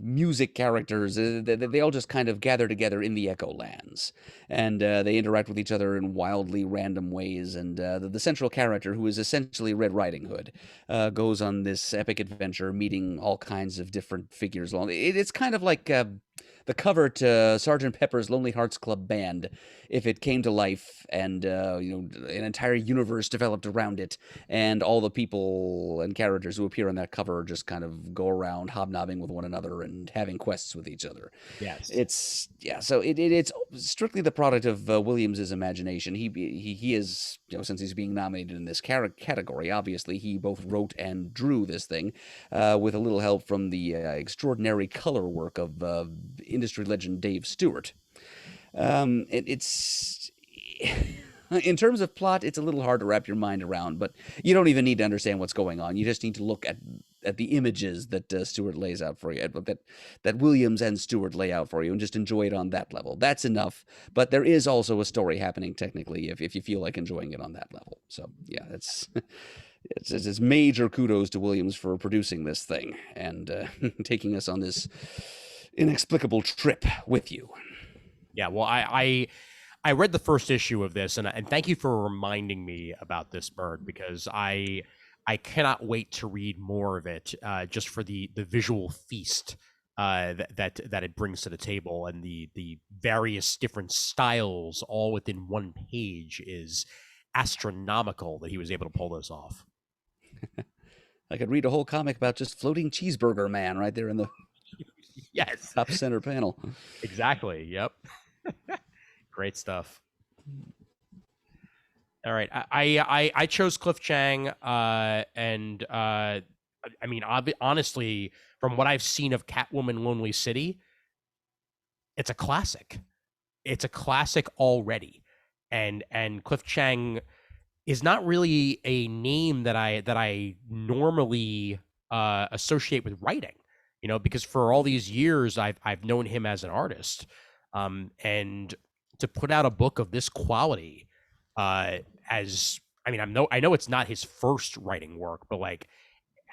music characters. They all just kind of gather together in the Echolands, and they interact with each other in wildly random ways. And the central character, who is essentially Red Riding Hood, goes on this epic adventure, meeting all kinds of different figures along. It's kind of like the cover to Sgt. Pepper's Lonely Hearts Club Band, if it came to life and an entire universe developed around it, and all the people and characters who appear on that cover just kind of go around hobnobbing with one another and having quests with each other. Yes. So it's strictly the product of Williams's imagination. He is, since he's being nominated in this category, obviously he both wrote and drew this thing with a little help from the extraordinary color work of industry legend Dave Stewart. It's in terms of plot, it's a little hard to wrap your mind around, but you don't even need to understand what's going on. You just need to look at the images that Stewart lays out for you, that Williams and Stewart lay out for you, and just enjoy it on that level. That's enough. But there is also a story happening technically if you feel like enjoying it on that level. So yeah, it's major kudos to Williams for producing this thing and taking us on this inexplicable trip with you. Yeah, well, I read the first issue of this, and thank you for reminding me about this, Murd, because I cannot wait to read more of it, just for the visual feast that it brings to the table, and the various different styles all within one page is astronomical that he was able to pull this off. I could read a whole comic about just floating cheeseburger man right there in the Yes, top center panel. exactly. Yep, great stuff. All right, I chose Cliff Chang, and I mean, honestly, from what I've seen of Catwoman: Lonely City, it's a classic. It's a classic already, and Cliff Chang is not really a name that I normally associate with writing, because for all these years I've known him as an artist, and to put out a book of this quality, uh, as I mean, I know it's not his first writing work, but like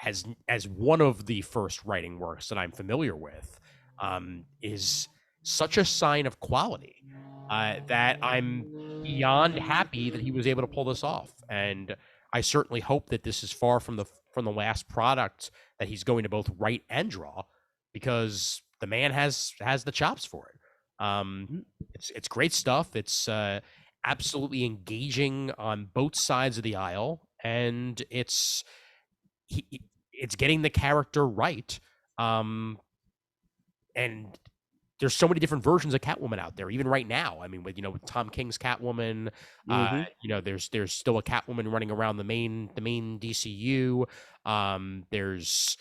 as one of the first writing works that I'm familiar with, is such a sign of quality, that I'm beyond happy that he was able to pull this off. And I certainly hope that this is far from the last product that he's going to both write and draw, because the man has the chops for it. It's great stuff. It's absolutely engaging on both sides of the aisle, and it's getting the character right. And there's so many different versions of Catwoman out there, even right now. I mean, with Tom King's Catwoman, Mm-hmm. there's still a Catwoman running around the main DCU. There's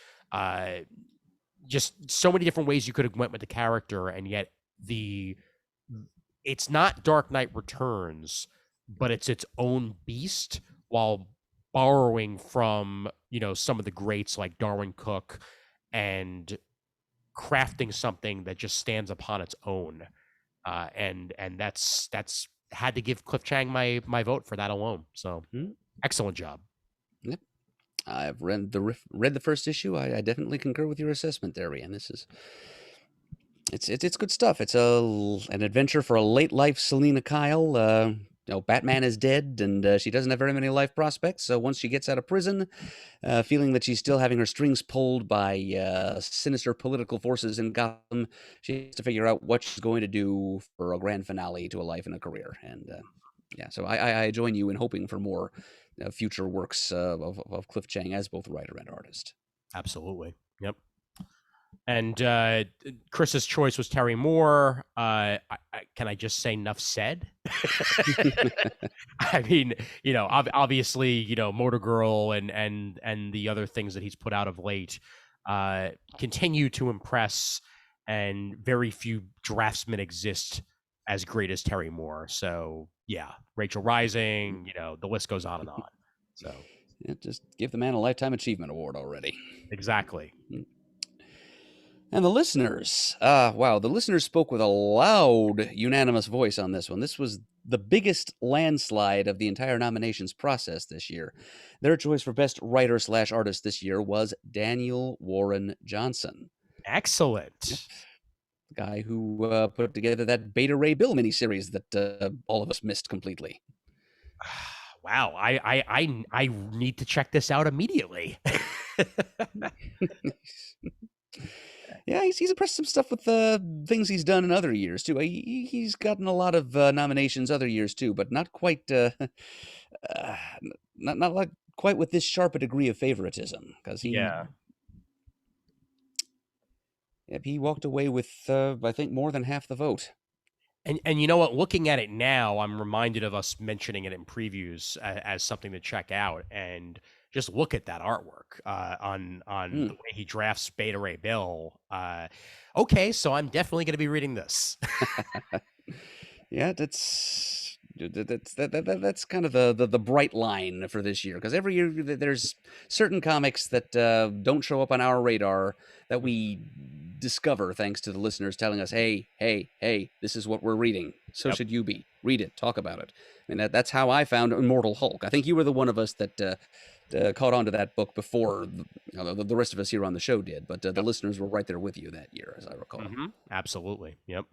just so many different ways you could have went with the character, and yet the it's not Dark Knight Returns, but it's its own beast, while borrowing from some of the greats like Darwin Cook, and crafting something that just stands upon its own. And that's had to give Cliff Chang my vote for that alone. So excellent job. Yep. I've read the first issue. I definitely concur with your assessment there, Ian. This is it's good stuff. It's an adventure for a late life Selena Kyle. Batman is dead, and she doesn't have very many life prospects. So once she gets out of prison, feeling that she's still having her strings pulled by sinister political forces in Gotham, she has to figure out what she's going to do for a grand finale to a life and a career. And yeah, so I join you in hoping for more future works of Cliff Chang as both writer and artist. Absolutely. Yep. And Chris's choice was Terry Moore. Can I just say enough said? I mean, obviously, Motor Girl and the other things that he's put out of late continue to impress, and very few draftsmen exist as great as Terry Moore. So yeah, Rachel Rising, the list goes on and on. So Yeah, just give the man a Lifetime Achievement Award already. exactly. And the listeners, wow, the listeners spoke with a loud, unanimous voice on this one. This was the biggest landslide of the entire nominations process this year. Their choice for best writer/artist this year was Daniel Warren Johnson. Excellent. Yep. The guy who put together that Beta Ray Bill miniseries that all of us missed completely. Wow, I need to check this out immediately. Yeah, he's impressed some stuff with the things he's done in other years too. He's gotten a lot of nominations other years too, but not quite, not like quite with this sharp a degree of favoritism. Because Yeah. he walked away with I think more than half the vote. And you know what? Looking at it now, I'm reminded of us mentioning it in previews as something to check out, and just look at that artwork on the way he drafts Beta Ray Bill. Okay, so I'm definitely going to be reading this. Yeah, that's kind of the bright line for this year, because every year there's certain comics that don't show up on our radar that we discover thanks to the listeners telling us, hey, this is what we're reading, so should you be. Read it, talk about it. I mean, that's how I found Immortal Hulk. I think you were the one of us that caught on to that book before the rest of us here on the show did, but the listeners were right there with you that year, as I recall. Absolutely. Yep.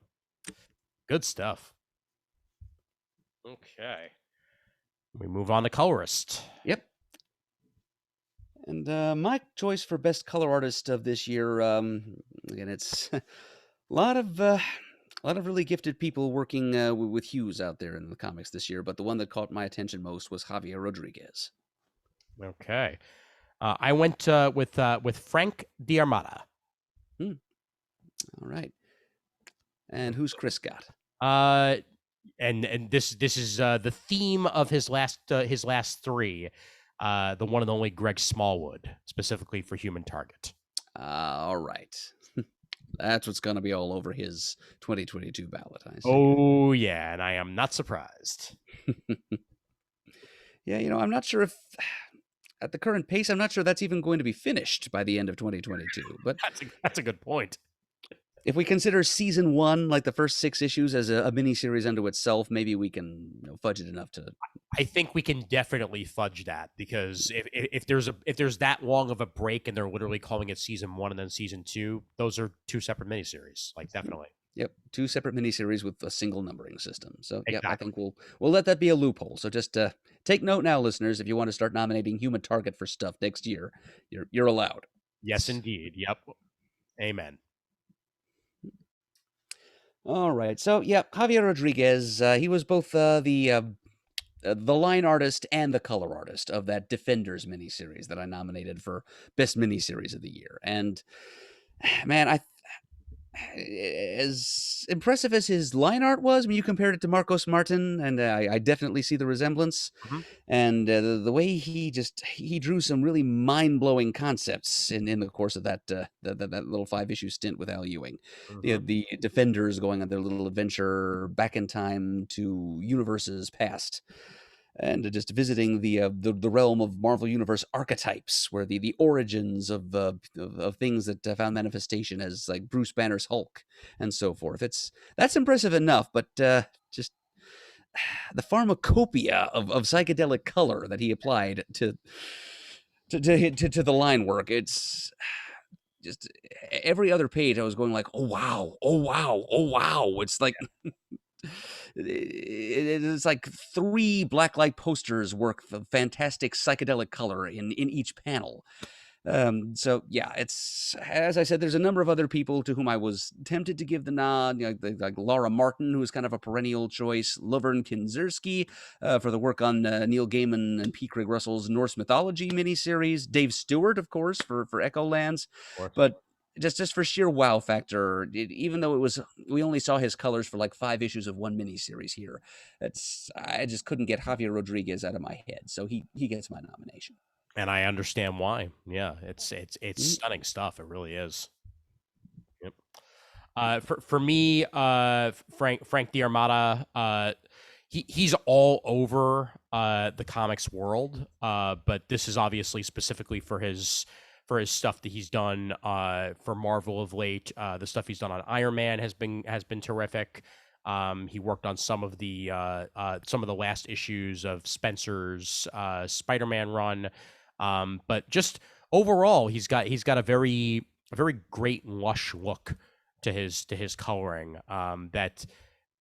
Good stuff. Okay. We move on to colorist. Yep. And my choice for best color artist of this year, again, it's a lot of really gifted people working with hues out there in the comics this year. But the one that caught my attention most was Javier Rodriguez. Okay. I went with Frank D'Armata. All right. And who's Chris got? And this is the theme of his last three, the one and only Greg Smallwood, specifically for Human Target. All right. That's what's going to be all over his 2022 ballot. I see. Oh yeah, and I am not surprised. Yeah, I'm not sure if at the current pace, I'm not sure that's even going to be finished by the end of 2022. But that's a good point. If we consider season 1, like the first 6 issues, as a miniseries unto itself, maybe we can fudge it enough to. I think we can definitely fudge that, because if there's that long of a break and they're literally calling it season 1 and then season 2, those are 2 separate miniseries. Like, definitely. Yep, 2 separate miniseries with a single numbering system. So Exactly. yeah, I think we'll let that be a loophole. So just take note now, listeners. If you want to start nominating Human Target for stuff next year, you're allowed. Yes, indeed. Yep. Amen. All right. So yeah, Javier Rodriguez. He was both the line artist and the color artist of that Defenders miniseries that I nominated for best miniseries of the year. And man, as impressive as his line art was, when you compared it to Marcos Martin, and I definitely see the resemblance. Mhm. And the way he drew some really mind blowing concepts in the course of that little 5-issue stint with Al Ewing. The Defenders going on their little adventure back in time to universes past, and just visiting the realm of Marvel Universe archetypes, where the origins of things that found manifestation as like Bruce Banner's Hulk and so forth. That's impressive enough, but just the pharmacopoeia of psychedelic color that he applied to the line work. It's just every other page I was going like, oh wow, oh wow, oh wow. It's like it's like 3 blacklight posters worth of fantastic psychedelic color in each panel. So yeah, it's, as I said, there's a number of other people to whom I was tempted to give the nod, like Laura Martin, who is kind of a perennial choice, Lovern Kindzierski for the work on Neil Gaiman and P. Craig Russell's Norse mythology miniseries, Dave Stewart, of course, for Echolands, but just for sheer wow factor, even though we only saw his colors for like 5 issues of one miniseries here, I just couldn't get Javier Rodriguez out of my head, so he gets my nomination. And I understand why. Yeah, it's stunning stuff. It really is. Yep. For me, Frank D'Armata, he's all over the comics world, but this is obviously specifically for his stuff that he's done for Marvel of late. The stuff he's done on Iron Man has been terrific. He worked on some of the last issues of Spencer's Spider-Man run. But just overall, he's got a very great lush look to his coloring that,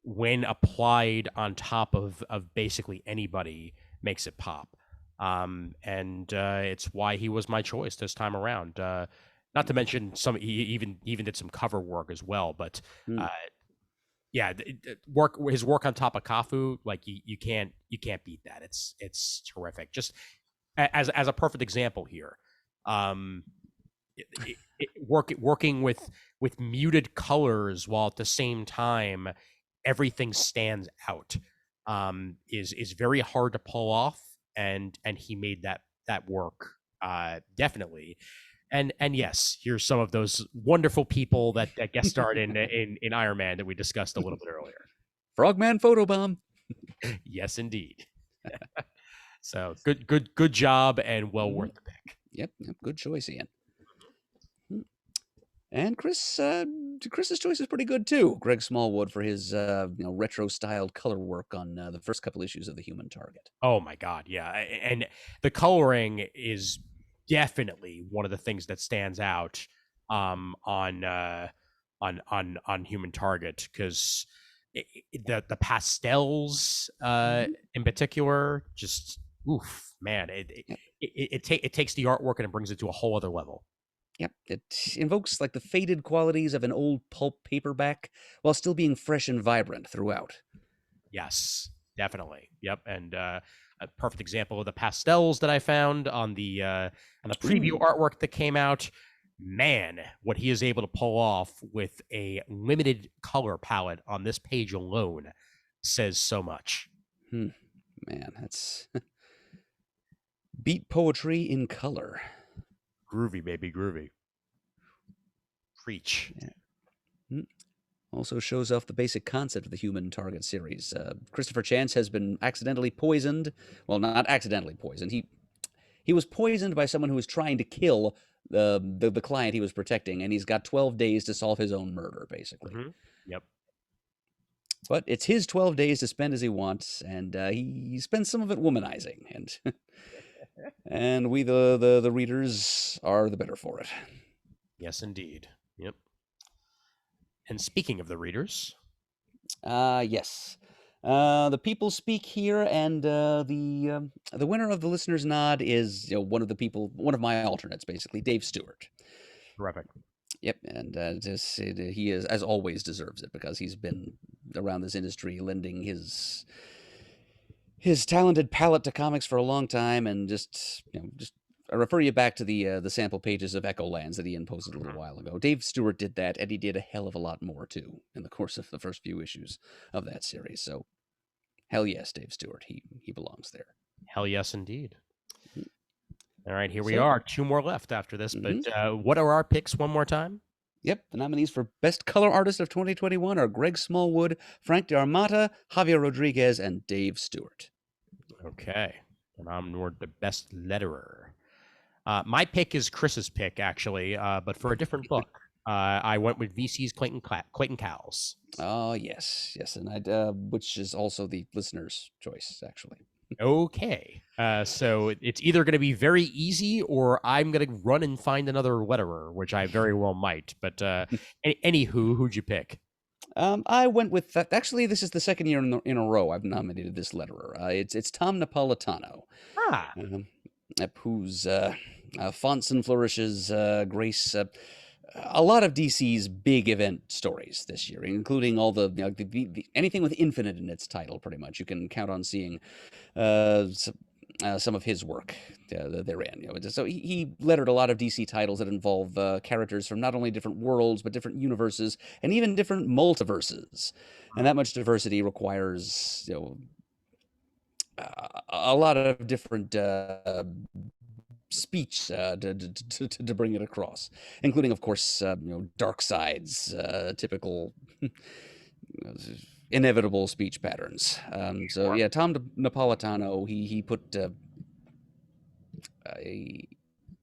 when applied on top of basically anybody, makes it pop. And it's why he was my choice this time around. Not to mention he even did some cover work as well. But yeah, his work on top of Kafu, like you can't beat that. It's terrific. Just as a perfect example here, working with muted colors while at the same time everything stands out is very hard to pull off, and he made that work definitely. And yes, here's some of those wonderful people that guest starred in Iron Man that we discussed a little bit earlier. Frogman Photobomb. Yes, indeed. So good job, and well worth the pick. Yep, good choice, Ian. And Chris's choice is pretty good too. Greg Smallwood for his retro-styled color work on the first couple issues of the Human Target. Oh my God, yeah, and the coloring is definitely one of the things that stands out on Human Target, because the pastels in particular, just oof, man, it takes the artwork and it brings it to a whole other level. Yep, it invokes like the faded qualities of an old pulp paperback while still being fresh and vibrant throughout. Yes, definitely. Yep, and a perfect example of the pastels that I found on the preview Ooh. artwork that came out. Man, what he is able to pull off with a limited color palette on this page alone says so much. Man, that's beat poetry in color. Groovy, baby, groovy. Preach. Yeah. Also shows off the basic concept of the Human Target series. Christopher Chance has been accidentally poisoned. Well, not accidentally poisoned. He was poisoned by someone who was trying to kill the client he was protecting, and he's got 12 days to solve his own murder, basically. Mm-hmm. Yep. But it's his 12 days to spend as he wants, and he spends some of it womanizing, and and we, the readers, are the better for it. Yes, indeed. Yep. And speaking of the readers, Yes. The people speak here, and the winner of the listener's nod is one of my alternates, basically, Dave Stewart. terrific. Yep, and he is, as always, deserves it because he's been around this industry, lending his talented palette to comics for a long time, and just I refer you back to the sample pages of Echolands that Ian posted a little while ago. Dave Stewart did that, and he did a hell of a lot more too in the course of the first few issues of that series. So, hell yes, Dave Stewart, he belongs there. Hell yes, indeed. All right, here we So- are. Two more left after this, but what are our picks one more time? Yep, the nominees for Best Color Artist of 2021 are Greg Smallwood, Frank D'Armata, Javier Rodriguez, and Dave Stewart. Okay, and I'm Murd, the best letterer. My pick is Chris's pick, actually, but for a different book. I went with VC's Clayton Cowles. Oh, yes, and which is also the listener's choice, actually. Okay, so it's either going to be very easy, or I'm going to run and find another letterer, which I very well might. But anywho, who'd you pick? I went with actually. This is the second year in a row I've nominated this letterer. It's Tom Napolitano, Ah, whose fonts and flourishes grace a lot of DC's big event stories this year, including all the anything with infinite in its title. Pretty much, you can count on seeing some of his work therein. So he lettered a lot of DC titles that involve characters from not only different worlds but different universes and even different multiverses. And that much diversity requires a lot of different speech to bring it across, including, of course, dark sides, typical inevitable speech patterns. So yeah, Tom Napolitano, he put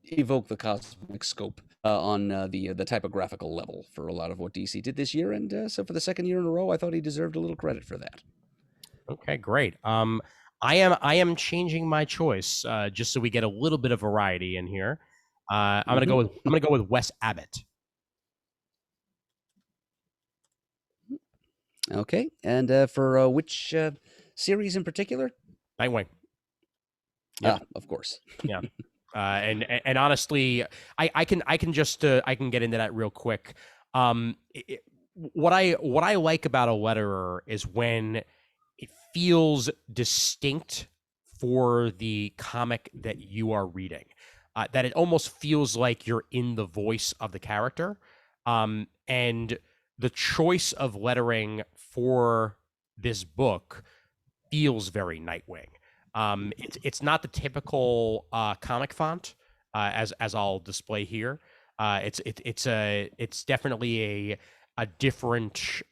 evoke the cosmic scope on the typographical level for a lot of what DC did this year, and so for the second year in a row, I thought he deserved a little credit for that. okay, great. I am changing my choice just so we get a little bit of variety in here. I'm gonna go with Wes Abbott. Okay, and for which series in particular? Nightwing. Yep. Of course. Yeah. And honestly, I can just I can get into that real quick. What I like about a letterer is when it feels distinct for the comic that you are reading, that it almost feels like you're in the voice of the character, and the choice of lettering for this book feels very Nightwing. It's not the typical comic font, as I'll display here. It's definitely a different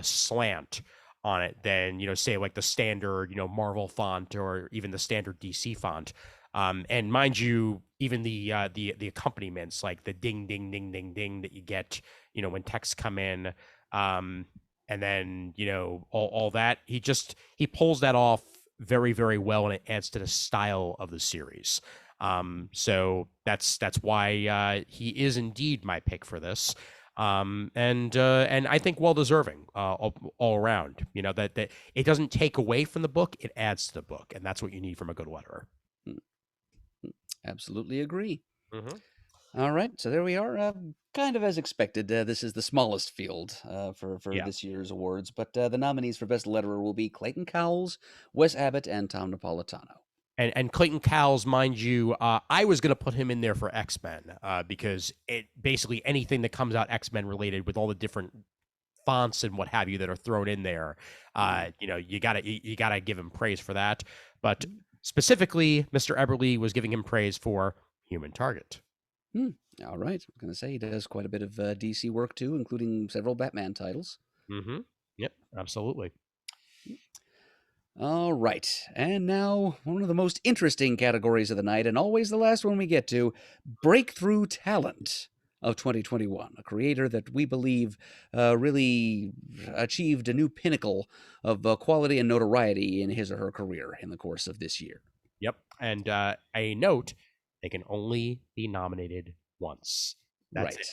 slant on it than say like the standard Marvel font or even the standard DC font. And mind you, even the accompaniments, like the ding ding ding ding ding that you get when texts come in, and then all that, he pulls that off very, very well, and it adds to the style of the series. So that's why he is indeed my pick for this. And I think well deserving all around. You know that it doesn't take away from the book; it adds to the book, and that's what you need from a good letterer. Absolutely agree. Mm-hmm. All right, so there we are. Kind of as expected. This is the smallest field for Yeah. this year's awards, but the nominees for Best Letterer will be Clayton Cowles, Wes Abbott, and Tom Napolitano. And Clayton Cowles, mind you, I was going to put him in there for X-Men because it basically anything that comes out X-Men related with all the different fonts and what have you that are thrown in there, you know, you gotta give him praise for that. But specifically, Mr. Eberly was giving him praise for Human Target. All right, I was going to say he does quite a bit of DC work too, including several Batman titles. Mm-hmm. Yep, absolutely. All right, and now one of the most interesting categories of the night, and always the last one we get to, Breakthrough Talent of 2021, a creator that we believe really achieved a new pinnacle of quality and notoriety in his or her career in the course of this year. Yep, and a note: they can only be nominated once. That's Right. it.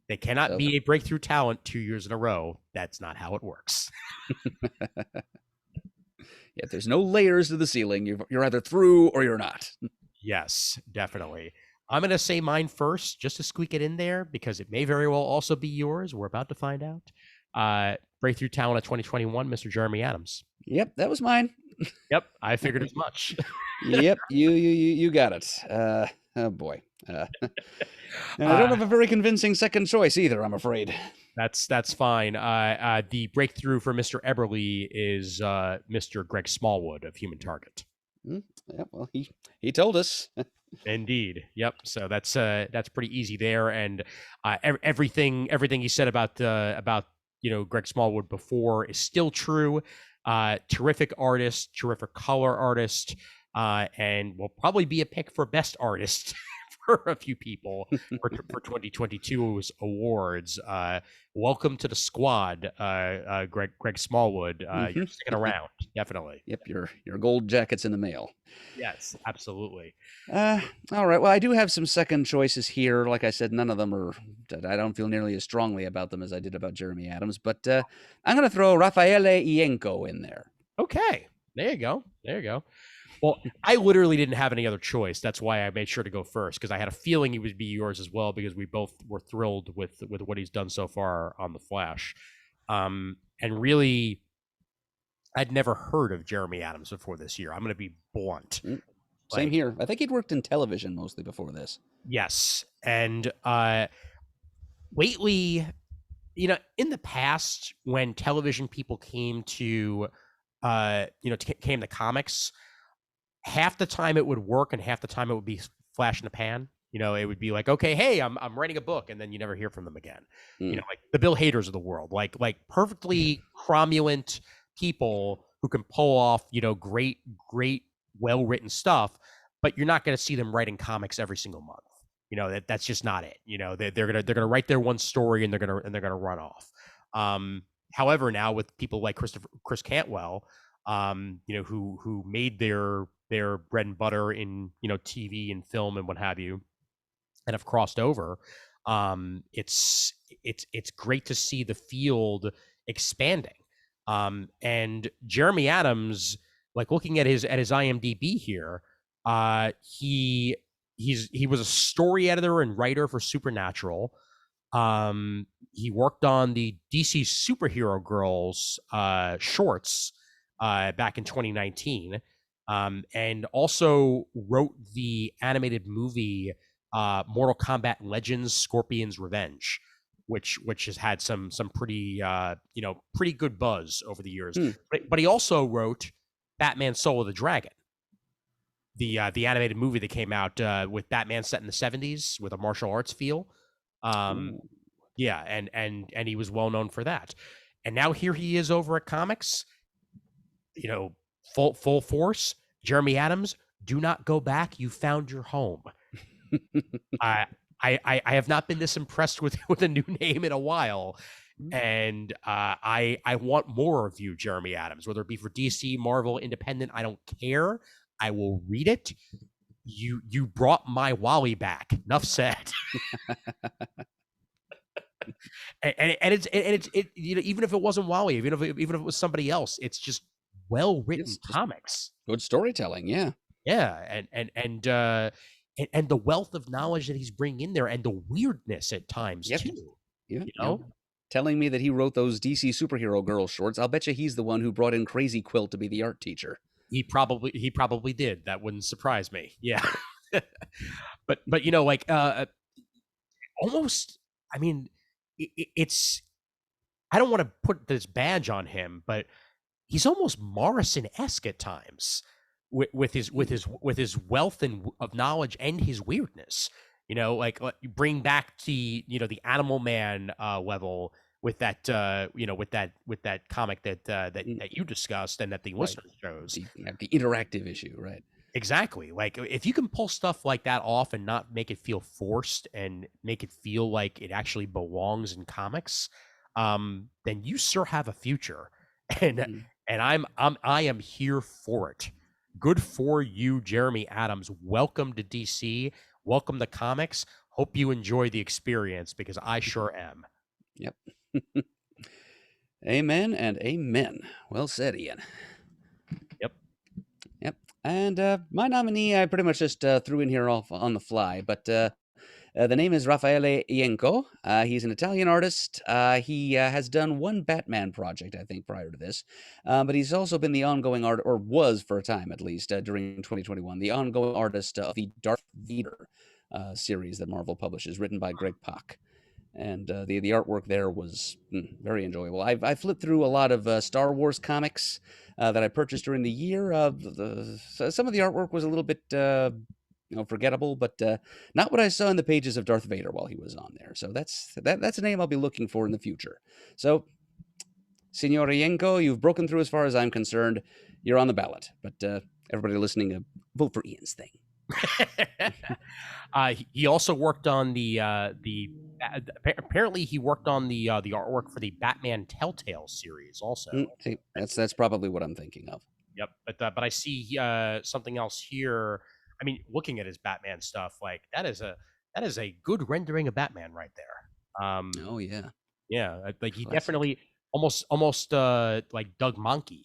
They cannot So- be a breakthrough talent 2 years in a row. That's not how it works. Yeah, there's no layers to the ceiling. You're either through or you're not. Yes, definitely. I'm going to say mine first just to squeak it in there because it may very well also be yours. We're about to find out. Breakthrough Talent of 2021, Mr. Jeremy Adams. Yep, that was mine. Yep, I figured as much. Yep, you got it. Oh boy. And I don't have a very convincing second choice either, I'm afraid. That's fine. The breakthrough for Mr. Eberly is Mr. Greg Smallwood of Human Target. Yeah, well, he told us. Indeed. Yep. So that's pretty easy there, and everything he said about Greg Smallwood before is still true. Terrific artist, terrific color artist, and will probably be a pick for best artist for a few people for 2022's awards. Welcome to the squad, Greg Smallwood. You're sticking around, definitely. Yep, your gold jacket's in the mail. Yes, absolutely. All right. Well, I do have some second choices here. Like I said, none of them are. I don't feel nearly as strongly about them as I did about Jeremy Adams. But I'm going to throw Raffaele Ienco in there. Okay, there you go. There you go. Well, I literally didn't have any other choice. That's why I made sure to go first because I had a feeling he would be yours as well because we both were thrilled with what he's done so far on The Flash. And really, I'd never heard of Jeremy Adams before this year. I'm going to be blunt. Same here. I think he'd worked in television mostly before this. Yes. And lately, you know, in the past, when television people came to, came to comics, half the time it would work and half the time it would be flash in the pan. You know, it would be like, okay, hey, I'm writing a book, and then you never hear from them again. You know, like the Bill Haders of the world, like perfectly cromulent people who can pull off, you know, great, well written stuff, but you're not going to see them writing comics every single month. You know, that's just not it. You know, they're gonna write their one story and they're gonna run off. However, now with people like Chris Cantwell, you know, who made their bread and butter in, you know, TV and film and what have you, and have crossed over. It's great to see the field expanding. And Jeremy Adams, like looking at his IMDb here, he was a story editor and writer for Supernatural. He worked on the DC Superhero Girls shorts back in 2019, and also wrote the animated movie Mortal Kombat Legends: Scorpion's Revenge, which has had some pretty pretty good buzz over the years. But he also wrote Batman: Soul of the Dragon, the animated movie that came out with Batman set in the 70s with a martial arts feel. Yeah, and he was well known for that. And now here he is over at comics, you know, full force. Jeremy Adams, do not go back. You found your home. I have not been this impressed with a new name in a while, and I want more of you, Jeremy Adams. Whether it be for DC, Marvel, Independent, I don't care. I will read it. You brought my Wally back. Enough said. even if it wasn't Wally, even if it was somebody else, it's just well written It's just comics. good storytelling. Yeah. Yeah, and the wealth of knowledge that he's bringing in there, and the weirdness at times Yep. too. Yeah. You know, Telling me that he wrote those DC superhero girl shorts. I'll bet you he's the one who brought in Crazy Quilt to be the art teacher. he probably did. That wouldn't surprise me. Yeah, but like almost. I mean, it's. I don't want to put this badge on him, but he's almost Morrison-esque at times with his wealth of knowledge and his weirdness. Like you bring back the Animal Man level with that with that comic that you discussed and that the listener chose. The interactive issue, right? Exactly. Like if you can pull stuff like that off and not make it feel forced and make it feel like it actually belongs in comics, then you sure have a future. And I am here for it. Good for you, Jeremy Adams. Welcome to DC. Welcome to comics. Hope you enjoy the experience because I sure am. Yep. Amen and amen. Well said, Ian. Yep. And my nominee, I pretty much just threw in here off on the fly, but the name is Raffaele Ienco. He's an Italian artist. He has done one Batman project, I think, prior to this. But he's also been the ongoing art, or was for a time at least, during 2021, the ongoing artist of the Darth Vader series that Marvel publishes, written by Greg Pak. And the artwork there was very enjoyable. I flipped through a lot of Star Wars comics that I purchased during the year. Some of the artwork was a little bit forgettable, but not what I saw in the pages of Darth Vader while he was on there. So that's a name I'll be looking for in the future. So, Signor Yenko, you've broken through as far as I'm concerned. You're on the ballot, but everybody listening, vote for Ian's thing. He also worked on apparently he worked on the artwork for the Batman Telltale series also. See, that's probably what I'm thinking of. Yep, but I see something else here. I mean, looking at his Batman stuff, like that is a good rendering of Batman right there. Oh yeah, yeah, like he Classic. definitely almost like Doug Mahnke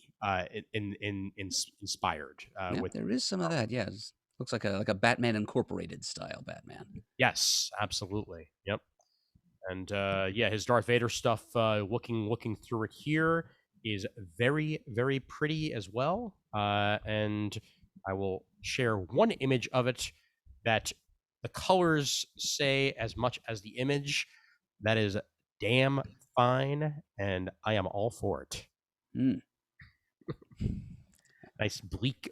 inspired. Yep, there is some of that. Yeah, looks like a Batman Incorporated style Batman. Yes, absolutely. Yep. And yeah, his Darth Vader stuff, looking through it here, is very, very pretty as well. And I will share one image of it that the colors say as much as the image. That is damn fine, and I am all for it. Nice bleak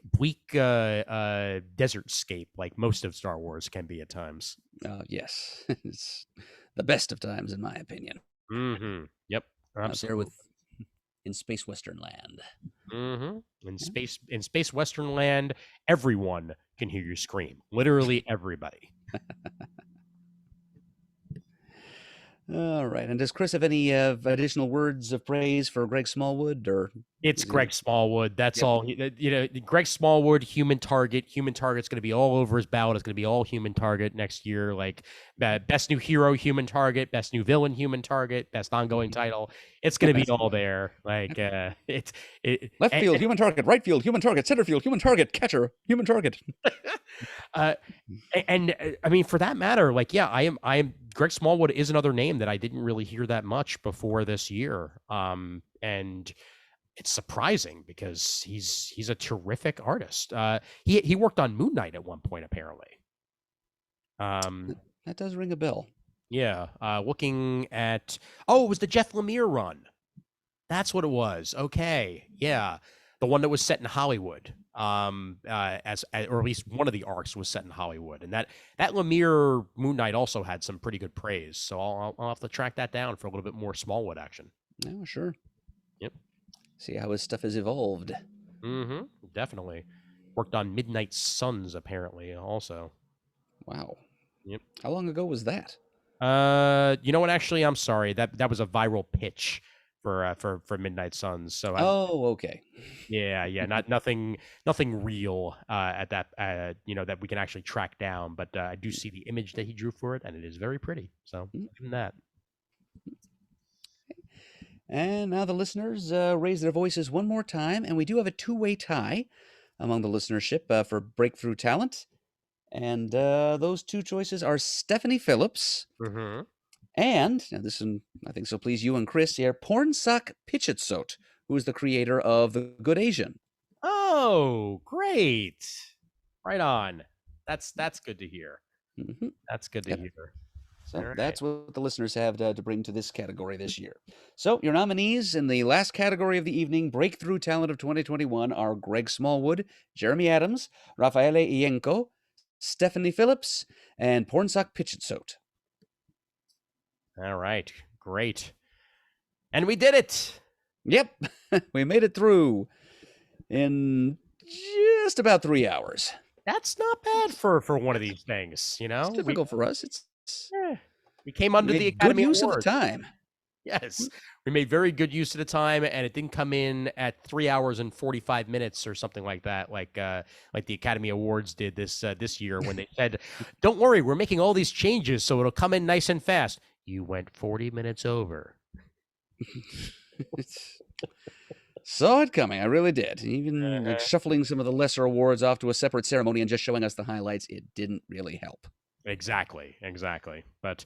desert scape, like most of Star Wars can be at times. Yes, it's the best of times, in my opinion. Mm-hmm. Yep. Absolutely. Out there in space western land. Mm-hmm. In space western land, everyone can hear you scream. Literally everybody. All right. And does Chris have any additional words of praise for Greg Smallwood? Or it's Greg Smallwood. That's all. Greg Smallwood, Human Target. Human Target's going to be all over his ballot. It's going to be all Human Target next year. Like best new hero, Human Target. Best new villain, Human Target. Best ongoing title. It's going to be all there. Like left field, Human Target. Right field, Human Target. Center field, Human Target. Catcher, Human Target. And I mean, for that matter, like, yeah, I am. Greg Smallwood is another name that I didn't really hear that much before this year. And it's surprising because he's a terrific artist. He worked on Moon Knight at one point, apparently. That does ring a bell. Yeah. Looking at it was the Jeff Lemire run. That's what it was. Okay. Yeah. The one that was set in Hollywood. Or at least one of the arcs was set in Hollywood, and that Lemire Moon Knight also had some pretty good praise. So I'll have to track that down for a little bit more Smallwood action. Oh, sure. Yep. See how his stuff has evolved. Mm-hmm. Definitely. Worked on Midnight Suns apparently also. Wow. Yep. How long ago was that? You know what? Actually, I'm sorry. That was a viral pitch for Midnight Suns. So okay. Yeah, nothing real at that that we can actually track down. But I do see the image that he drew for it, and it is very pretty. So even that. And now the listeners raise their voices one more time, and we do have a two-way tie among the listenership for breakthrough talent. And those two choices are Stephanie Phillips Mm-hmm. and, now this one I think so please you and Chris here, Pornsak Pichetsot, who is the creator of The Good Asian. Oh, great. Right on. That's good to hear. Mm-hmm. That's good to Yep. hear. So All right. that's what the listeners have to bring to this category this year. So your nominees in the last category of the evening, Breakthrough Talent of 2021, are Greg Smallwood, Jeremy Adams, Rafaele Ienco, Stephanie Phillips, and Pornsak Pichetsot. All right. Great. And we did it. Yep, we made it through in just about 3 hours. That's not bad for one of these things, you know? It's difficult for us. We came We under the made good Academy use of the Awards. time. Yes. We made very good use of the time, and it didn't come in at 3 hours and 45 minutes or something like that, like the Academy Awards did this year when they said, "Don't worry, we're making all these changes, so it'll come in nice and fast." You went 40 minutes over. Saw it coming. I really did. Even like shuffling some of the lesser awards off to a separate ceremony and just showing us the highlights, it didn't really help. Exactly. But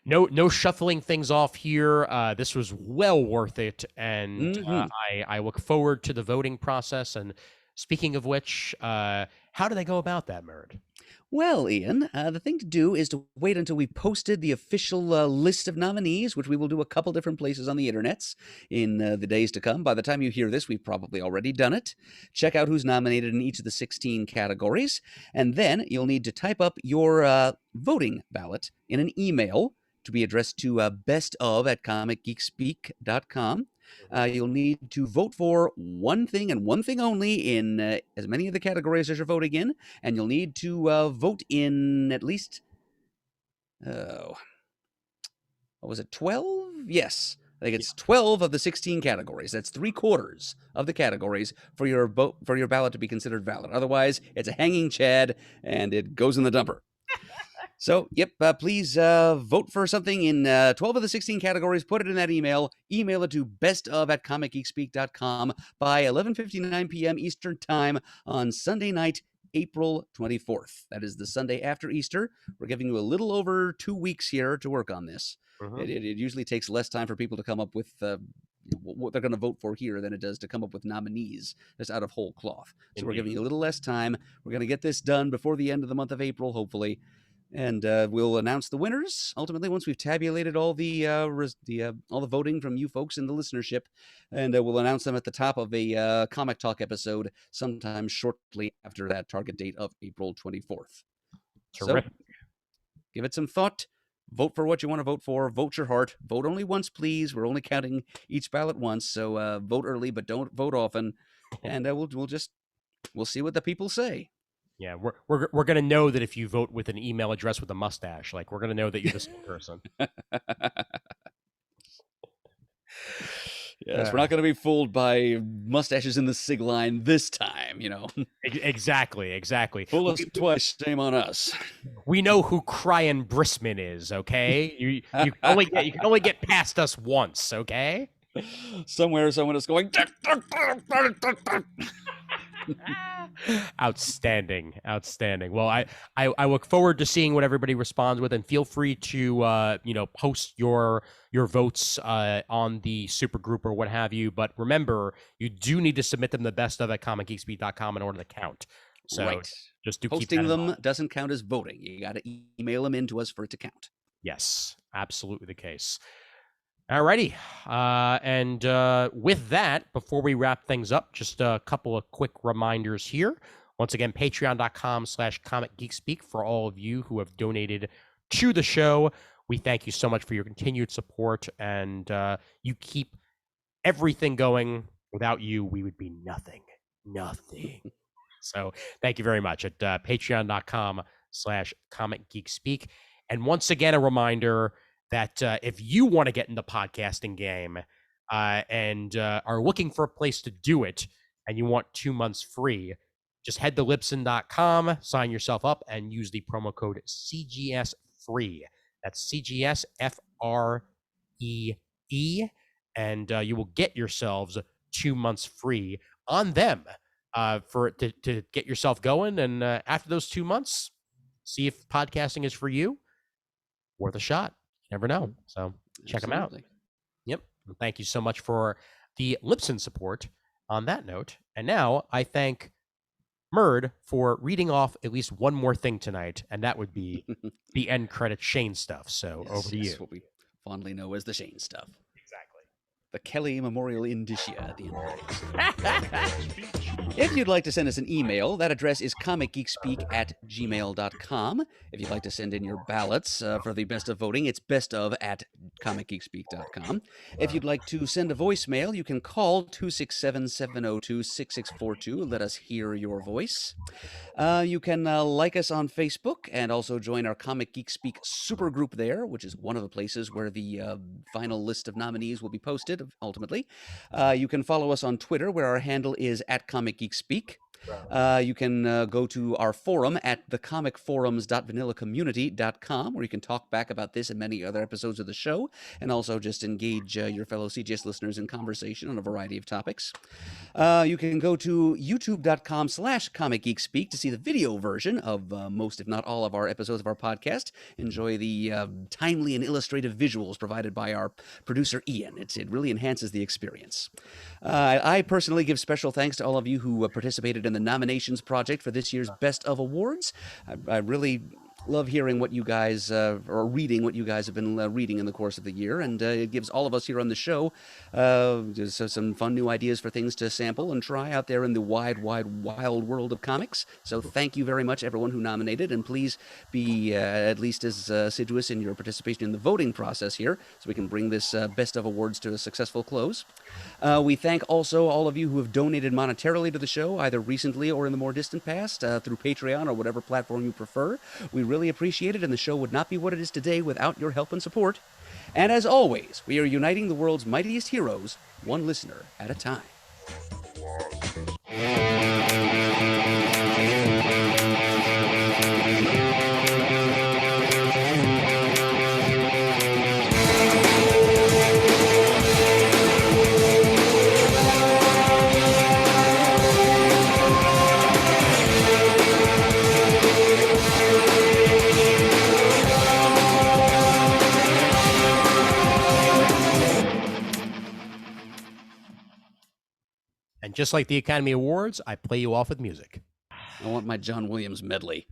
no shuffling things off here. This was well worth it, and I look forward to the voting process. And speaking of which, how do they go about that, Murd? Well, Ian, the thing to do is to wait until we posted the official list of nominees, which we will do a couple different places on the internets in the days to come. By the time you hear this, we've probably already done it. Check out who's nominated in each of the 16 categories, and then you'll need to type up your voting ballot in an email to be addressed to bestof@comicgeekspeak.com. You'll need to vote for one thing and one thing only in as many of the categories as you're voting in, and you'll need to vote in at least, what was it, 12? Yes, I think it's 12 of the 16 categories. That's 3/4 of the categories for your ballot to be considered valid. Otherwise, it's a hanging chad, and it goes in the dumper. So, yep, please vote for something in 12 of the 16 categories. Put it in that email. Email it to bestof@comicgeekspeak.com by 11:59 p.m. Eastern Time on Sunday night, April 24th. That is the Sunday after Easter. We're giving you a little over 2 weeks here to work on this. It usually takes less time for people to come up with what they're going to vote for here than it does to come up with nominees just out of whole cloth. So we're giving you a little less time. We're going to get this done before the end of the month of April, hopefully. And we'll announce the winners ultimately once we've tabulated all the voting from you folks in the listenership, and we'll announce them at the top of a Comic Talk episode sometime shortly after that target date of April 24th. Terrific. So, give it some thought. Vote for what you want to vote for. Vote your heart. Vote only once, please. We're only counting each ballot once, so vote early, but don't vote often. And we'll see what the people say. Yeah, we're gonna know that if you vote with an email address with a mustache, like we're gonna know that you're the same person. Yes, we're not going to be fooled by mustaches in the sig line this time, you know. Exactly. Fool us twice, shame on us. We know who Cryan Brisman is, okay? You can only get past us once, okay? Somewhere someone is going. Outstanding. Well, I look forward to seeing what everybody responds with, and feel free to post your votes on the super group or what have you. But remember, you do need to submit them the best of at comicgeekspeak.com in order to count. So right. Just do posting keep that in them mind. doesn't count as voting. You got to email them in to us for it to count. Yes, absolutely the case. Alrighty. And with that, before we wrap things up, just a couple of quick reminders here. Once again, patreon.com/comicgeekspeak for all of you who have donated to the show. We thank you so much for your continued support, and you keep everything going. Without you, we would be nothing. So thank you very much at patreon.com/comicgeekspeak. And once again, a reminder that if you want to get in the podcasting game and are looking for a place to do it, and you want 2 months free, just head to Libsyn.com, sign yourself up, and use the promo code CGS free. That's CGS FREE. and you will get yourselves 2 months free on them to get yourself going. And after those 2 months, see if podcasting is for you. Worth a shot. You never know. So check them out. Absolutely. Yep. And thank you so much for the Libsyn support on that note. And now I thank Murd for reading off at least one more thing tonight, and that would be the end credit Shane stuff. So over to you. What we fondly know as the Shane stuff. Exactly. The Kelly Memorial Indicia at the end of the If you'd like to send us an email, that address is comicgeekspeak@gmail.com. If you'd like to send in your ballots for the best of voting, it's bestof@comicgeekspeak.com. If you'd like to send a voicemail, you can call 267-702-6642. Let us hear your voice. You can like us on Facebook and also join our Comic Geek Speak supergroup there, which is one of the places where the final list of nominees will be posted ultimately. You can follow us on Twitter, where our handle is @ComicGeekSpeak. You can go to our forum at thecomicforums.vanillacommunity.com, where you can talk back about this and many other episodes of the show, and also just engage your fellow CGS listeners in conversation on a variety of topics. You can go to youtube.com/comicgeekspeak to see the video version of most, if not all, of our episodes of our podcast. Enjoy the timely and illustrative visuals provided by our producer, Ian. It really enhances the experience. I personally give special thanks to all of you who participated in the nominations project for this year's Best of Awards. I really love hearing what you guys, or reading what you guys have been reading in the course of the year, and it gives all of us here on the show just some fun new ideas for things to sample and try out there in the wide, wild world of comics. So thank you very much, everyone who nominated, and please be at least as assiduous in your participation in the voting process here, so we can bring this Best of Awards to a successful close. We thank also all of you who have donated monetarily to the show, either recently or in the more distant past, through Patreon or whatever platform you prefer. We really appreciate it, and the show would not be what it is today without your help and support. And as always, we are uniting the world's mightiest heroes, one listener at a time. And just like the Academy Awards, I play you off with music. I want my John Williams medley.